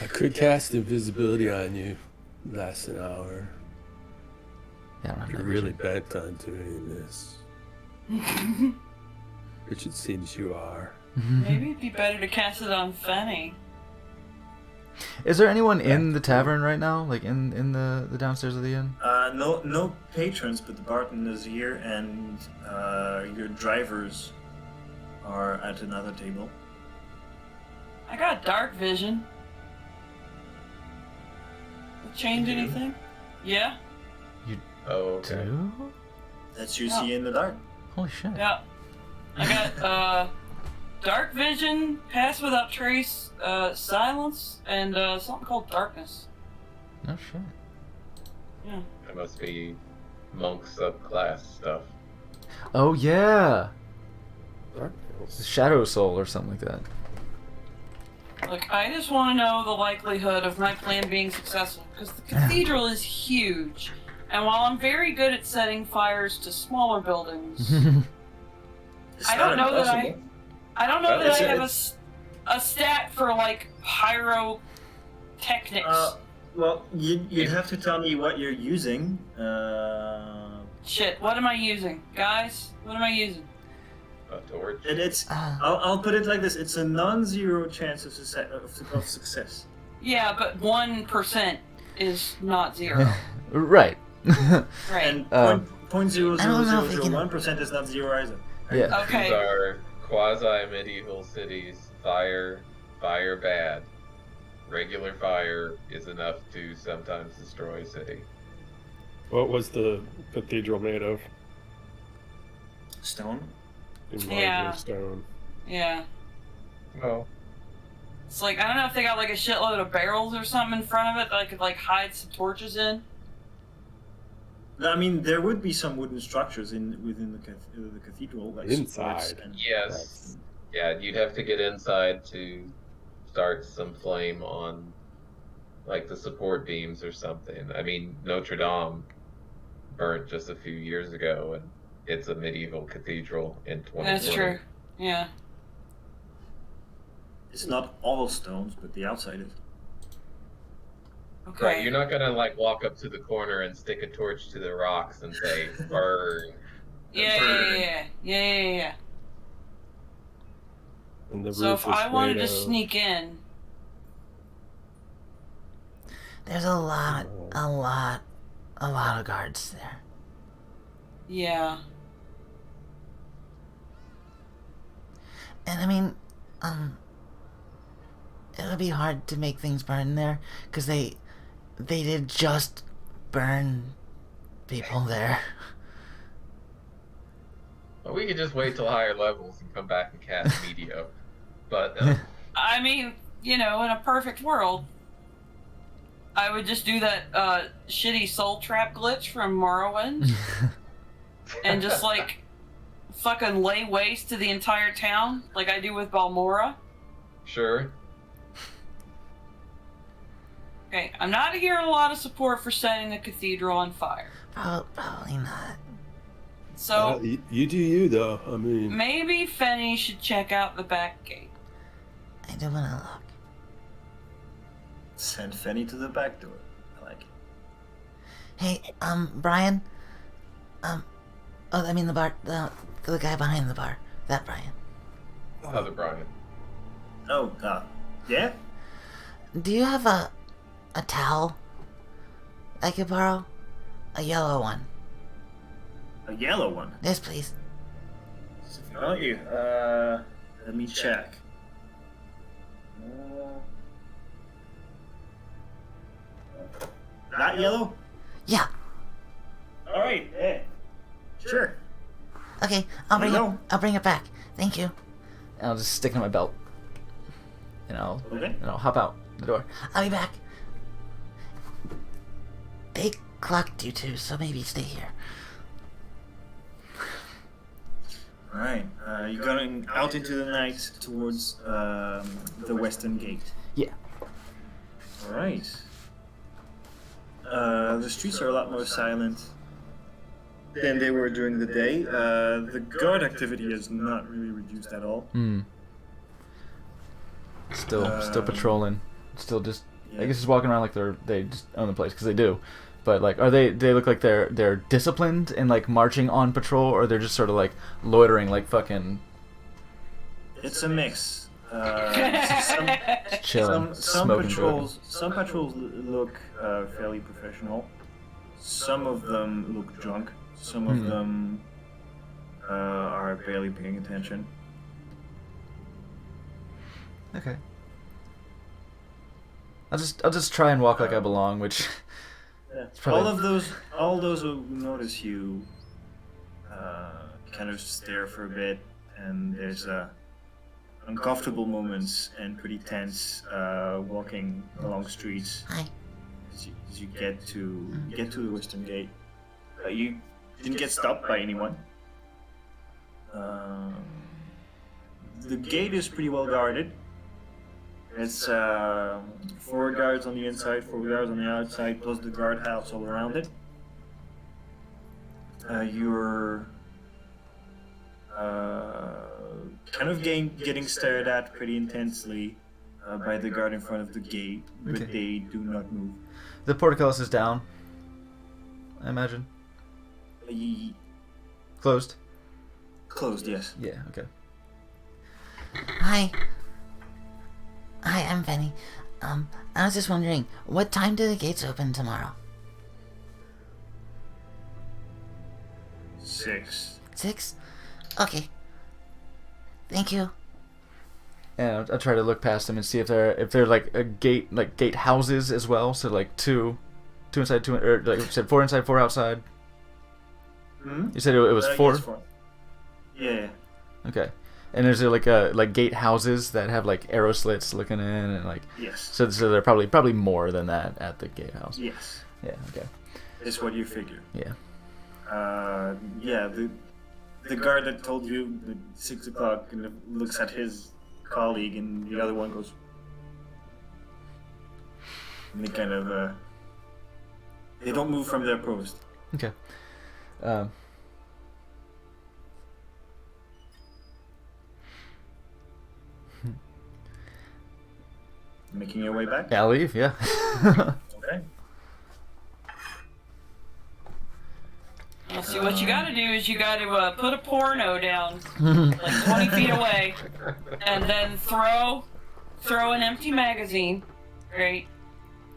I could cast invisibility on you. Last an hour. yeah, I don't have You're night really vision. bent on doing this. Which it seems you are. Maybe it'd be better to cast it on Fenny. Is there anyone in the tavern right now? Like in the downstairs of the inn? No patrons, but the bartender is here, and your drivers are at another table. I got dark vision. Will it change anything? Yeah. Oh, okay. Two? That you Yeah. see in the dark. Holy shit! Yeah. I got dark vision, pass without trace, silence, and something called darkness. No shit. Yeah. That must be monk subclass stuff. Oh yeah, Darkness. Shadow Soul or something like that. Look, I just want to know the likelihood of my plan being successful, because the cathedral is huge, and while I'm very good at setting fires to smaller buildings, It's I not don't know that impossible. I don't know Well, that it's I a- have a stat for like pyrotechnics. Well, you'd have to tell me what you're using. Shit, what am I using, guys? What am I using? A torch. And it's. Uh, I'll put it like this: it's a non-zero chance of success. Yeah, but 1% is not 0. Right. Right. And point zero I don't zero know if zero we zero can- 1% is not zero either. Yeah. Okay. These are quasi-medieval cities. Fire bad. Regular fire is enough to sometimes destroy a city. What was the cathedral made of? Stone. In Yeah. larger stone. Yeah. Well, It's like, I don't know if they got like a shitload of barrels or something in front of it that I could like hide some torches in. I mean, there would be some wooden structures within the cathedral, like Inside. supports and- yes. Yeah, you'd have to get inside to start some flame on, like, the support beams or something. I mean, Notre Dame burnt just a few years ago, and it's a medieval cathedral in 2020. That's true. Yeah. It's not all stones, but the outside is. Okay. Right, you're not gonna, like, walk up to the corner and stick a torch to the rocks and say, burn. Yeah. And the So roof if was I wanted made to of- sneak in, there's a lot of guards there. yeah. And I mean, it would be hard to make things burn there, because they did just burn people there. Well, we could just wait till higher levels and come back and cast Medio. But I mean, in a perfect world, I would just do that shitty soul trap glitch from Morrowind and just like fucking lay waste to the entire town like I do with Balmora. sure. Okay, I'm not hearing a lot of support for setting the cathedral on fire. Probably not. So You do you, though. I mean, maybe Fenny should check out the back gate. I do want to look. Send Fenny to the back door. I like it. Hey, Brian. I mean the bar, the guy behind the bar. That Brian. Other Brian. Oh, yeah? Do you have a towel I could borrow? A yellow one. A yellow one? Yes, please. Oh, you. Let me check. That yellow? Yeah. Alright, yeah. Sure. Okay, I'll bring No. it. I'll bring it back. Thank you. And I'll just stick it in my belt. And I'll hop out the door. I'll be back. They clocked you too, so maybe stay here. Alright, you're going out into the night towards the western gate. Yeah. Alright. The streets are a lot more silent than they were during the day. The guard activity is not really reduced at all. Still patrolling. Still just, Yeah. I guess just walking around like they just own the place, because they do. But like, they look like they're disciplined and like marching on patrol, or they're just sort of like loitering like fucking It's a mix. chilling, Some smoking patrols look fairly professional. Some of them look drunk. Some of them are barely paying attention. Okay. I'll just try and walk like I belong, which Yeah. probably- all those who notice you kind of stare for a bit, and there's uncomfortable moments and pretty tense walking along streets Hi. as you get to the western gate. You didn't get stopped by anyone. The gate is pretty well guarded. It's 4 guards on the inside, 4 guards on the outside, plus the guardhouse all around it. You're kind of getting stared at pretty intensely by the guard in front of the gate, but Okay. they do not move. The portcullis is down, I imagine. Closed. Closed, yes. Yeah. Okay. Hi. Hi, I'm Penny. I was just wondering, what time do the gates open tomorrow? 6. 6? Okay. Thank you. And I'll try to look past them and see if they're like a gate, like gate houses as well. So like two inside, two, or like you said, 4 inside, 4 outside. Hmm? You said it was 4. Yes, 4. Yeah. Okay. And is there like gate houses that have like arrow slits looking in and like Yes. so they're probably more than that at the gatehouse. Yes. Yeah. Okay. That's what you figure. Yeah. Yeah, the guard that told you at 6 o'clock kind of looks at his colleague, and the other one goes. And they kind of they don't move from their post. Okay. Making your way back. Yeah, I'll leave. Yeah. Okay. Well, see, what you gotta do is you gotta put a porno down like 20 feet away, and then throw an empty magazine, right?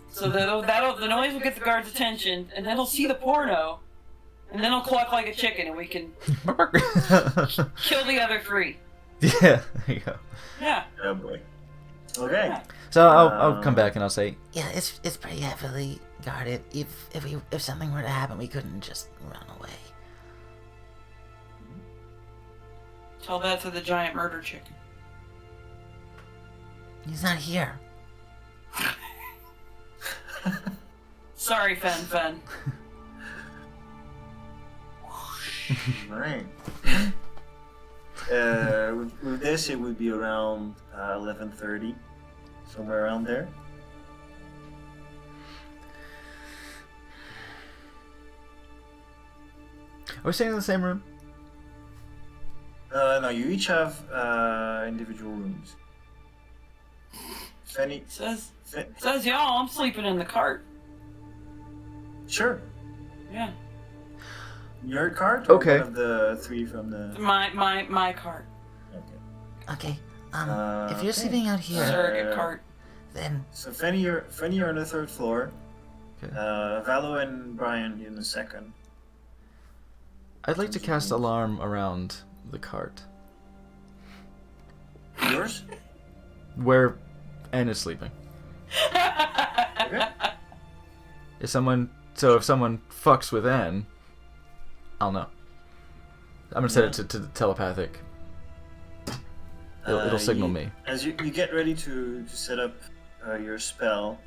So that'll the noise will get the guard's attention, and then he'll see the porno, and then he'll cluck like a chicken, and we can kill the other 3. Yeah. There you go. Yeah. Oh boy. Okay. So I'll come back and I'll say, Yeah, it's pretty heavily guarded. If something were to happen, we couldn't just run away. Tell that to the giant murder chicken. He's not here. Sorry, Fen. Right. With this, it would be around 11:30, somewhere around there. are we staying in the same room? No, you each have individual rooms. Fenny, Says y'all, I'm sleeping in the cart. sure. Yeah. Your cart or Okay. one of the three from the. My cart. Okay. Okay. If you're okay. sleeping out here, Surrogate cart. then So Fenny, you're on the third floor. Okay. Valo and Brian in the second. I'd like to cast alarm around the cart Yours? where Anne is sleeping. Okay. If someone fucks with Anne, I'll know. I'm gonna set it to telepathic. It'll signal me. As you get ready to set up your spell,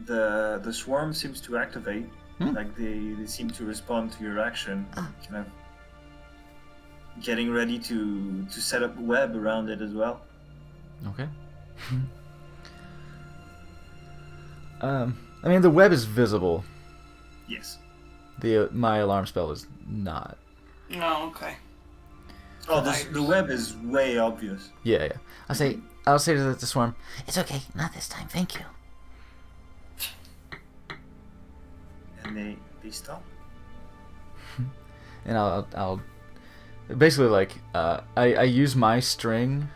the swarm seems to activate. Like they seem to respond to your action, kind of getting ready to set up a web around it as well. Okay. I mean, the web is visible. Yes. My alarm spell is not. Oh, okay. Oh, the web is way obvious. Yeah. I'll say to the swarm. it's okay. Not this time. Thank you. And they stop. And I'll basically like I use my string.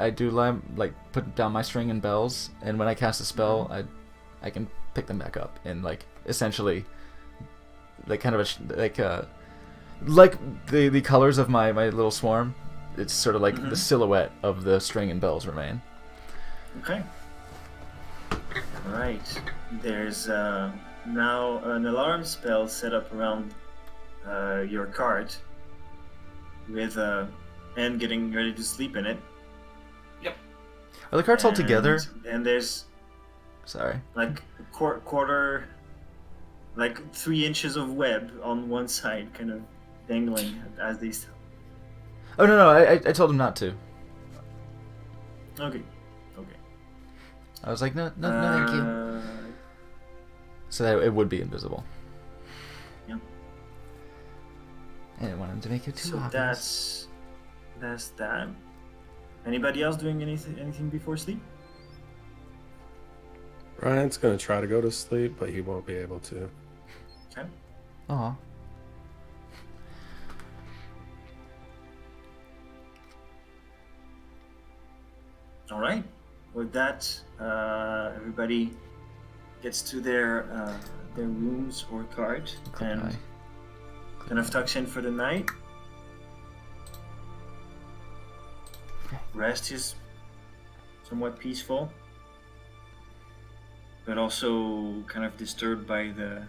I do like put down my string and bells, and when I cast a spell, I can pick them back up and like essentially like kind of like the colors of my little swarm. It's sort of like the silhouette of the string and bells remain. Okay. Right. There's now an alarm spell set up around your cart with Anne getting ready to sleep in it. Are the carts all together? And there's Sorry. like a quarter, like 3 inches of web on one side, kind of dangling as they. Oh no! I told him not to. Okay. I was like, no, thank you. So that it would be invisible. Yeah. I didn't want him to make it too So obvious. that's that. Anybody else doing anything before sleep? Ryan's gonna try to go to sleep, but he won't be able to. Okay. Aw. All right. With that, everybody gets to their rooms or cart Good and eye. kind of tucks in for the night. Okay. Rest is somewhat peaceful, but also kind of disturbed by the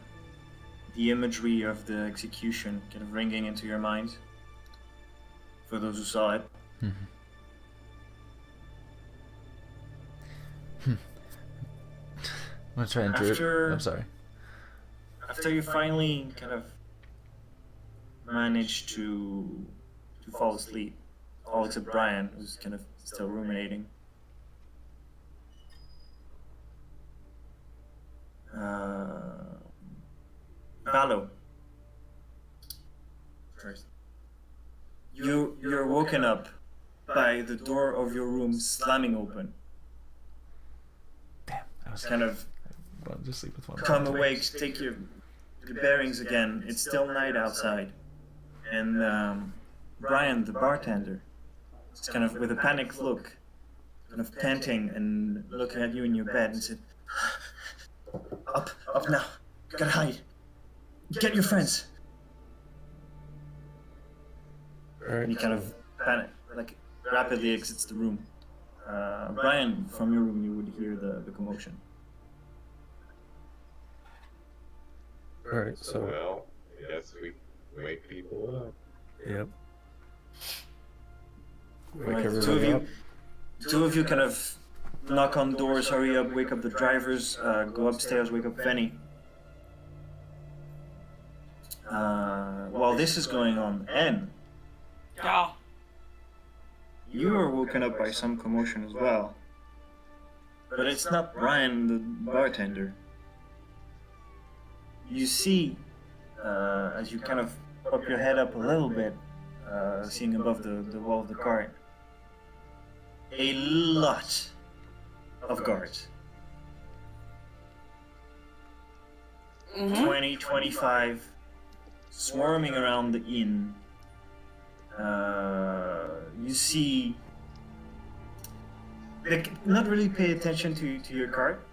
imagery of the execution kind of ringing into your mind. For those who saw it. I'm gonna try and do it. I'm sorry. After you finally kind of manage to fall asleep, all except Brian, who's kind of still ruminating. Valo. First. You're woken up by the door of your room slamming open. Damn. I was Kind of I wanted to sleep with one. come awake, take your bearings again. It's still night outside. And Brian, the bartender, is kind of with a panicked look, kind of panting and looking at you in your bed and said, Up now. Gotta hide. Get your friends. All And he right. kind of rapidly exits the room. Brian, from your room, you would hear the commotion. All right, so Well, I guess we wake people up. yep. Wake Right, everybody up. two of you kind of knock on doors, hurry up, wake up the drivers, go upstairs, wake up Penny. While this is going on, and Yeah. you are woken up by some commotion as well. But it's not Brian, the bartender. You see, as you kind of pop your head up a little bit, seeing above the wall of the cart, a lot of guards. 20, 25, swarming around the inn. You see, they not really pay attention to your cart,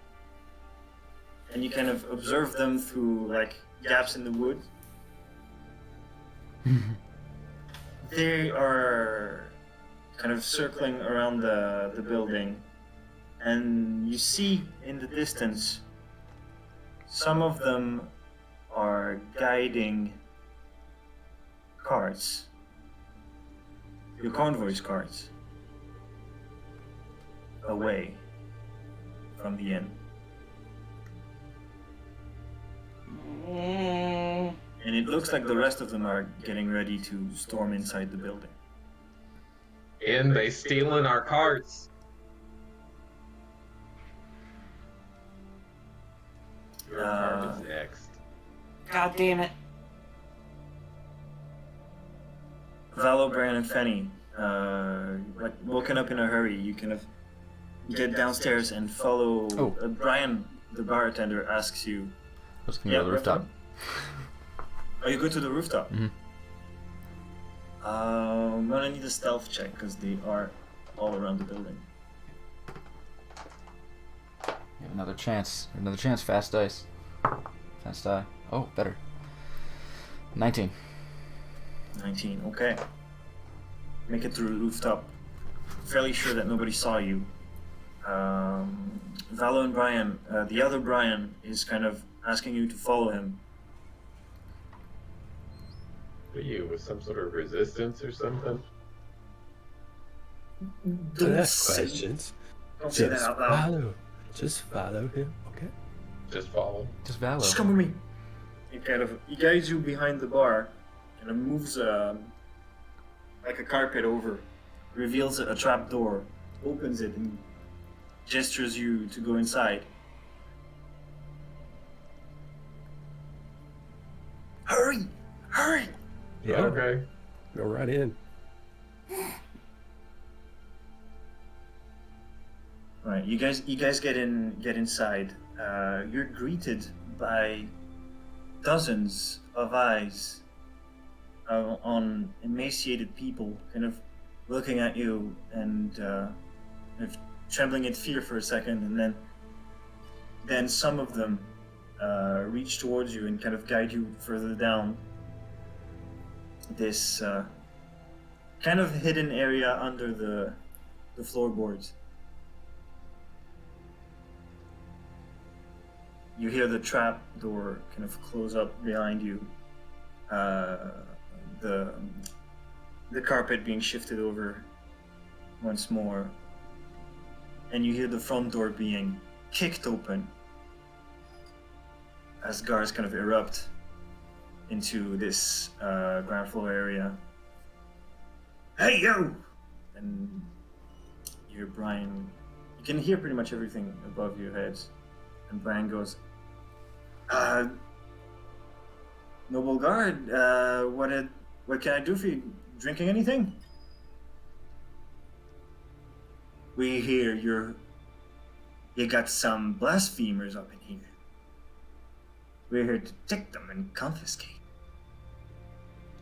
and you kind of observe them through like gaps in the wood. They are kind of circling around the building, and you see in the distance some of them are guiding carts, your convoy's carts, away from the inn. And it looks like the rest of them are getting ready to storm inside the building. And they stealing our carts. Your cart is next. God damn it. Valo, Brian, and Fenny, like woken up in a hurry, you kind of get downstairs and follow. Brian, the bartender, asks you. Let's go to the rooftop. Oh, you go to the rooftop? Mm-hmm. I'm gonna need a stealth check because they are all around the building. You have another chance. Another chance. Fast dice. Fast die. Oh, better. 19. 19, okay. Make it through the rooftop. Fairly sure that nobody saw you. Valo and Brian, the other Brian is kind of asking you to follow him. What are you, with some sort of resistance or something? Don't Ask say- questions. Don't say that Just out loud. follow. Just follow him, okay? Just follow. Just Valo. Just come with me. He guides you behind the bar, and it moves like a carpet over, reveals a trap door, opens it, and gestures you to go inside. Hurry! Hurry! Yeah. Okay. Go right in. Right, you guys get inside. You're greeted by dozens of eyes on emaciated people, kind of looking at you and kind of trembling in fear for a second, and then some of them reach towards you and kind of guide you further down this kind of hidden area under the floorboards. You hear the trap door kind of close up behind you. The carpet being shifted over once more, and you hear the front door being kicked open as guards kind of erupt into this ground floor area. Hey, you! And you hear Brian. You can hear pretty much everything above your heads. And Brian goes, Noble Guard, what can I do for you? Drinking anything? We hear you got some blasphemers up in here. We're here to take them and confiscate.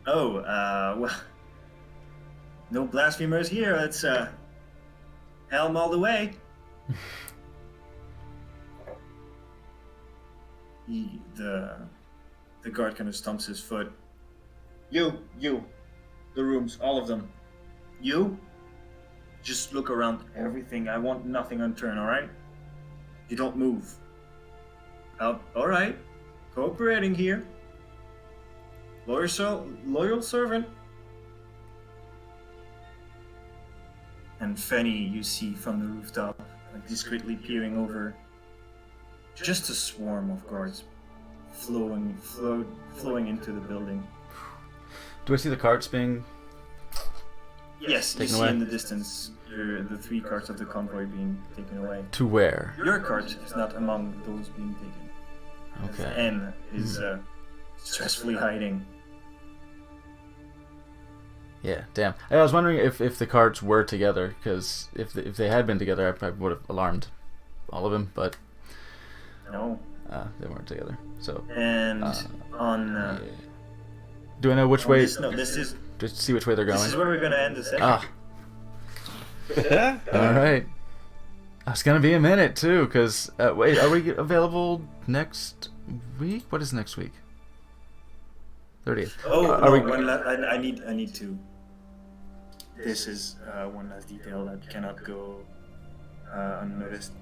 Oh, well, no blasphemers here. Let's helm all the way. The guard kind of stumps his foot. You, the rooms, all of them. You, Just look around everything. I want nothing unturned, alright? You don't move. Alright. Cooperating here. Loyal servant. And Fenny, you see from the rooftop, like discreetly peering over, just a swarm of guards flowing into the building. Do I see the carts being... Yes, you taken see away? in the distance the 3 carts of the convoy being taken away. To where? Your cart is not among those being taken. Okay. N is stressfully hiding. Yeah, damn. I was wondering if the carts were together, because if they had been together, I probably would have alarmed all of them, but No. they weren't together. So, And on... yeah. Do I know which on way? this, no, this is Just see which way they're going. this is where we're gonna end the session. All right. It's gonna be a minute too, because wait, are we available next week? What is next week? 30th. Oh, Are no, we- I need to. This is one last detail that cannot go unnoticed.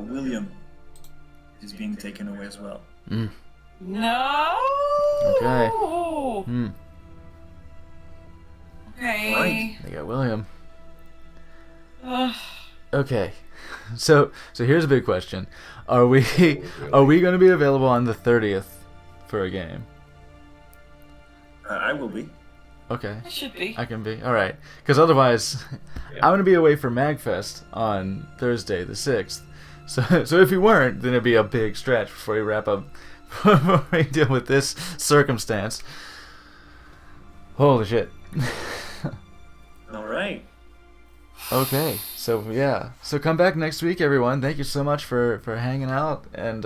William is being taken away as well. Mm. No. Okay. Hmm. Okay. Right. They got William. Ugh. Okay. So here's a big question: Are we going to be available on the 30th for a game? I will be. Okay. It should be. I can be. All right. Because otherwise, Yeah. I'm going to be away for MagFest on Thursday the 6th. So if you weren't, then it'd be a big stretch before we wrap up, before we deal with this circumstance. Holy shit. All right. Okay. So yeah. So come back next week, everyone. Thank you so much for hanging out and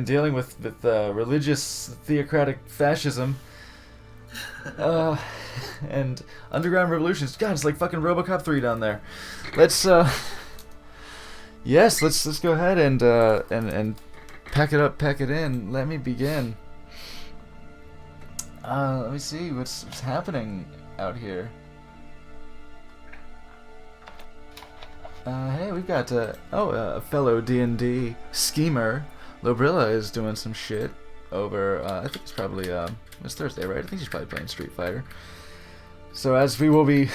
dealing with religious theocratic fascism. And underground revolutions. God, it's like fucking RoboCop 3 down there. Let's yes, let's go ahead and pack it up, pack it in. Let me begin. Let me see what's happening out here. Hey, we've got a fellow D&D schemer. Lobrilla is doing some shit over. I think it's probably it's Thursday, right? I think she's probably playing Street Fighter. So as we will be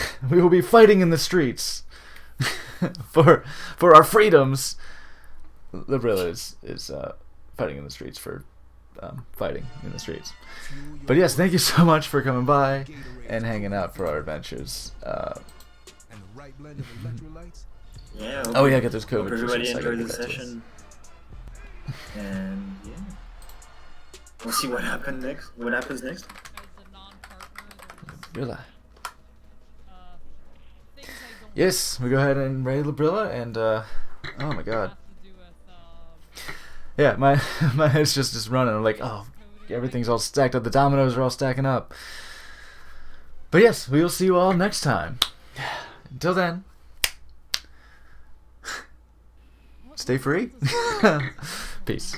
fighting in the streets for our freedoms. Lobrilla is fighting in the streets for fighting in the streets. But yes, thank you so much for coming by and hanging out for our adventures. Yeah. Oh yeah, get those Hope COVID. everybody shits. I gotta enjoyed the get back to this. session. And yeah, we'll see what happens next. What happens next? Lobrilla. Yes, we go ahead and raid Lobrilla and oh my god. Yeah, my head's just running. I'm like, oh, everything's all stacked up. The dominoes are all stacking up. But yes, we will see you all next time. Until then, stay free. Peace.